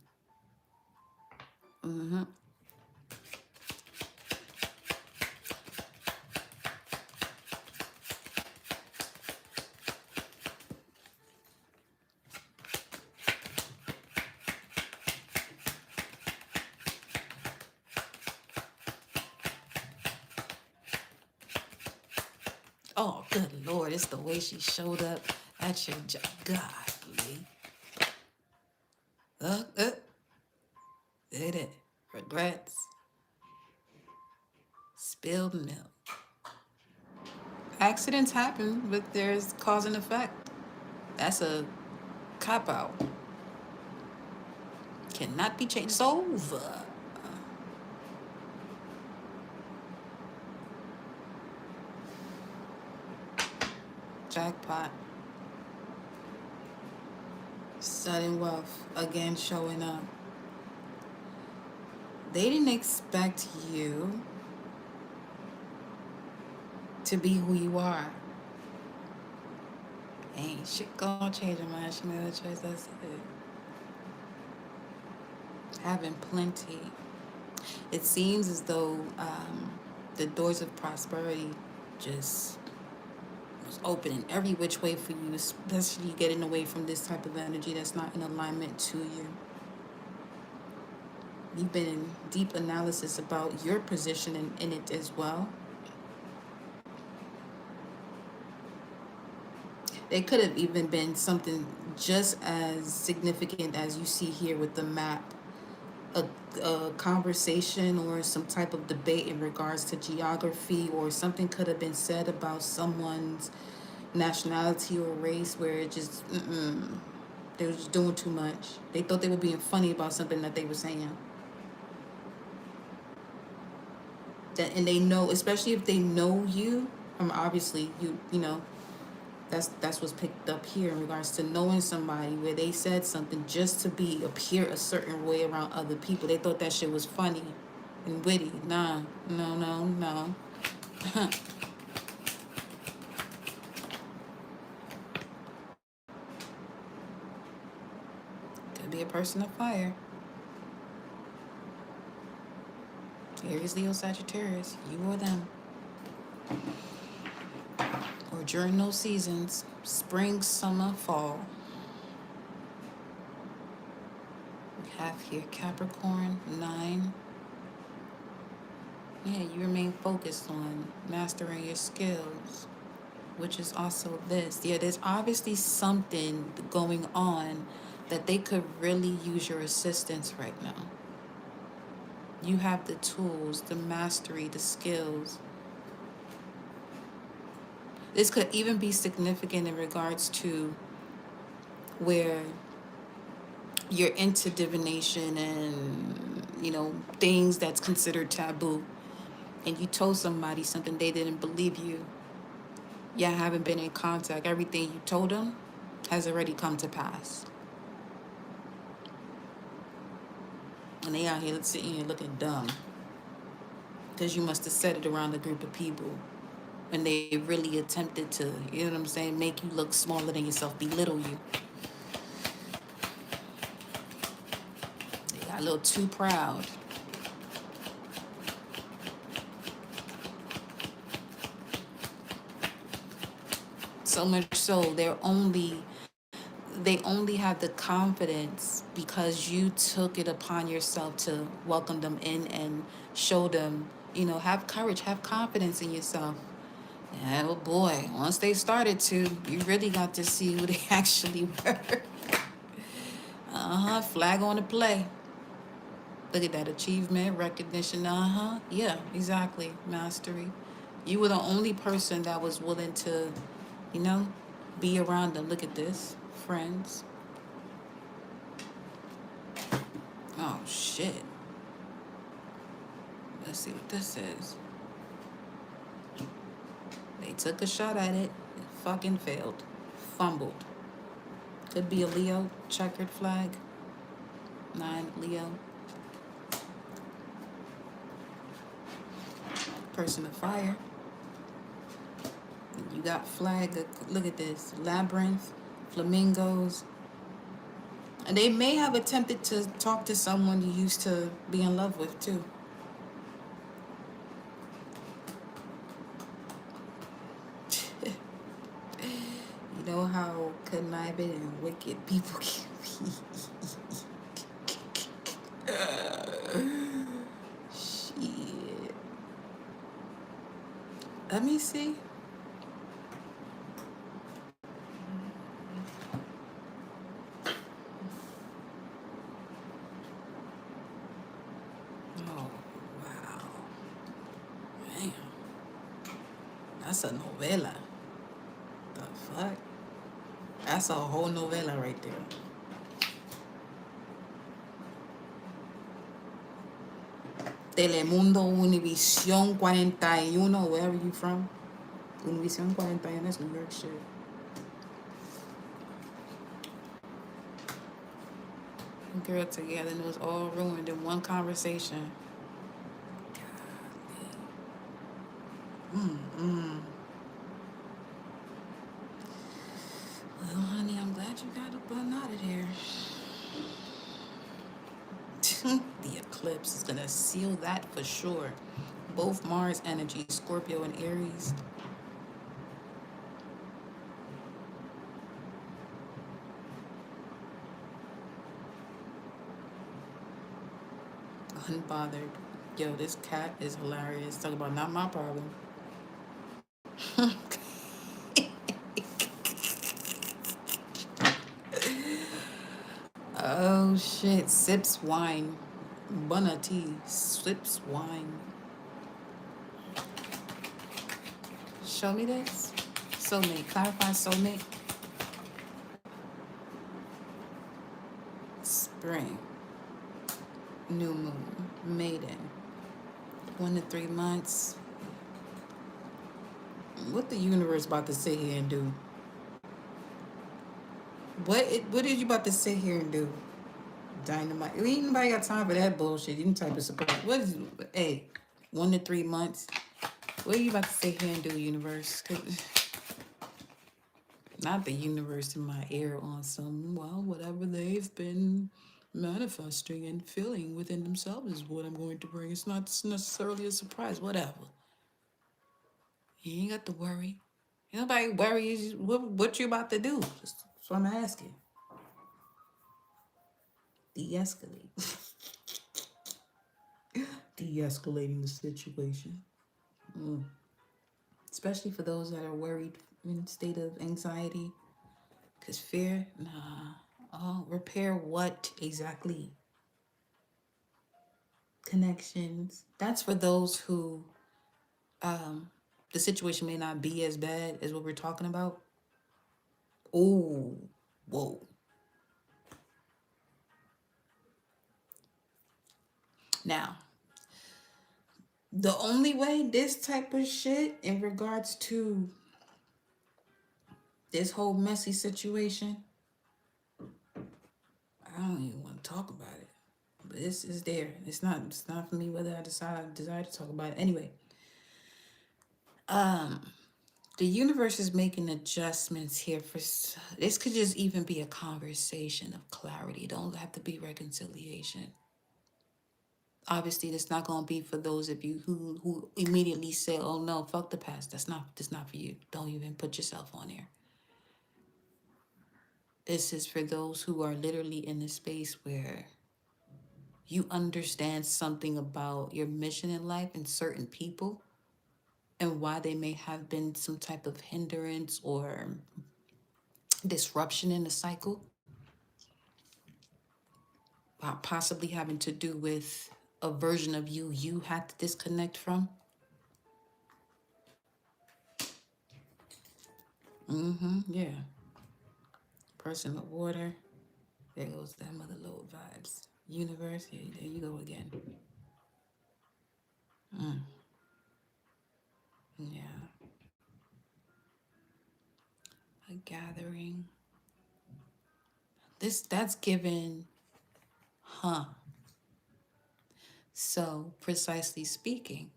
Oh, good Lord, it's the way she showed up at your job. Godly. Did it. Regrets. Spilled milk. Accidents happen, but there's cause and effect. That's a cop-out. Cannot be changed. It's over. Jackpot. Sudden wealth. Again showing up. They didn't expect you to be who you are. Ain't shit gonna change your mind. She made a choice. That's it. Having plenty. It seems as though the doors of prosperity just was opening every which way for you, especially getting away from this type of energy that's not in alignment to you. You've been in deep analysis about your position in it as well. It could have even been something just as significant as you see here with the map. A conversation or some type of debate in regards to geography, or something could have been said about someone's nationality or race where it just, they were just doing too much. They thought they were being funny about something that they were saying. And they know, especially if they know you, obviously you know, That's what's picked up here in regards to knowing somebody where they said something just to appear a certain way around other people. They thought that shit was funny and witty. Nah, no, no, no. Could be a person of fire. Aries, Leo, Sagittarius. You or them. Or during those seasons, spring, summer, fall. We have here Capricorn, 9. Yeah, you remain focused on mastering your skills, which is also this. Yeah, there's obviously something going on that they could really use your assistance right now. You have the tools, the mastery, the skills. This could even be significant in regards to where you're into divination and, things that's considered taboo. And you told somebody something, they didn't believe you. Yeah, haven't been in contact. Everything you told them has already come to pass. And they out here sitting here looking dumb. Because you must have said it around a group of people. And they really attempted to, you know what I'm saying, make you look smaller than yourself, belittle you. They got a little too proud. So much so they only have the confidence because you took it upon yourself to welcome them in and show them, have courage, have confidence in yourself. And oh boy, once they started to, you really got to see who they actually were. Flag on the play. Look at that achievement, recognition. Yeah, exactly. Mastery. You were the only person that was willing to, be around them. Look at this. Friends. Oh, shit. Let's see what this is. They took a shot at it. It fucking failed. Fumbled. Could be a Leo. Checkered flag. 9, Leo. Person of fire. You got flag. Look at this. Labyrinth. Flamingos. And they may have attempted to talk to someone you used to be in love with, too. You know how conniving and wicked people can be. Shit. Let me see. Oh, wow. Man. That's a novela. The fuck? That's a whole novela right there. Telemundo, Univision 41, wherever you from. Univision 41, that's New York shit. Girl together and it was all ruined in one conversation. Well, honey, I'm glad you got up and out of there. The eclipse is gonna seal that for sure. Both Mars energy, Scorpio and Aries. Unbothered. Yo, this cat is hilarious. Talk about not my problem. Oh shit. Sips wine. Bunna tea. Sips wine. Show me this. Soulmate. Clarify soulmate. Spring. New moon. Maiden. 1 to 3 months. What the universe about to sit here and do? What is you about to sit here and do? Dynamite. Ain't nobody got time for that bullshit. You type of surprise. What is? Hey, 1 to 3 months. What are you about to sit here and do, universe? 'Cause not the universe in my ear on some, well, whatever they've been manifesting and feeling within themselves is what I'm going to bring. It's not necessarily a surprise. Whatever. You ain't got to worry. Nobody worries what you about to do. That's what I'm asking. De-escalate. De-escalating the situation. Especially for those that are worried in state of anxiety. Because fear, nah. Oh, repair what exactly? Connections. That's for those who the situation may not be as bad as what we're talking about. Oh, whoa. Now, the only way this type of shit in regards to this whole messy situation, I don't even want to talk about it. But it's there. It's not for me whether I desire to talk about it. Anyway, the universe is making adjustments here for this could just even be a conversation of clarity. It don't have to be reconciliation. Obviously, that's not gonna be for those of you who immediately say, "Oh no, fuck the past." That's not for you. Don't even put yourself on here. This is for those who are literally in a space where you understand something about your mission in life and certain people and why they may have been some type of hindrance or disruption in the cycle, possibly having to do with a version of you had to disconnect from. Yeah. Person of water. There goes that mother load vibes. Universe, yeah, there you go again. Yeah. A gathering. That's given, huh? So precisely speaking,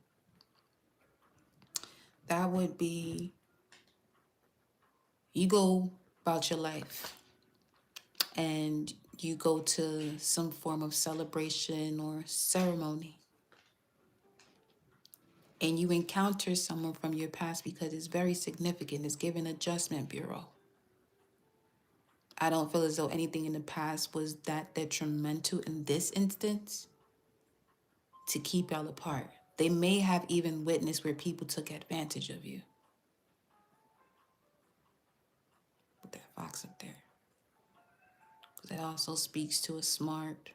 that would be you go about your life and you go to some form of celebration or ceremony and you encounter someone from your past because it's very significant. It's given adjustment bureau. I don't feel as though anything in the past was that detrimental in this instance to keep y'all apart. They may have even witnessed where people took advantage of you. Put that fox up there. Because that also speaks to a smart,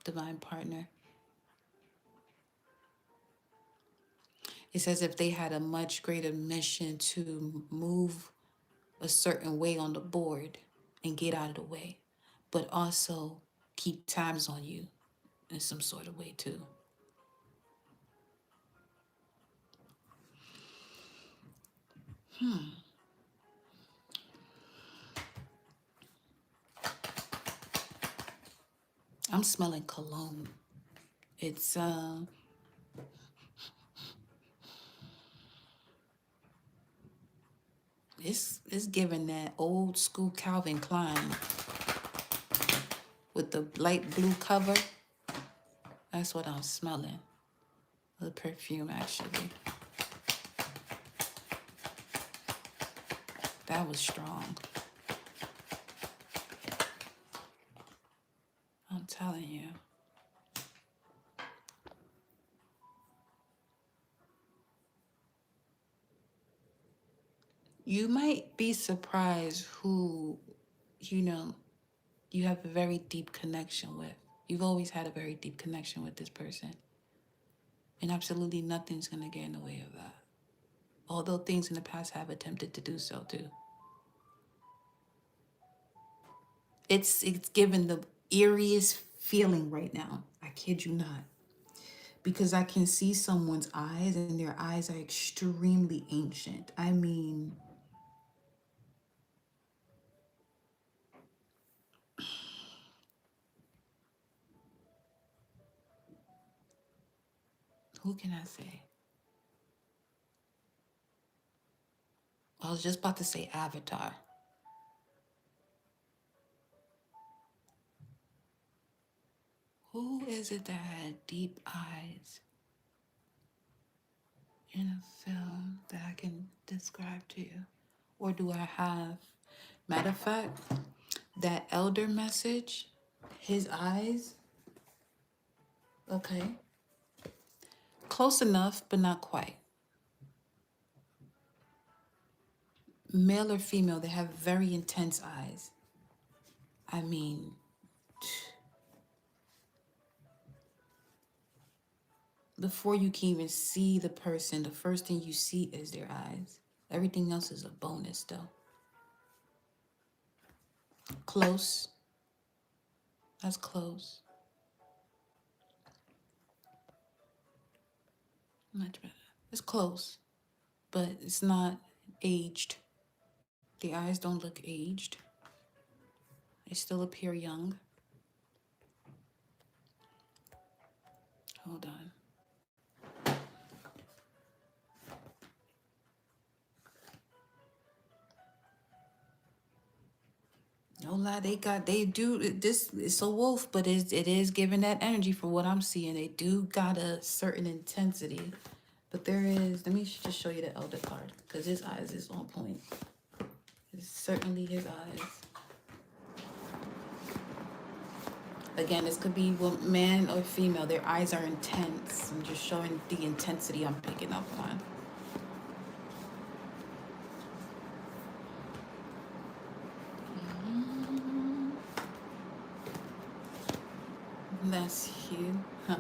divine partner. It's as if they had a much greater mission to move a certain way on the board and get out of the way, but also keep tabs on you in some sort of way too. I'm smelling cologne. It's it's giving that old school Calvin Klein with the light blue cover. That's what I'm smelling. The perfume, actually. That was strong. I'm telling you. You might be surprised who, you know, you have a very deep connection with. You've always had a very deep connection with this person. And absolutely nothing's going to get in the way of that. Although things in the past have attempted to do so too. It's given the eeriest feeling right now. I kid you not. Because I can see someone's eyes and their eyes are extremely ancient. I mean, Who can I say? I was just about to say Avatar. Who is it that had deep eyes in a film that I can describe to you? Or do I have? Matter of fact, that elder message, his eyes, okay, close enough, but not quite. Male or female, they have very intense eyes. I mean, before you can even see the person, the first thing you see is their eyes. Everything else is a bonus, though. Close. That's close. Much better. It's close, but it's not aged. The eyes don't look aged. They still appear young. Hold on. No lie, they do this. It's a wolf, but it is giving that energy for what I'm seeing. They do got a certain intensity, but there is. Let me just show you the elder card because his eyes is on point. It's certainly his eyes. Again, this could be man or female. Their eyes are intense. I'm just showing the intensity I'm picking up on. That's you. Huh.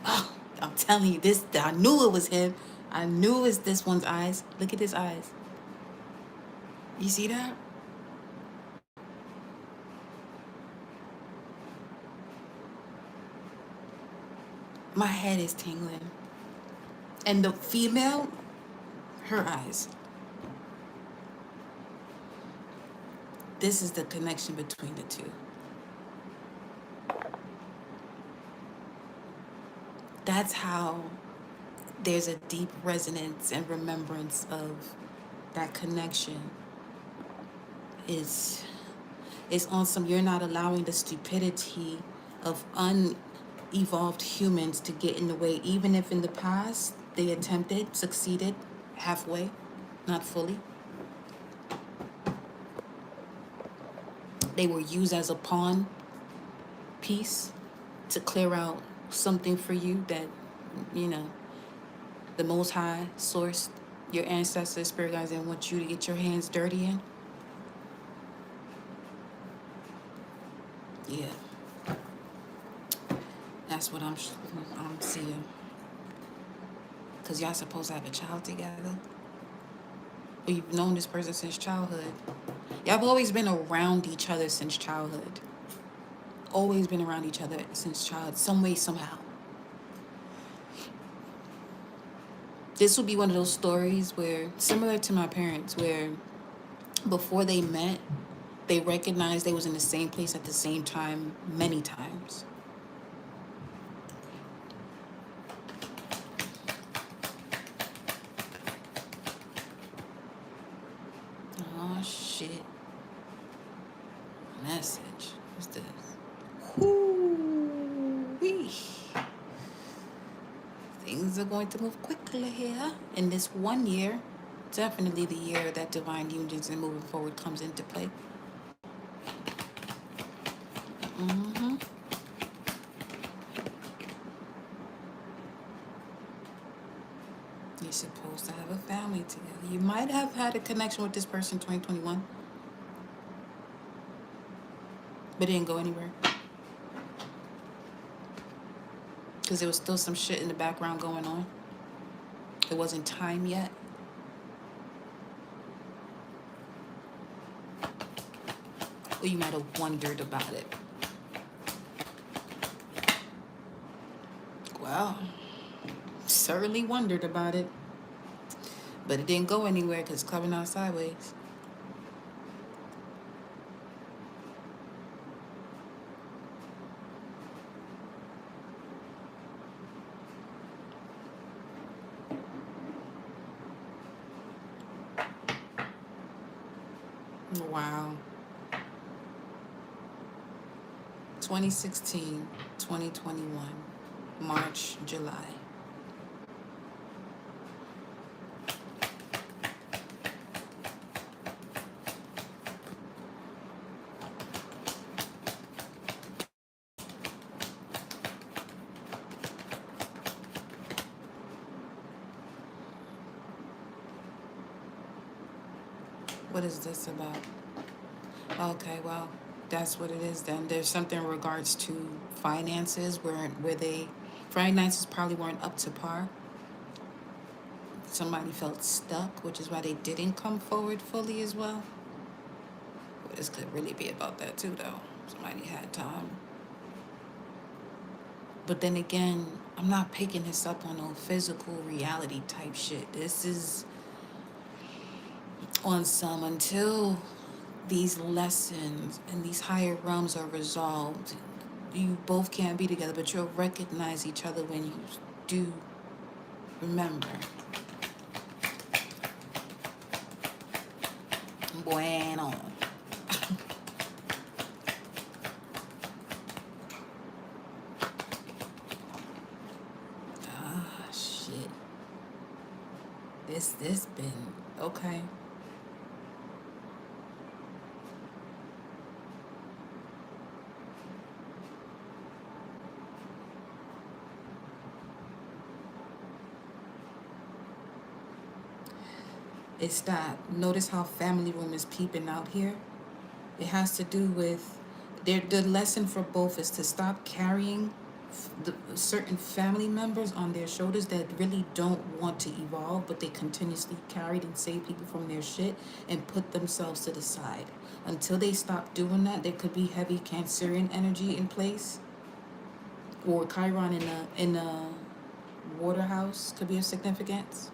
Oh, I'm telling you, this. I knew it was him. I knew it was this one's eyes. Look at his eyes. You see that? My head is tingling. And the female, her eyes. This is the connection between the two. That's how there's a deep resonance and remembrance of that connection. It's on some, you're not allowing the stupidity of unevolved humans to get in the way, even if in the past they attempted, succeeded halfway, not fully. They were used as a pawn piece to clear out something for you that, you know, the Most High source, your ancestors, spirit guides, and want you to get your hands dirty in. Yeah, that's what I'm seeing. Cause y'all supposed to have a child together. Or you've known this person since childhood. Y'all have always been around each other since childhood. Always been around each other since childhood, some way, somehow. This would be one of those stories where, similar to my parents, where before they met, they recognized they was in the same place at the same time many times. Oh shit. Message. What's this? Whoo-wee. Things are going to move quickly here in this 1 year. Definitely the year that divine unions and moving forward comes into play. You're supposed to have a family together. You might have had a connection with this person in 2021, but it didn't go anywhere. Because there was still some shit in the background going on. It wasn't time yet. Or you might have wondered about it. Well, certainly wondered about it. But it didn't go anywhere because it's coming out sideways. Wow. 2016, 2021, March, July. What is this about? Okay, well, that's what it is then. There's something in regards to finances where they finances probably weren't up to par. Somebody felt stuck, which is why they didn't come forward fully as well. Well, this could really be about that too, though. Somebody had time. But then again, I'm not picking this up on no physical reality type shit. This is on some until these lessons and these higher realms are resolved. You both can't be together, but you'll recognize each other when you do remember. Bueno. Ah, shit. This been okay. It's that. Notice how family room is peeping out here. It has to do with the lesson for both is to stop carrying certain family members on their shoulders that really don't want to evolve, but they continuously carried and save people from their shit and put themselves to the side. Until they stop doing that, there could be heavy Cancerian energy in place, or Chiron in a water house could be of significance.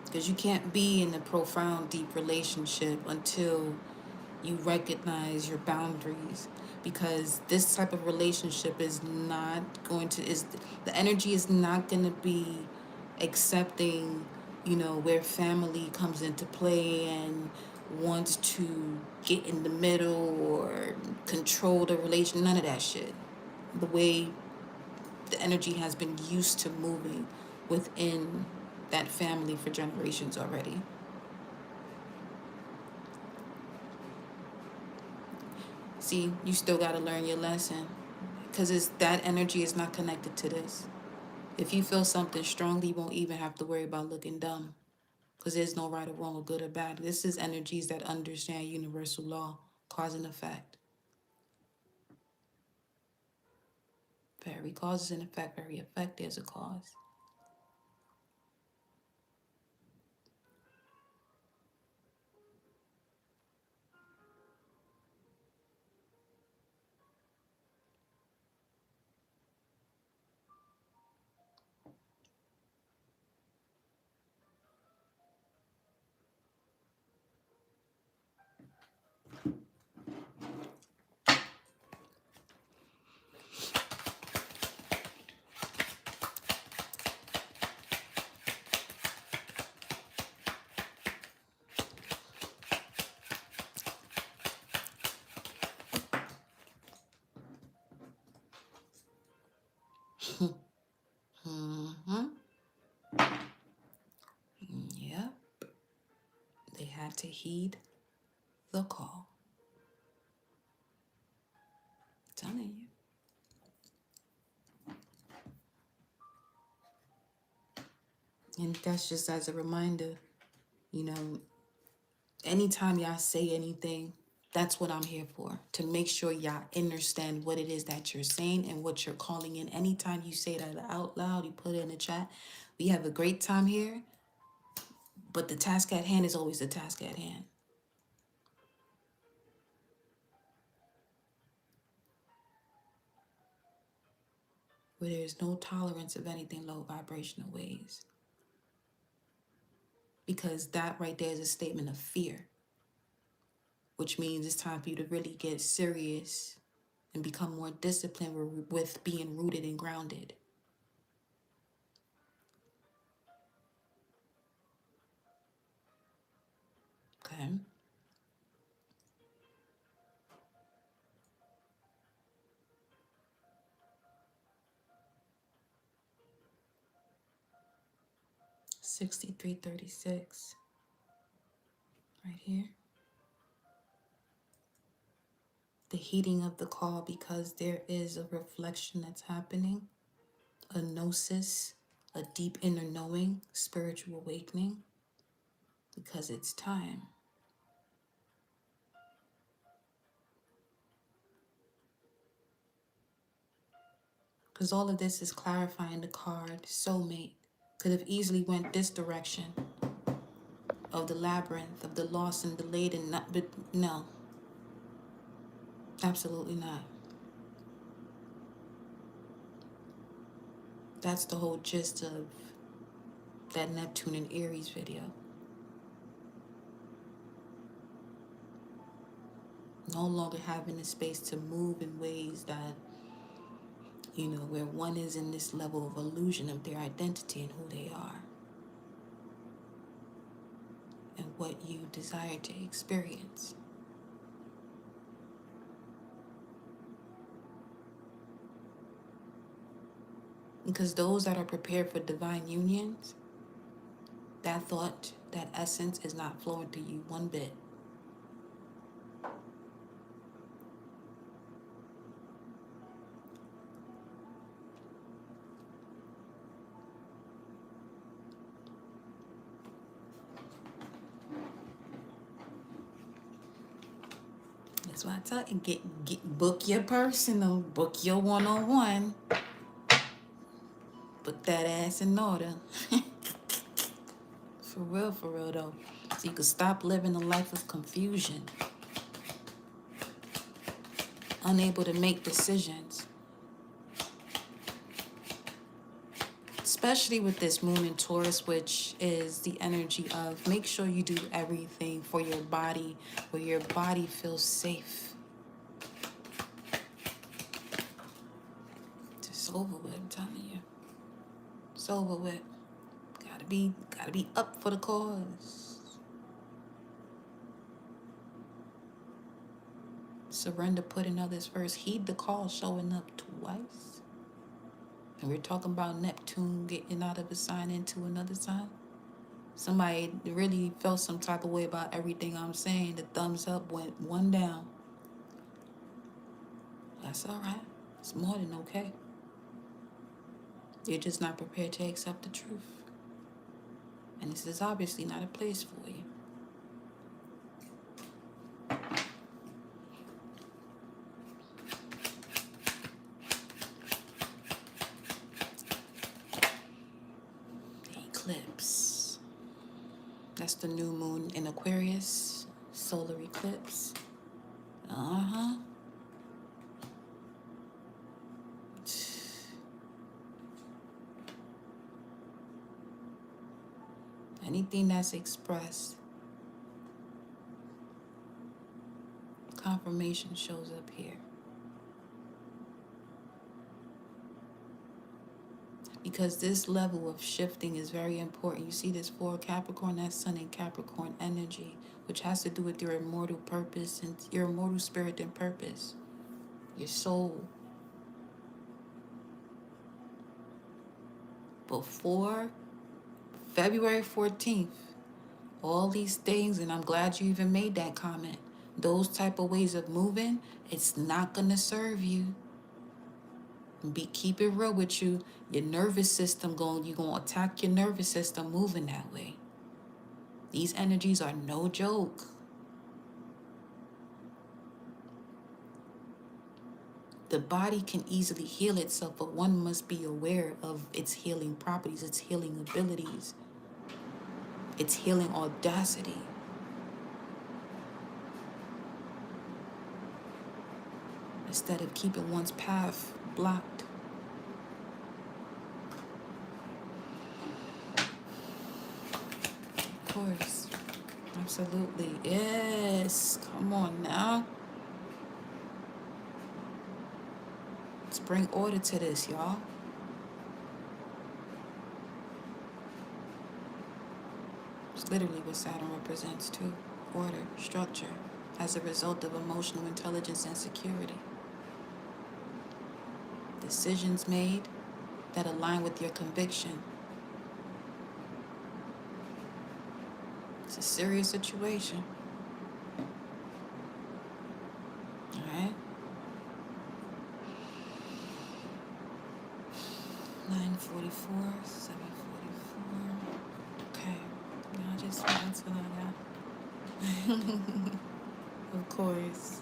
Because you can't be in a profound, deep relationship until you recognize your boundaries. Because this type of relationship is not going to, is the energy is not going to be accepting, where family comes into play and wants to get in the middle or control the relation. None of that shit. The way the energy has been used to moving within that family for generations already. See, you still got to learn your lesson because it's that energy is not connected to this. If you feel something strongly, you won't even have to worry about looking dumb because there's no right or wrong or good or bad. This is energies that understand universal law, cause and effect. Very cause is an effect, very effect is a cause. Mm-hmm. Yep. They had to heed the call. I'm telling you. And that's just as a reminder, you know, anytime y'all say anything, that's what I'm here for. To make sure y'all understand what it is that you're saying and what you're calling in. Anytime you say that out loud, you put it in the chat. We have a great time here, but the task at hand is always the task at hand. Where there is no tolerance of anything low vibrational waves. Because that right there is a statement of fear, which means it's time for you to really get serious and become more disciplined with being rooted and grounded. Okay. $63.36 right here. The heating of the call because there is a reflection that's happening, a gnosis, a deep inner knowing, spiritual awakening, because it's time. Because all of this is clarifying the card. Soulmate could have easily went this direction of the labyrinth, of the lost and delayed, and not, but no, absolutely not. That's the whole gist of that Neptune and Aries video. No longer having the space to move in ways that, where one is in this level of illusion of their identity and who they are and what you desire to experience. Because those that are prepared for divine unions, that thought, that essence is not flowing through you one bit. That's why I tell you, book your personal, book your one-on-one, put that ass in order. For real though. So you can stop living a life of confusion, unable to make decisions. Especially with this moon in Taurus, which is the energy of make sure you do everything for your body, where your body feels safe. It's over with, I'm telling you. It's over with. Gotta be up for the cause. Surrender, putting others first. Heed the call, showing up twice. And we're talking about Neptune getting out of a sign into another sign. Somebody really felt some type of way about everything I'm saying. The thumbs up went one down. That's all right. It's more than okay. You're just not prepared to accept the truth. And this is obviously not a place for you. Eclipse. That's the new moon in Aquarius. Solar eclipse. Uh-huh. Anything that's expressed, confirmation shows up here. Because this level of shifting is very important. You see this for Capricorn, that Sun in Capricorn energy, which has to do with your immortal purpose and your immortal spirit and purpose, your soul. Before February 14th, all these things, and I'm glad you even made that comment, those type of ways of moving, it's not going to serve you. Keep it real with you. Your nervous system you're going to attack your nervous system moving that way. These energies are no joke. The body can easily heal itself, but one must be aware of its healing properties, its healing abilities, its healing audacity. Instead of keeping one's path blocked. Of course. Absolutely. Yes. Come on now. Let's bring order to this, y'all. It's literally what Saturn represents too. order, structure, as a result of emotional intelligence and security. Decisions made that align with your conviction. It's a serious situation. All right? 9:44, 7:44. Okay. Now just that's what I got. Of course.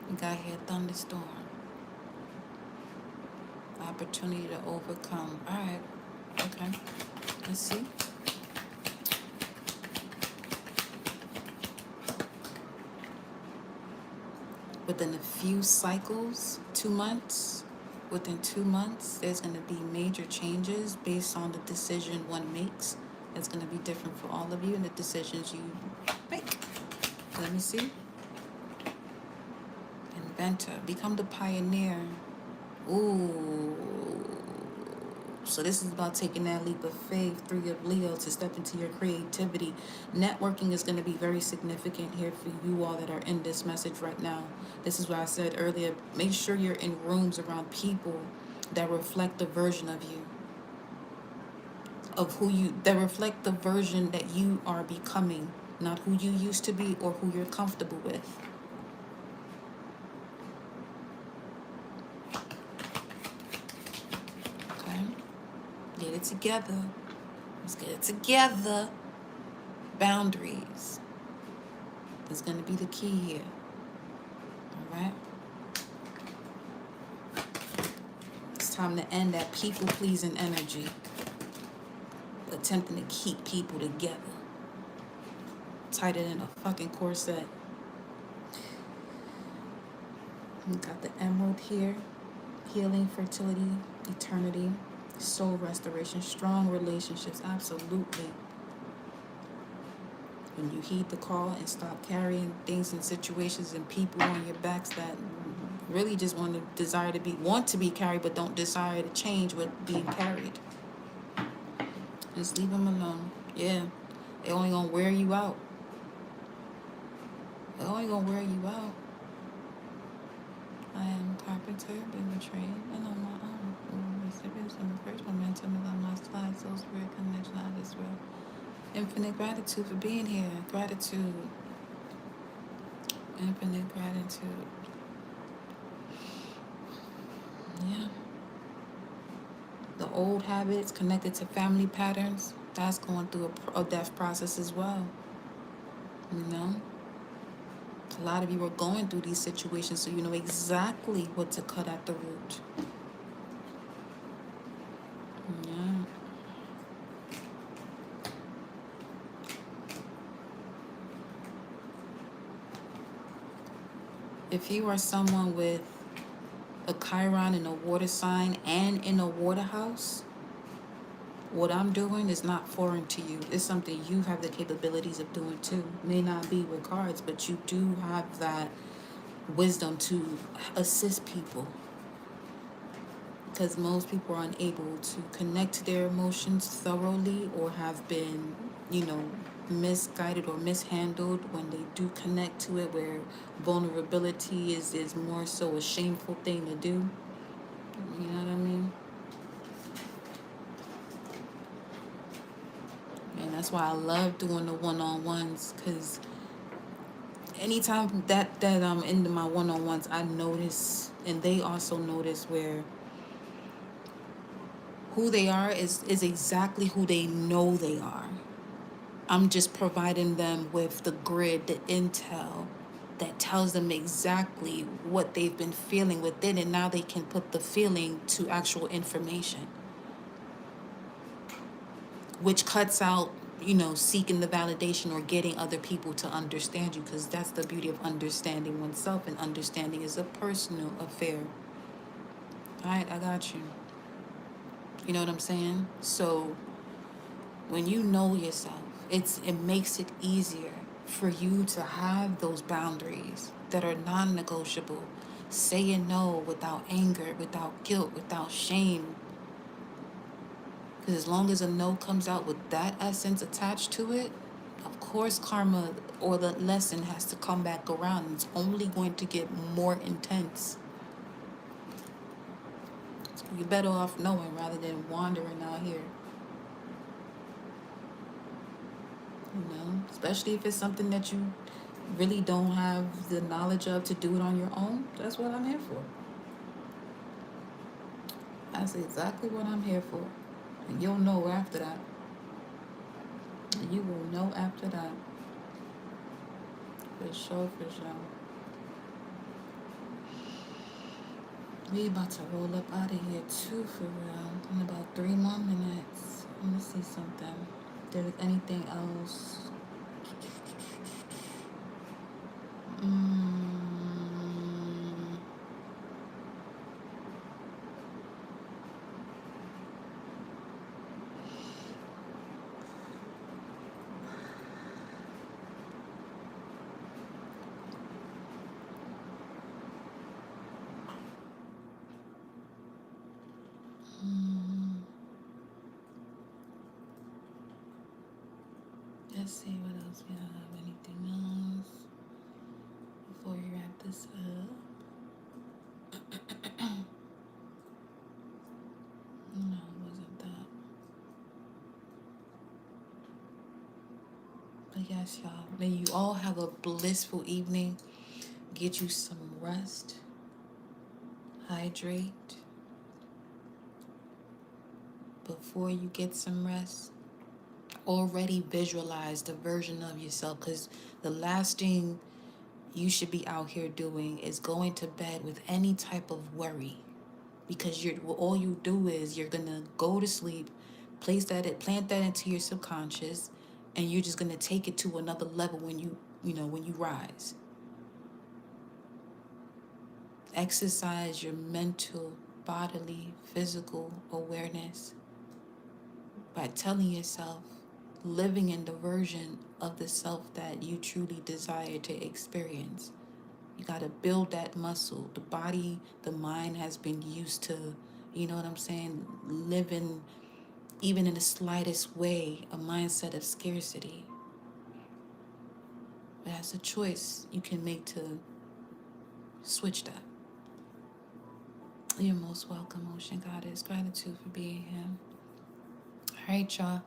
We got here thunderstorm. Opportunity to overcome. All right. Okay. Let's see. Within a few cycles, 2 months, within 2 months, there's going to be major changes based on the decision one makes. It's going to be different for all of you and the decisions you make. Let me see. Inventor. Become the pioneer. Ooh. So this is about taking that leap of faith, 3 of Leo, to step into your creativity. Networking is going to be very significant here for you all that are in this message right now. This is what I said earlier. Make sure you're in rooms around people that reflect the version of you, that reflect the version that you are becoming, not who you used to be or who you're comfortable with. Okay? Get it together. Let's get it together. Boundaries is going to be the key here. All right? It's time to end that people-pleasing energy, attempting to keep people together, tighter than a fucking corset. We got the emerald here. Healing, fertility, eternity, soul restoration, strong relationships, absolutely. When you heed the call and stop carrying things and situations and people on your backs that really just want to be carried but don't desire to change with being carried. Just leave them alone. Yeah. They're only gonna wear you out. They're only gonna wear you out. I am a carpenter, been betrayed, and on my own. Recipients and the first momentum is on my side, soul spirit connection out of this world. Infinite gratitude for being here. Gratitude. Infinite gratitude. Yeah. The old habits connected to family patterns, that's going through a death process as well. You know? A lot of you are going through these situations, so you know exactly what to cut at the root. Yeah. If you are someone with a Chiron in a water sign and in a water house, what I'm doing is not foreign to you. It's something you have the capabilities of doing too. May not be with cards, but you do have that wisdom to assist people. Because most people are unable to connect to their emotions thoroughly or have been, misguided or mishandled when they do connect to it, where vulnerability is more so a shameful thing to do. You know what I mean? And that's why I love doing the one-on-ones, because anytime that I'm into my one-on-ones, I notice, and they also notice, where who they are is exactly who they know they are. I'm just providing them with the grid, the intel that tells them exactly what they've been feeling within, and now they can put the feeling to actual information, which cuts out, seeking the validation or getting other people to understand you, because that's the beauty of understanding oneself, and understanding is a personal affair. All right, I got you. You know what I'm saying? So when you know yourself, it makes it easier for you to have those boundaries that are non-negotiable, saying no without anger, without guilt, without shame. Because as long as a no comes out with that essence attached to it, Of course, karma or the lesson has to come back around. It's only going to get more intense. So you're better off knowing rather than wandering out here. You know, especially if it's something that you really don't have the knowledge of to do it on your own. That's what I'm here for. That's exactly what I'm here for. And you'll know after that. You will know after that. For sure, for sure. We about to roll up out of here too, for real. In about 3 more minutes. Let me see something. If there's anything else. Mm, let's see what else we have. Anything else before we wrap this up? No, it wasn't that. But yes, y'all. May you all have a blissful evening. Get you some rest. Hydrate. Before you get some rest, already visualize the version of yourself, because the last thing you should be out here doing is going to bed with any type of worry, because all you do is you're gonna go to sleep, plant that into your subconscious, and you're just gonna take it to another level when you rise. Exercise your mental, bodily, physical awareness by telling yourself, living in the version of the self that you truly desire to experience. You got to build that muscle. The body, the mind has been used to, you know what I'm saying, living, even in the slightest way, a mindset of scarcity. But that's a choice you can make to switch that. You're most welcome, Ocean Goddess. Gratitude for being here. All right, y'all.